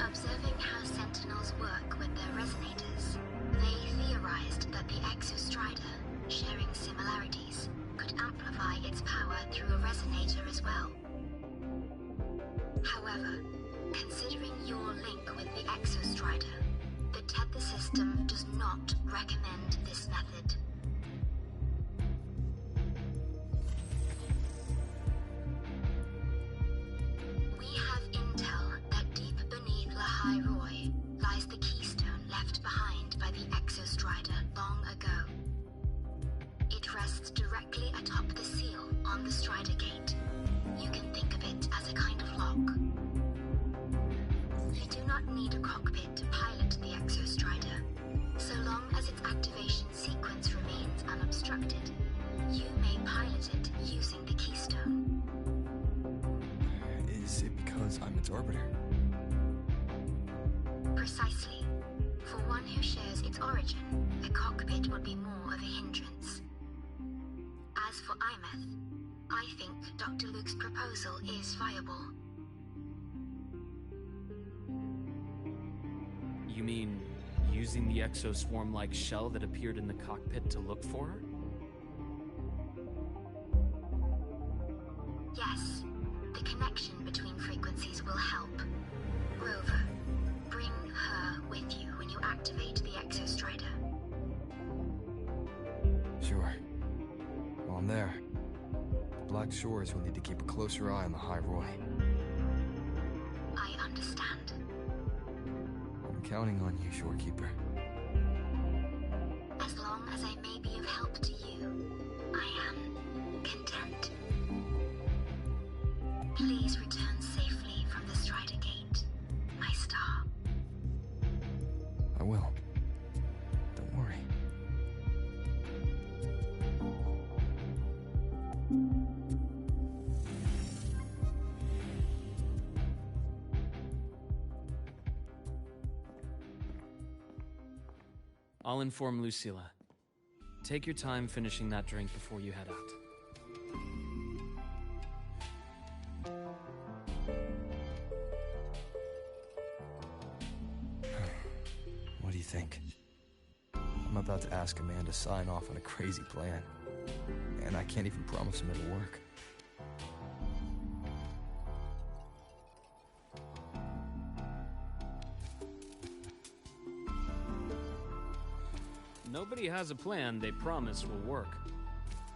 Observing how Sentinels work with their resonators, they theorized that the Exostrider, sharing similarities, could amplify its power through a resonator as well. However, considering your link with the Exostrider, the Tether system does not recommend this method. We have intel that deep beneath Lahai Roy lies the keystone left behind by the Exostrider long ago. It rests directly atop the seal on the constructed. You may pilot it using the Keystone. Is it because I'm its orbiter? Precisely. For one who shares its origin, the cockpit would be more of a hindrance. As for Imeth, I think Dr. Luke's proposal is viable. You mean using the exoswarm-like shell that appeared in the cockpit to look for her? Yes, the connection between frequencies will help. Rover, bring her with you when you activate the Exostrider. Sure. While I'm there, the Black Shores will need to keep a closer eye on the High Roy. I understand. I'm counting on you, Shorekeeper. As long as I may be of help to you, I am content. Please return safely from the Strider Gate, my star. I will. Don't worry. I'll inform Lucilla. Take your time finishing that drink before you head out. What do you think? I'm about to ask a man to sign off on a crazy plan, and I can't even promise him it'll work. Nobody has a plan they promise will work.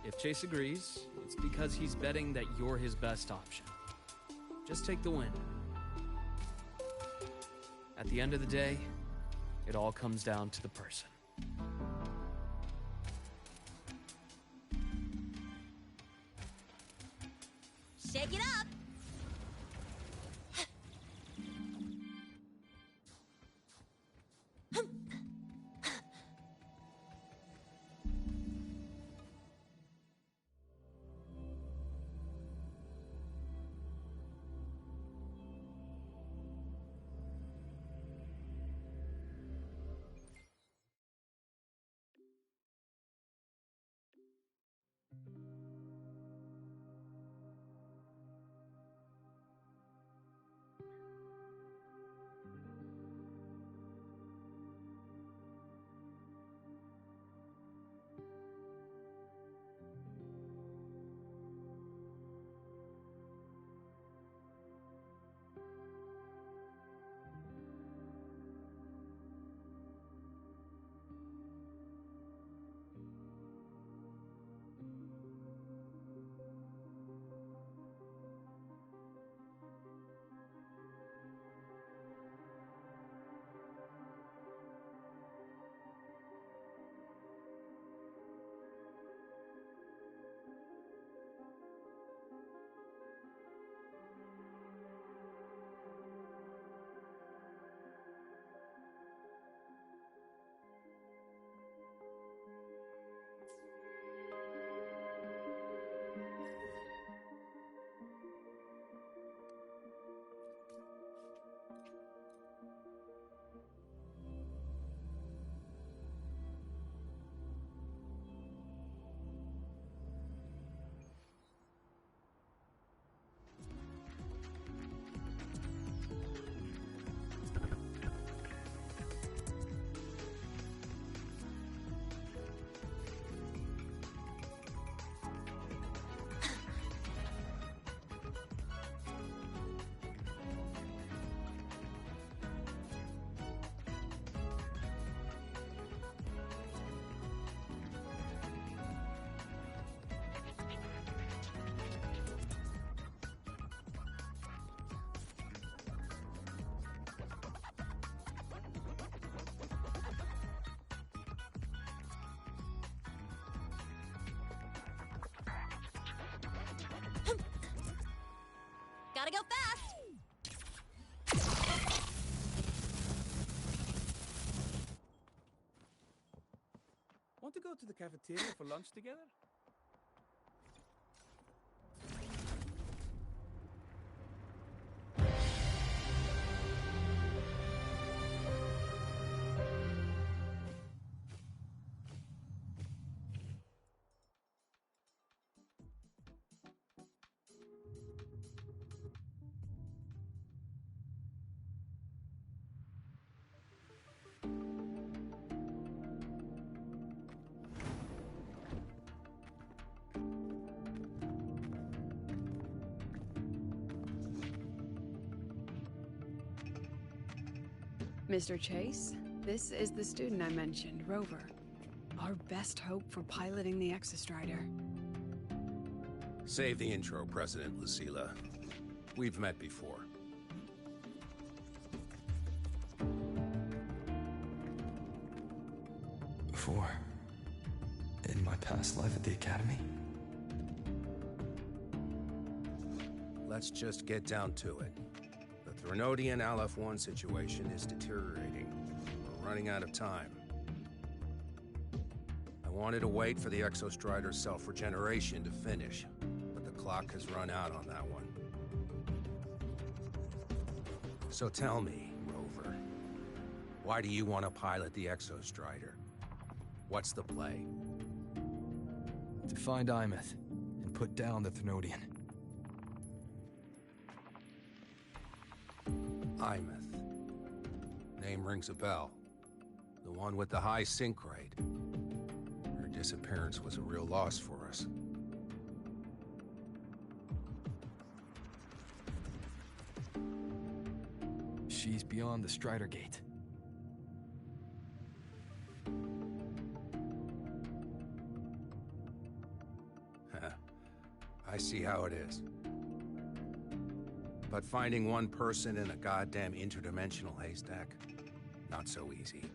If Chase agrees, it's because he's betting that you're his best option. Just take the win. At the end of the day, it all comes down to the person. Shake it up! Gotta go fast! Want to go to the cafeteria for lunch together? Mr. Chase, this is the student I mentioned, Rover. Our best hope for piloting the Exostrider. Save the intro, President Lucilla. We've met before. Before? In my past life at the Academy? Let's just get down to it. The Threnodian Aleph-1 situation is deteriorating. We're running out of time. I wanted to wait for the Exostrider's self-regeneration to finish, but the clock has run out on that one. So tell me, Rover, why do you want to pilot the Exostrider? What's the play? To find Imeth and put down the Threnodian. Imeth. Name rings a bell. The one with the high sync rate. Her disappearance was a real loss for us. She's beyond the Strider Gate. I see how it is. But finding one person in a goddamn interdimensional haystack, not so easy.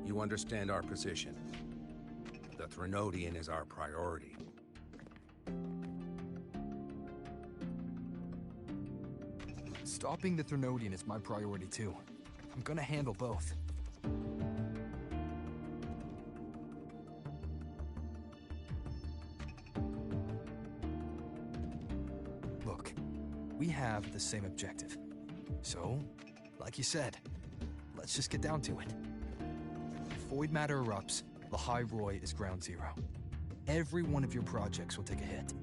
You understand our position. The Threnodian is our priority. Stopping the Threnodian is my priority too. I'm gonna handle both. Look, we have the same objective. So, like you said, let's just get down to it. If void matter erupts, Lahai Roi is ground zero. Every one of your projects will take a hit.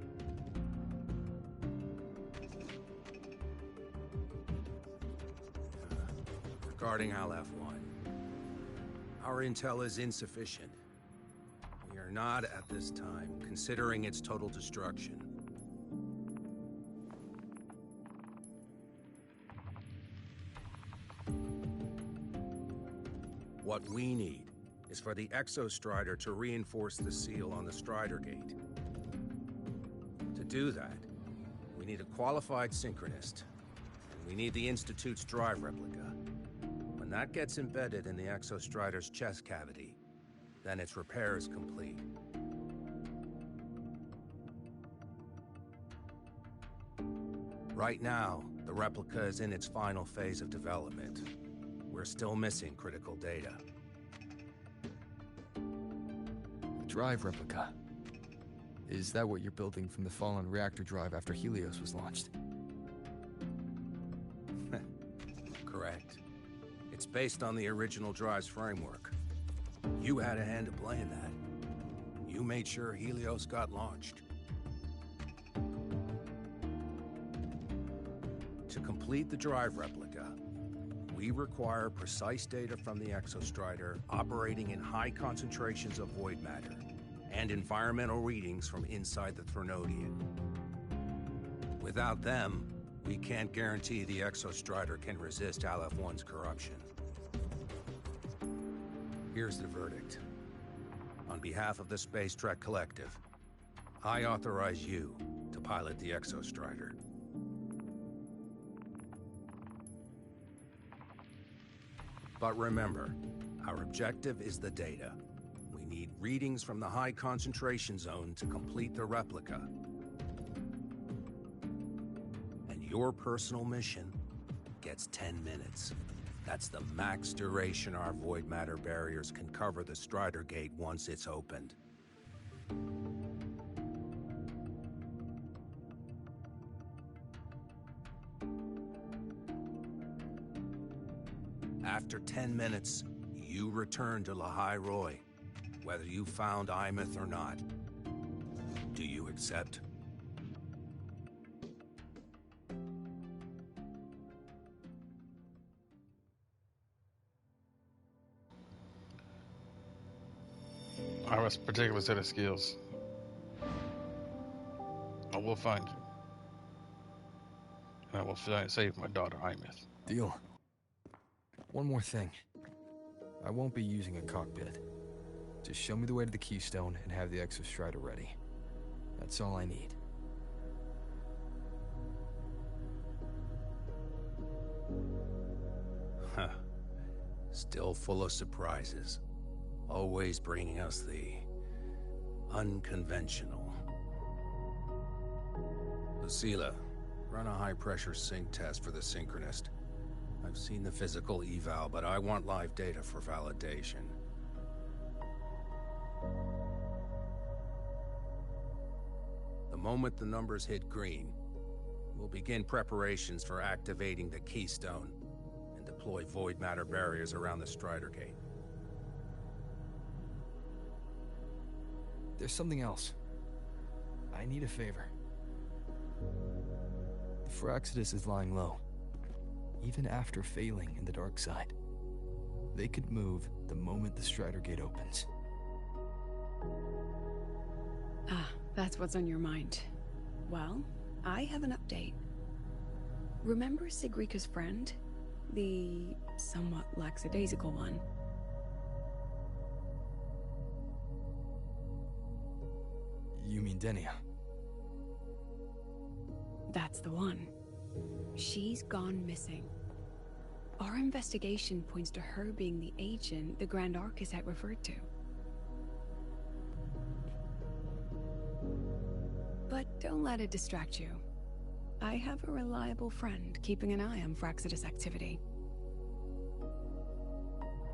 Regarding Aleph-1, our intel is insufficient. We are not, at this time, considering its total destruction. What we need is for the Exostrider to reinforce the seal on the Strider Gate. To do that, we need a qualified synchronist, and we need the Institute's drive replica. When that gets embedded in the Exostrider's chest cavity, then its repair is complete. Right now, the replica is in its final phase of development. We're still missing critical data. Drive replica. Is that what you're building from the fallen reactor drive after Helios was launched? Correct. It's based on the original drive's framework. You had a hand to play in that. You made sure Helios got launched. To complete the drive replica, we require precise data from the Exostrider operating in high concentrations of void matter and environmental readings from inside the Threnodian. Without them, we can't guarantee the Exostrider can resist Aleph-1's corruption. Here's the verdict. On behalf of the Space Trek Collective, I authorize you to pilot the Exostrider. But remember, our objective is the data. We need readings from the high concentration zone to complete the replica. And your personal mission gets 10 minutes. That's the max duration our void matter barriers can cover the Strider Gate once it's opened. After 10 minutes, you return to Lahai Roi, whether you found Imeth or not. Do you accept? I have a particular set of skills. I will find you. And I will save my daughter, Imeth. Deal. One more thing. I won't be using a cockpit. Just show me the way to the Keystone and have the Exostrider ready. That's all I need. Huh. Still full of surprises. Always bringing us the unconventional. Lucilla, run a high-pressure sync test for the Synchronist. I've seen the physical eval, but I want live data for validation. The moment the numbers hit green, we'll begin preparations for activating the Keystone and deploy void matter barriers around the Strider Gate. There's something else. I need a favor. The Firaxidus is lying low, even after failing in the dark side. They could move the moment the Strider Gate opens. Ah, that's what's on your mind. Well, I have an update. Remember Sigrika's friend? The somewhat lackadaisical one? You mean Denia? That's the one. She's gone missing. Our investigation points to her being the agent the Grand Architect referred to. But don't let it distract you. I have a reliable friend keeping an eye on Firaxidus activity.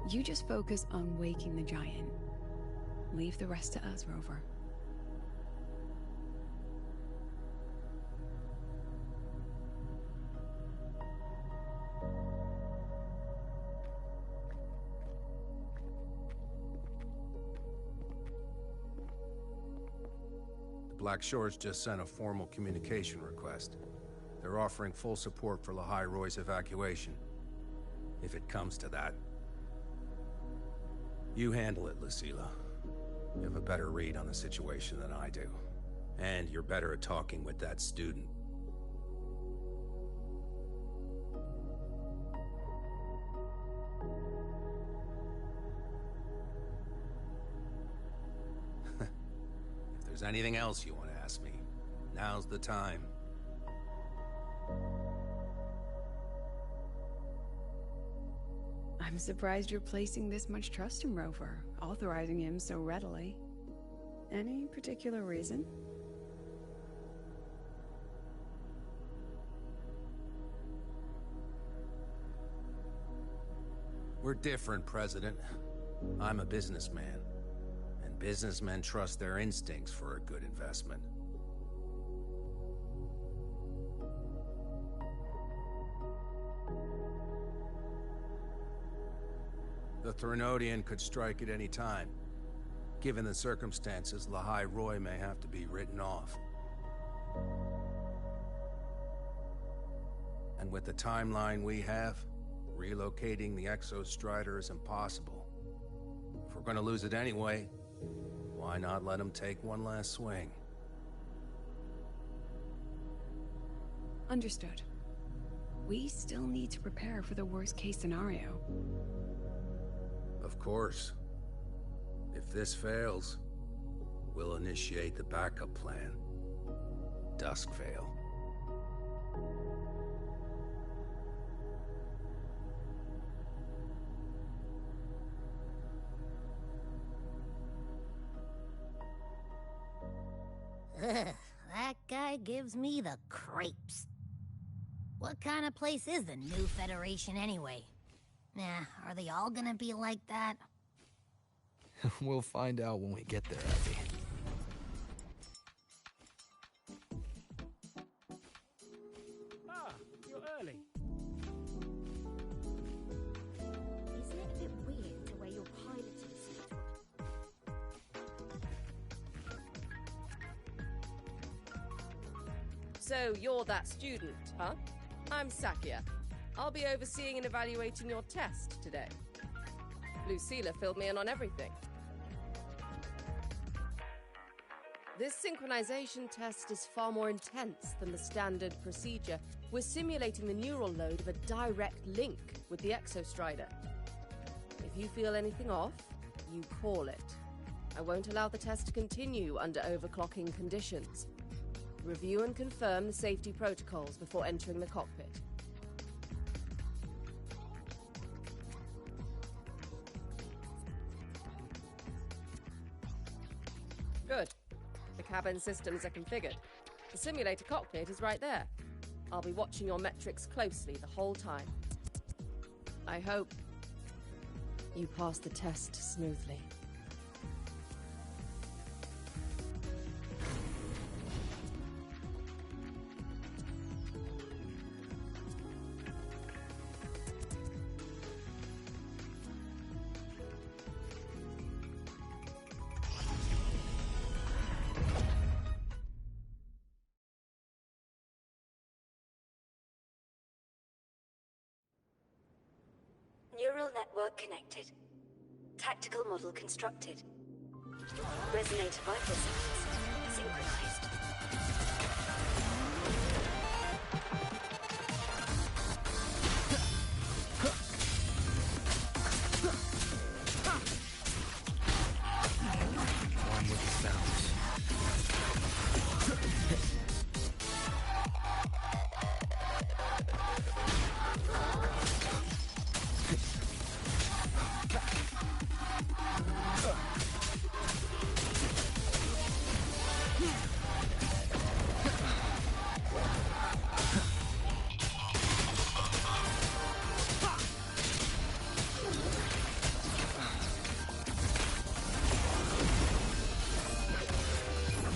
You just focus on waking the giant. Leave the rest to us, Rover. Black Shores just sent a formal communication request. They're offering full support for Lahai Roi's evacuation. If it comes to that. You handle it, Lucilla. You have a better read on the situation than I do. And you're better at talking with that student. If there's anything else you want to ask me, now's the time. I'm surprised you're placing this much trust in Rover, authorizing him so readily. Any particular reason? We're different, President. I'm a businessman. And businessmen trust their instincts for a good investment. The Threnodian could strike at any time. Given the circumstances, Lahai Roi may have to be written off. And with the timeline we have, relocating the Exostrider is impossible. If we're gonna lose it anyway, why not let him take one last swing? Understood. We still need to prepare for the worst-case scenario. Of course. If this fails, we'll initiate the backup plan. Duskvale. Ugh, that guy gives me the creeps. What kind of place is the New Federation anyway? Nah, are they all gonna be like that? We'll find out when we get there, Abby. Ah, you're early. Isn't it a bit weird to wear your piloting suit? So you're that student, huh? I'm Sakia. I'll be overseeing and evaluating your test today. Lucilla filled me in on everything. This synchronization test is far more intense than the standard procedure. We're simulating the neural load of a direct link with the Exostrider. If you feel anything off, you call it. I won't allow the test to continue under overclocking conditions. Review and confirm the safety protocols before entering the cockpit. Good. The cabin systems are configured. The simulator cockpit is right there. I'll be watching your metrics closely the whole time. I hope you pass the test smoothly. Neural network connected. Tactical model constructed. Resonator vital signs synchronized. One with the sounds.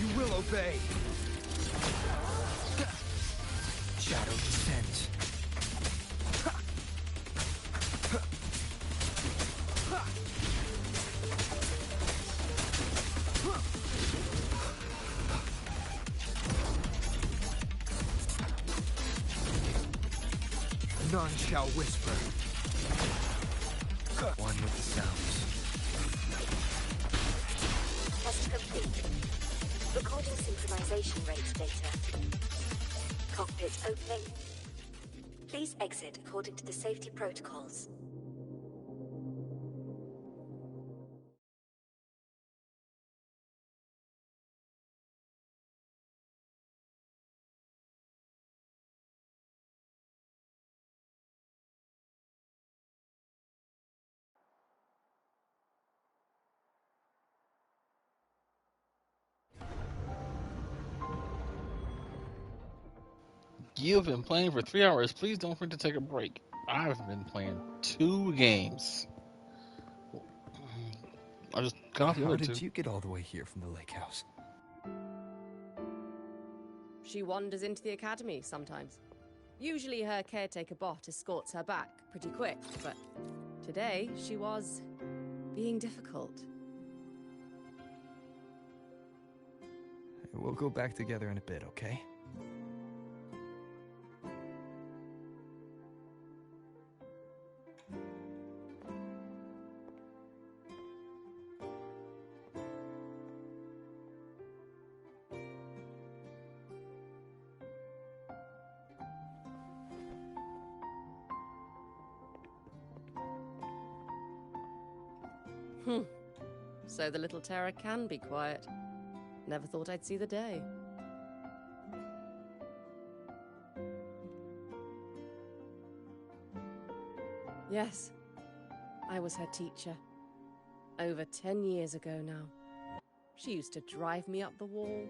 You will obey. Shadow descends. None shall whisper. One with the sounds. Test complete. Recording synchronization rate data. Cockpit opening. Please exit according to the safety protocols. You've been playing for 3 hours. Please don't forget to take a break. I've been playing 2 games. I just got off the How other did 2. you get all the way here from the lake house? She wanders into the academy sometimes. Usually her caretaker bot escorts her back pretty quick, but today she was being difficult. We'll go back together in a bit, okay? So the little terror can be quiet. Never thought I'd see the day. Yes, I was her teacher. Over 10 years ago now. She used to drive me up the wall.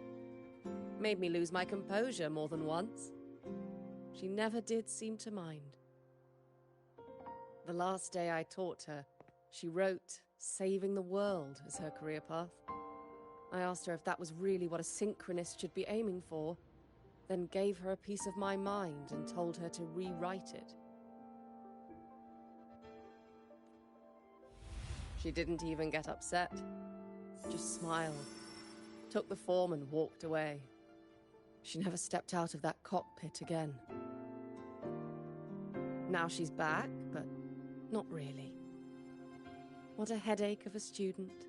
Made me lose my composure more than once. She never did seem to mind. The last day I taught her, she wrote saving the world as her career path. I asked her if that was really what a synchronist should be aiming for, then gave her a piece of my mind and told her to rewrite it. She didn't even get upset, just smiled, took the form and walked away. She never stepped out of that cockpit again. Now she's back, but not really. What a headache of a student.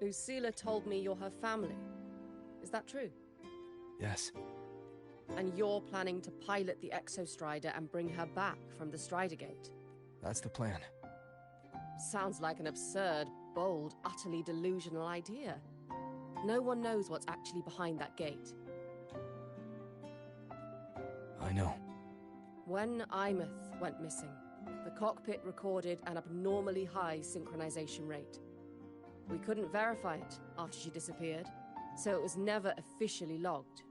Lucilla told me you're her family. Is that true? Yes. And you're planning to pilot the Exostrider and bring her back from the Strider Gate? That's the plan. Sounds like an absurd, bold, utterly delusional idea. No one knows what's actually behind that gate. I know. When Imeth went missing, the cockpit recorded an abnormally high synchronization rate. We couldn't verify it after she disappeared, so it was never officially logged.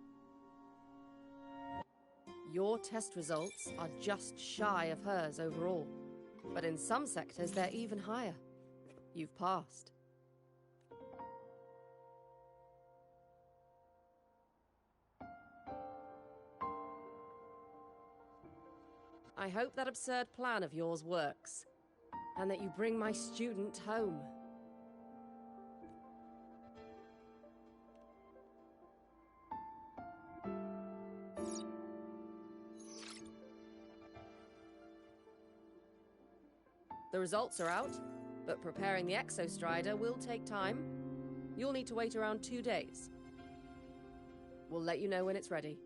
Your test results are just shy of hers overall, but in some sectors they're even higher. You've passed. I hope that absurd plan of yours works, and that you bring my student home. The results are out, but preparing the Exostrider will take time. You'll need to wait around 2 days. We'll let you know when it's ready.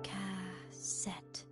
Cassette.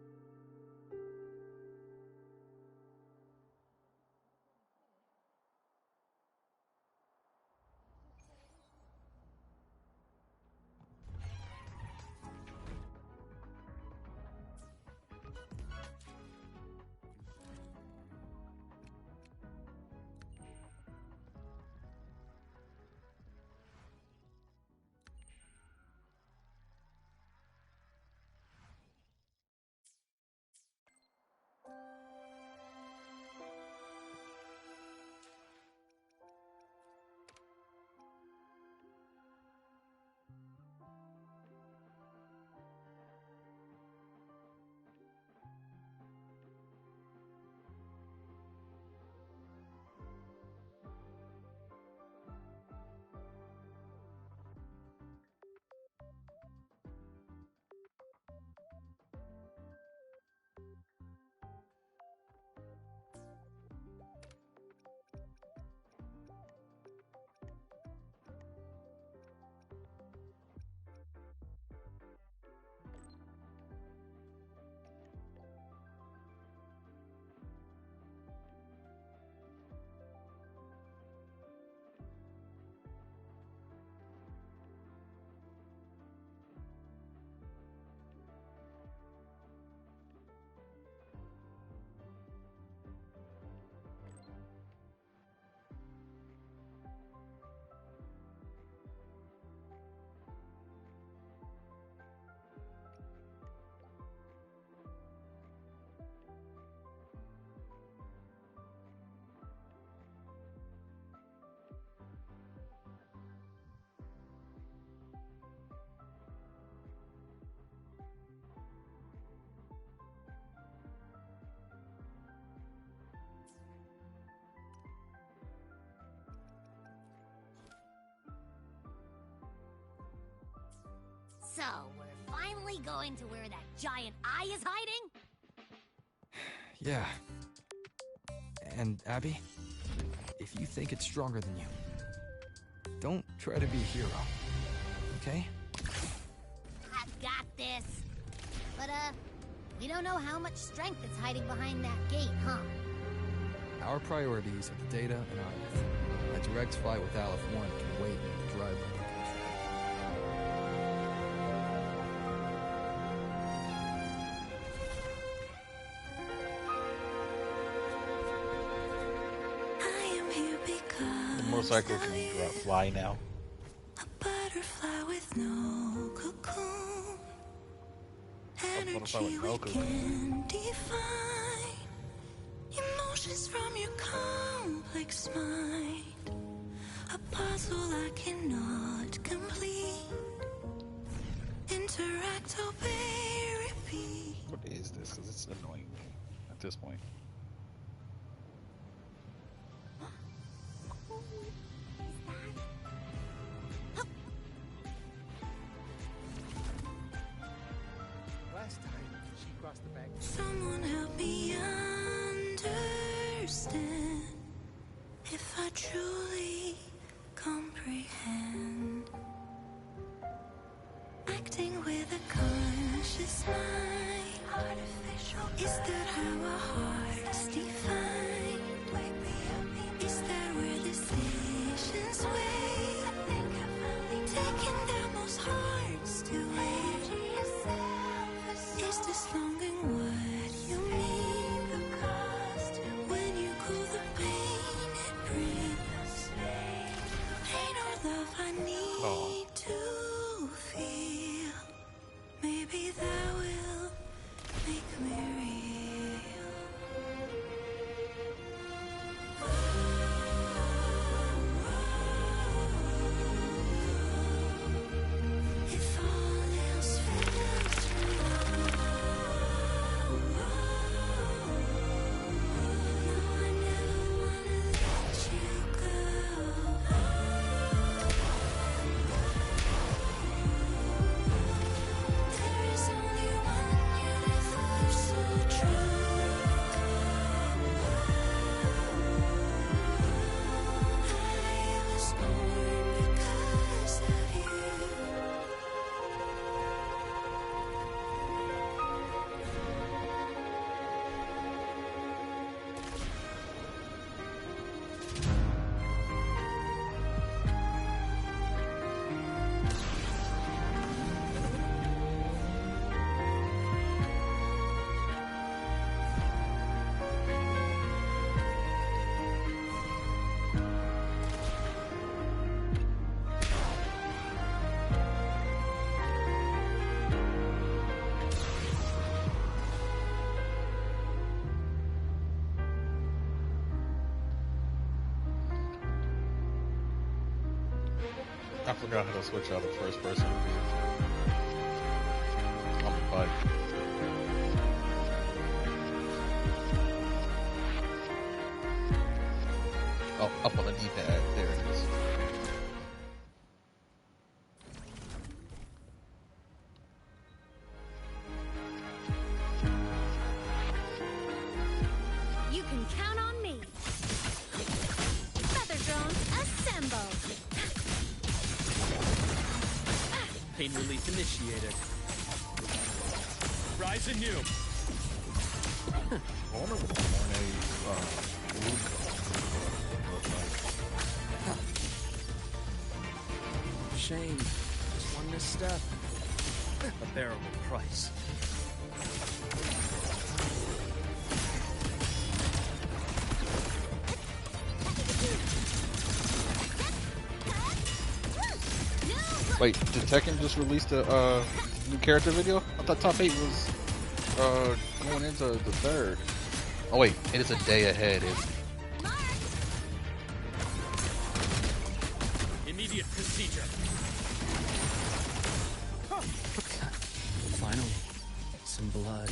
So, we're finally going to where that giant eye is hiding? Yeah. And Abby, if you think it's stronger than you, don't try to be a hero, okay? I've got this. But, we don't know how much strength is hiding behind that gate, huh? Our priorities are the data and Aleph. A direct flight with Aleph 1 can wait in the dry weather The motorcycle can fly now. Butterfly with no cocoon. Butterfly with no cocoon. Can define emotions from your complex mind. A puzzle I cannot complete. Interact, obey, repeat. What is this? Because it's annoying me at this point. Someone help me understand if I truly comprehend. Acting with a conscious mind. Artificial. Is that how our hearts define? Wake me up. Is that where decisions weigh? I think I finally taken down most hearts to wait. Is this longing what you mean? The cost when you cool the pain it brings. Pain or love I need to feel. Maybe that will make me real. If all else fails I forgot how to switch out of first person view on the bike. Oh, up on the D-pad. There it is. You can count on me. Feather drones, assemble. Pain relief initiated. Rise anew. I wonder what the Shame. Just one misstep. A bearable price. Wait, did Tekken just release the new character video? I thought Top 8 was going into the 3rd. Oh wait, it is a day ahead. Immediate procedure. Finally, some blood.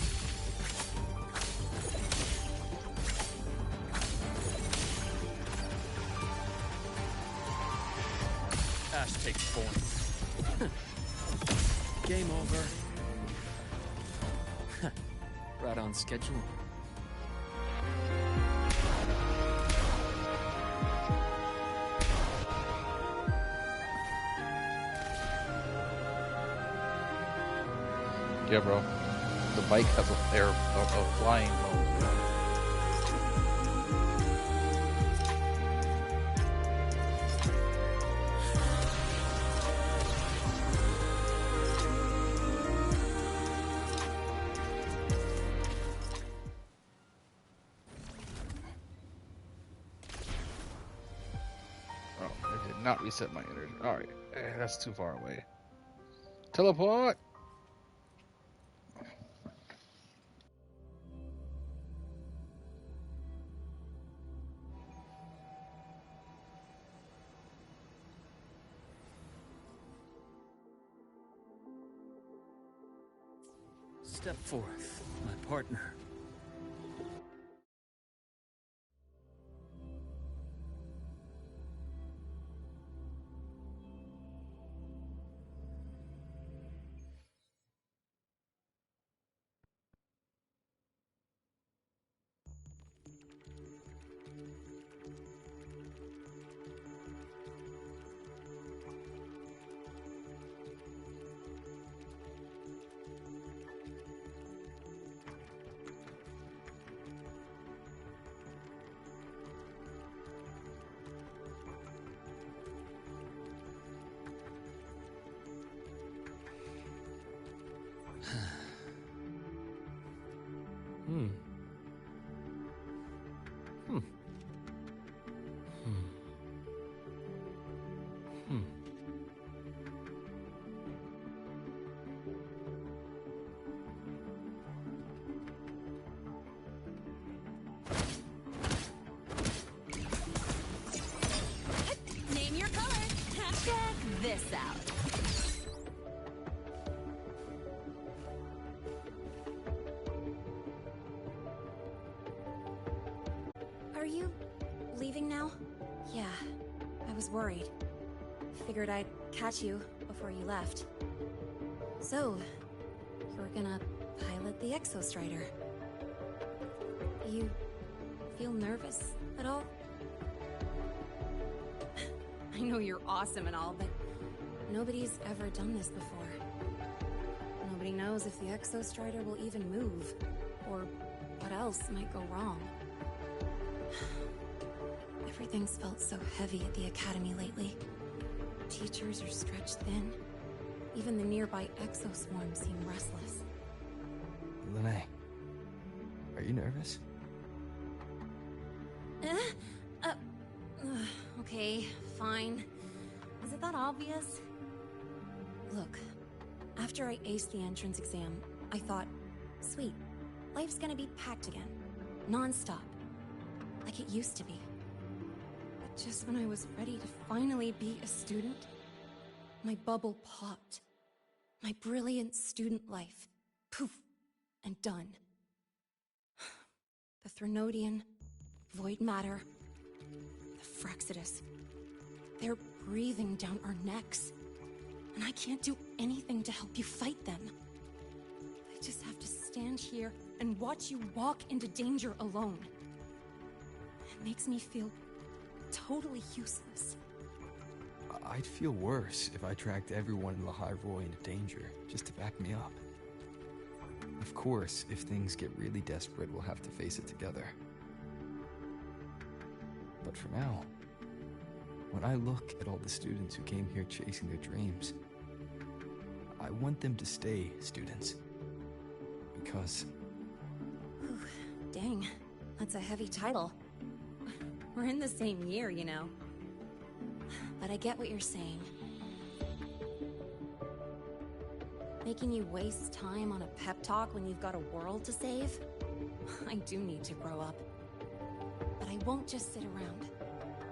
Ash takes form. Game over. Right on schedule. Yeah, bro. The bike has a flying mode. not reset my energy. Alright, that's too far away. Teleport! Step forth, my partner. Name your color. Check this out. Are you leaving now? Yeah, I was worried. Figured I'd catch you before you left. So, you're gonna pilot the Exostrider. You feel nervous at all? I know you're awesome and all, but nobody's ever done this before. Nobody knows if the Exostrider will even move, or what else might go wrong. Everything's felt so heavy at the Academy lately. Teachers are stretched thin. Even the nearby exoswarms seem restless. Lene, are you nervous? Okay, fine. Is it that obvious? Look, after I aced the entrance exam, I thought, sweet, life's gonna be packed again. Non-stop. Like it used to be. But just when I was ready to finally be a student, my bubble popped. My brilliant student life. Poof. And done. The Threnodian, void matter, the Frexidus. They're breathing down our necks. And I can't do anything to help you fight them. I just have to stand here and watch you walk into danger alone. It makes me feel totally useless. I'd feel worse if I tracked everyone in Lahai Roi into danger, just to back me up. Of course, if things get really desperate, we'll have to face it together. But for now, when I look at all the students who came here chasing their dreams, I want them to stay students. Because... Whew, dang, that's a heavy title. We're in the same year, you know. But I get what you're saying. Making you waste time on a pep talk when you've got a world to save? I do need to grow up. But I won't just sit around.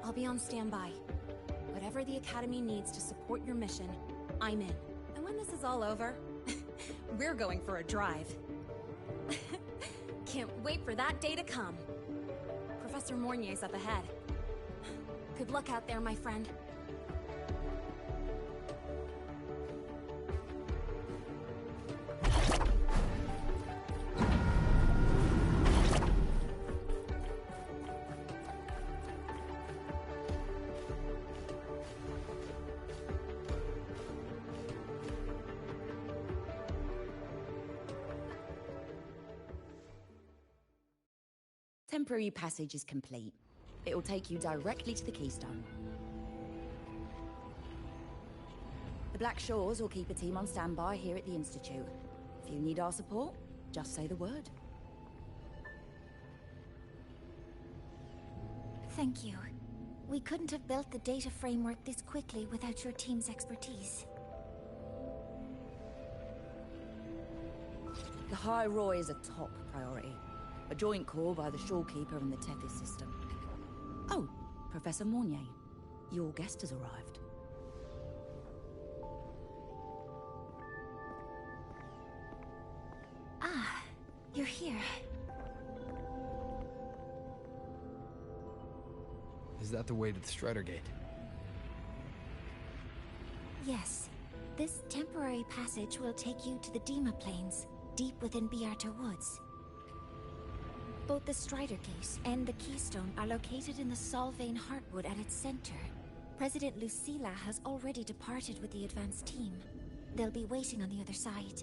I'll be on standby. Whatever the Academy needs to support your mission, I'm in. And when this is all over, we're going for a drive. Can't wait for that day to come. Professor Mornier's up ahead. Good luck out there, my friend. Temporary passage is complete. It'll take you directly to the Keystone. The Black Shores will keep a team on standby here at the Institute. If you need our support, just say the word. Thank you. We couldn't have built the data framework this quickly without your team's expertise. The High Roy is a top priority. A joint call by the Shorekeeper and the Tethys system. Oh, Professor Mornier. Your guest has arrived. Ah, you're here. Is that the way to the Strider Gate? Yes. This temporary passage will take you to the Dima Plains, deep within Biarta Woods. Both the Strider Gate and the Keystone are located in the Solvane Heartwood at its center. President Lucilla has already departed with the advance team. They'll be waiting on the other side.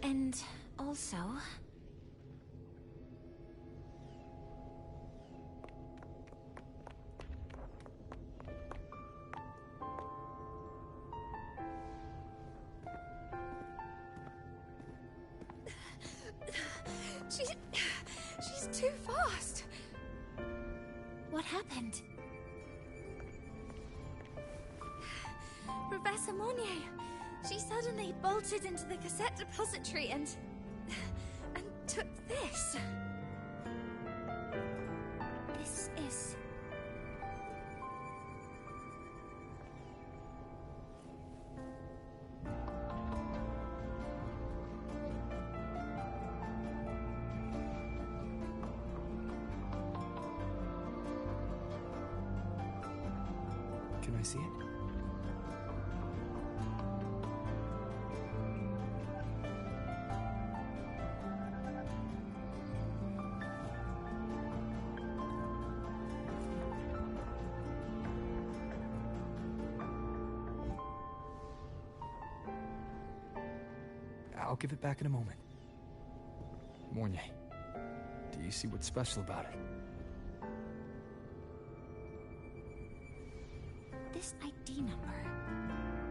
And also... She's too fast. What happened? Professor Mornier. She suddenly bolted into the cassette depository and took this. This is... Can I see it? I'll give it back in a moment. Mornier, do you see what's special about it? This ID number.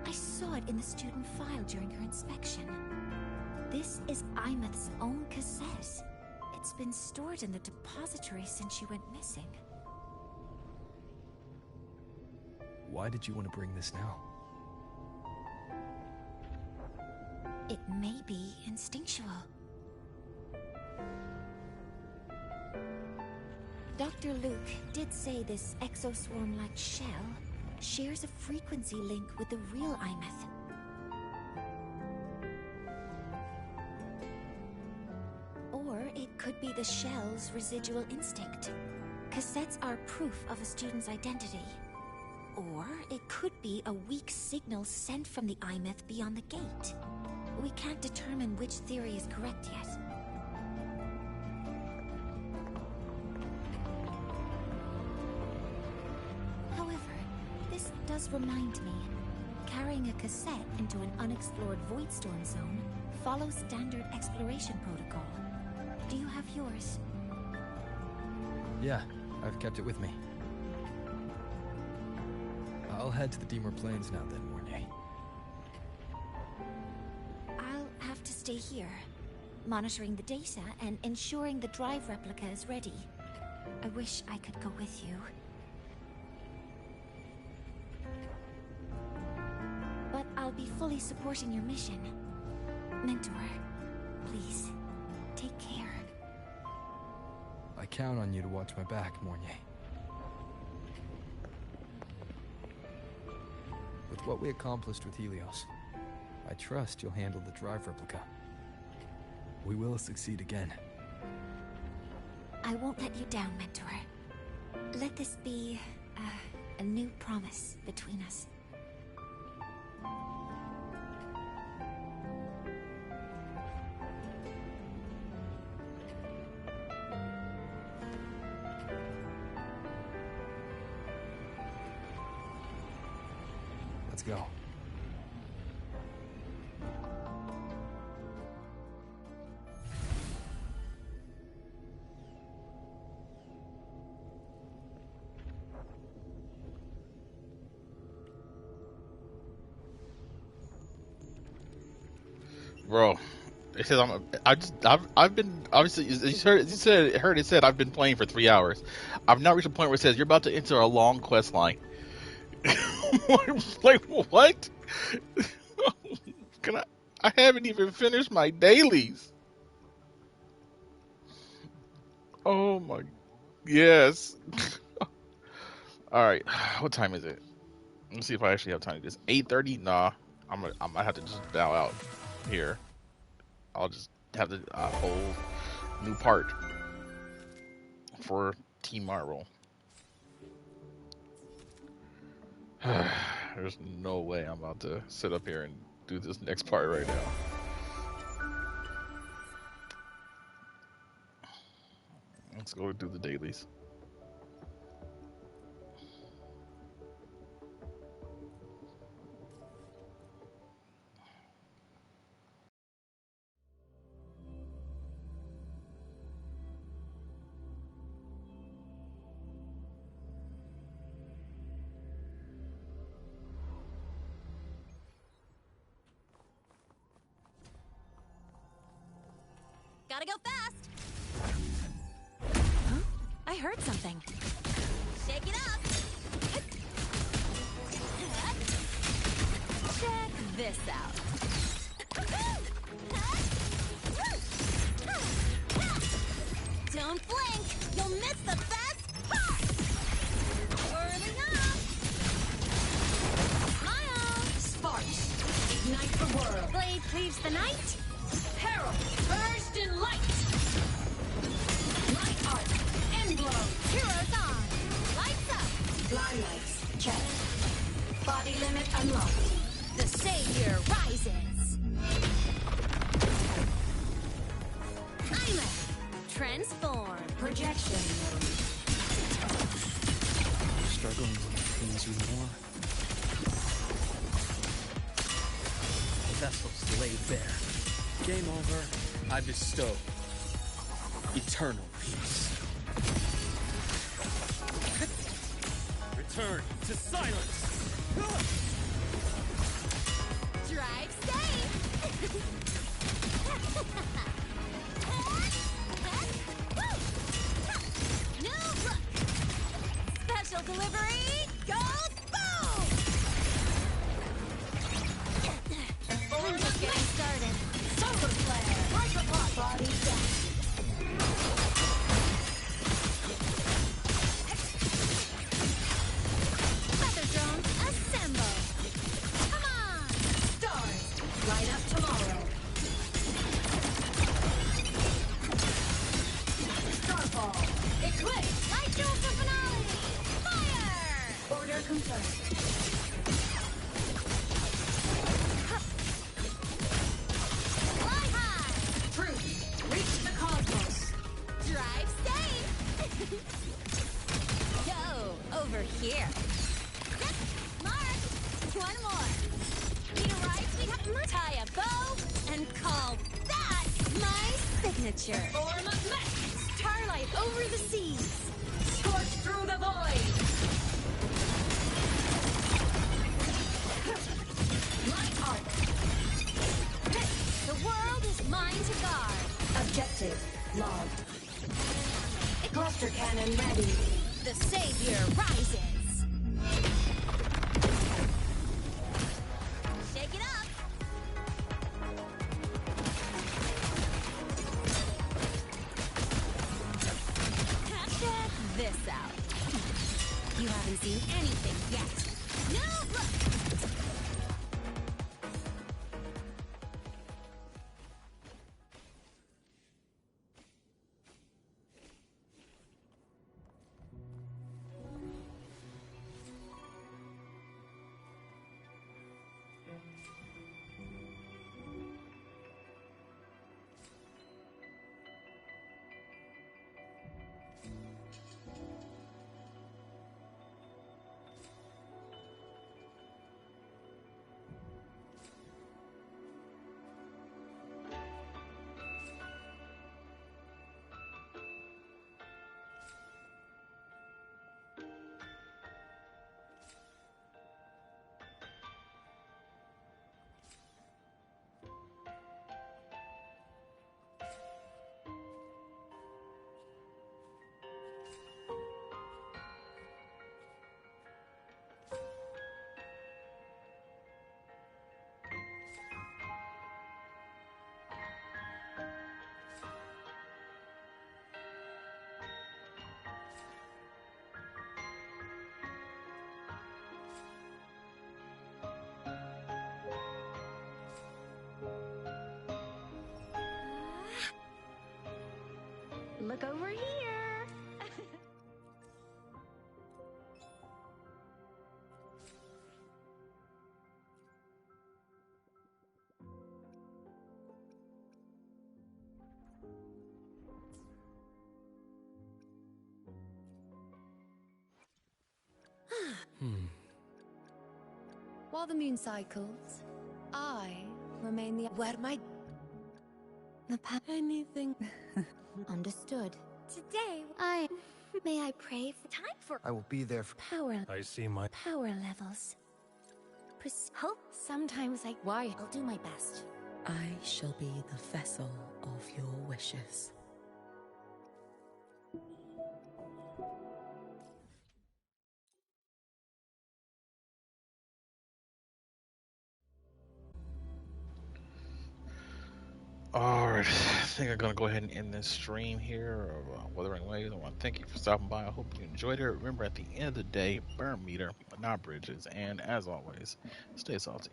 I saw it in the student file during her inspection. This is Imeth's own cassette. It's been stored in the depository since she went missing. Why did you want to bring this now? It may be instinctual. Dr. Luke did say this exoswarm-like shell shares a frequency link with the real Imeth. Or it could be the shell's residual instinct. Cassettes are proof of a student's identity. Or it could be a weak signal sent from the Imeth beyond the gate. We can't determine which theory is correct yet. However, this does remind me, carrying a cassette into an unexplored Voidstorm zone follows standard exploration protocol. Do you have yours? Yeah, I've kept it with me. I'll head to the Dima Plains now then, Mornier. I'll have to stay here, monitoring the data and ensuring the drive replica is ready. I wish I could go with you. But I'll be fully supporting your mission. Mentor, please, take care. I count on you to watch my back, Mornier. With what we accomplished with Helios, I trust you'll handle the drive replica. We will succeed again. I won't let you down, Mentor. Let this be a new promise between us. Let's go. Bro, It says I've been obviously it said I've been playing for 3 hours. I've now reached a point where it says you're about to enter a long quest line. Like what? Can I haven't even finished my dailies. Oh my, yes. All right, what time is it? Let's see if I actually have time to do this. 8:30? Nah, I might have to just bow out here. I'll just have the whole new part for Team Marvel. There's no way I'm about to sit up here and do this next part right now. Let's go do the dailies. Gotta go fast. Huh? I heard something. Shake it up. Check this out. Don't blink. You'll miss the best part. Whirling up. Smile. Sparks. Ignite the world. Blade cleaves the night. Herald. Burst in light. Light arc. End blow. Heroes on. Lights up. Blind lights. Check. Body limit unlocked. The savior rises. Timer. Transform. Projection mode. Struggling to please you more. Vessels laid bare. Game over. I bestow eternal peace. Return to silence. Drive safe. New look. Special delivery goes boom. I'm just getting started. Solar flare. Micropod. Body down. Feather drones assemble. Come on. Stars. Light up tomorrow. Starfall. Eclipse. Light duel for finale. Fire. Order confirmed. Fly high. Truth. Reach the cosmos. Drive safe. Go over here. Yep. Mark. One more. Need a ride, sweetheart? Tie a bow and call that my signature. Form of mech. Starlight over the seas. Scorch through the void. Light arc. The world is mine to guard. Objective logged. Cluster cannon ready. The savior rises. Shake it up. Check this out. You haven't seen anything yet. Now look. Look over here. While the moon cycles, I remain the where my anything. Understood. Today, may I pray for time for I will be there for power. I see my Power levels. Hope sometimes Why? I'll do my best. I shall be the vessel of your wishes. Alright, I think I'm gonna go ahead and end this stream here of Wuthering Waves. I want to thank you for stopping by. I hope you enjoyed it. Remember, at the end of the day, burn meter, but not bridges. And as always, stay salty.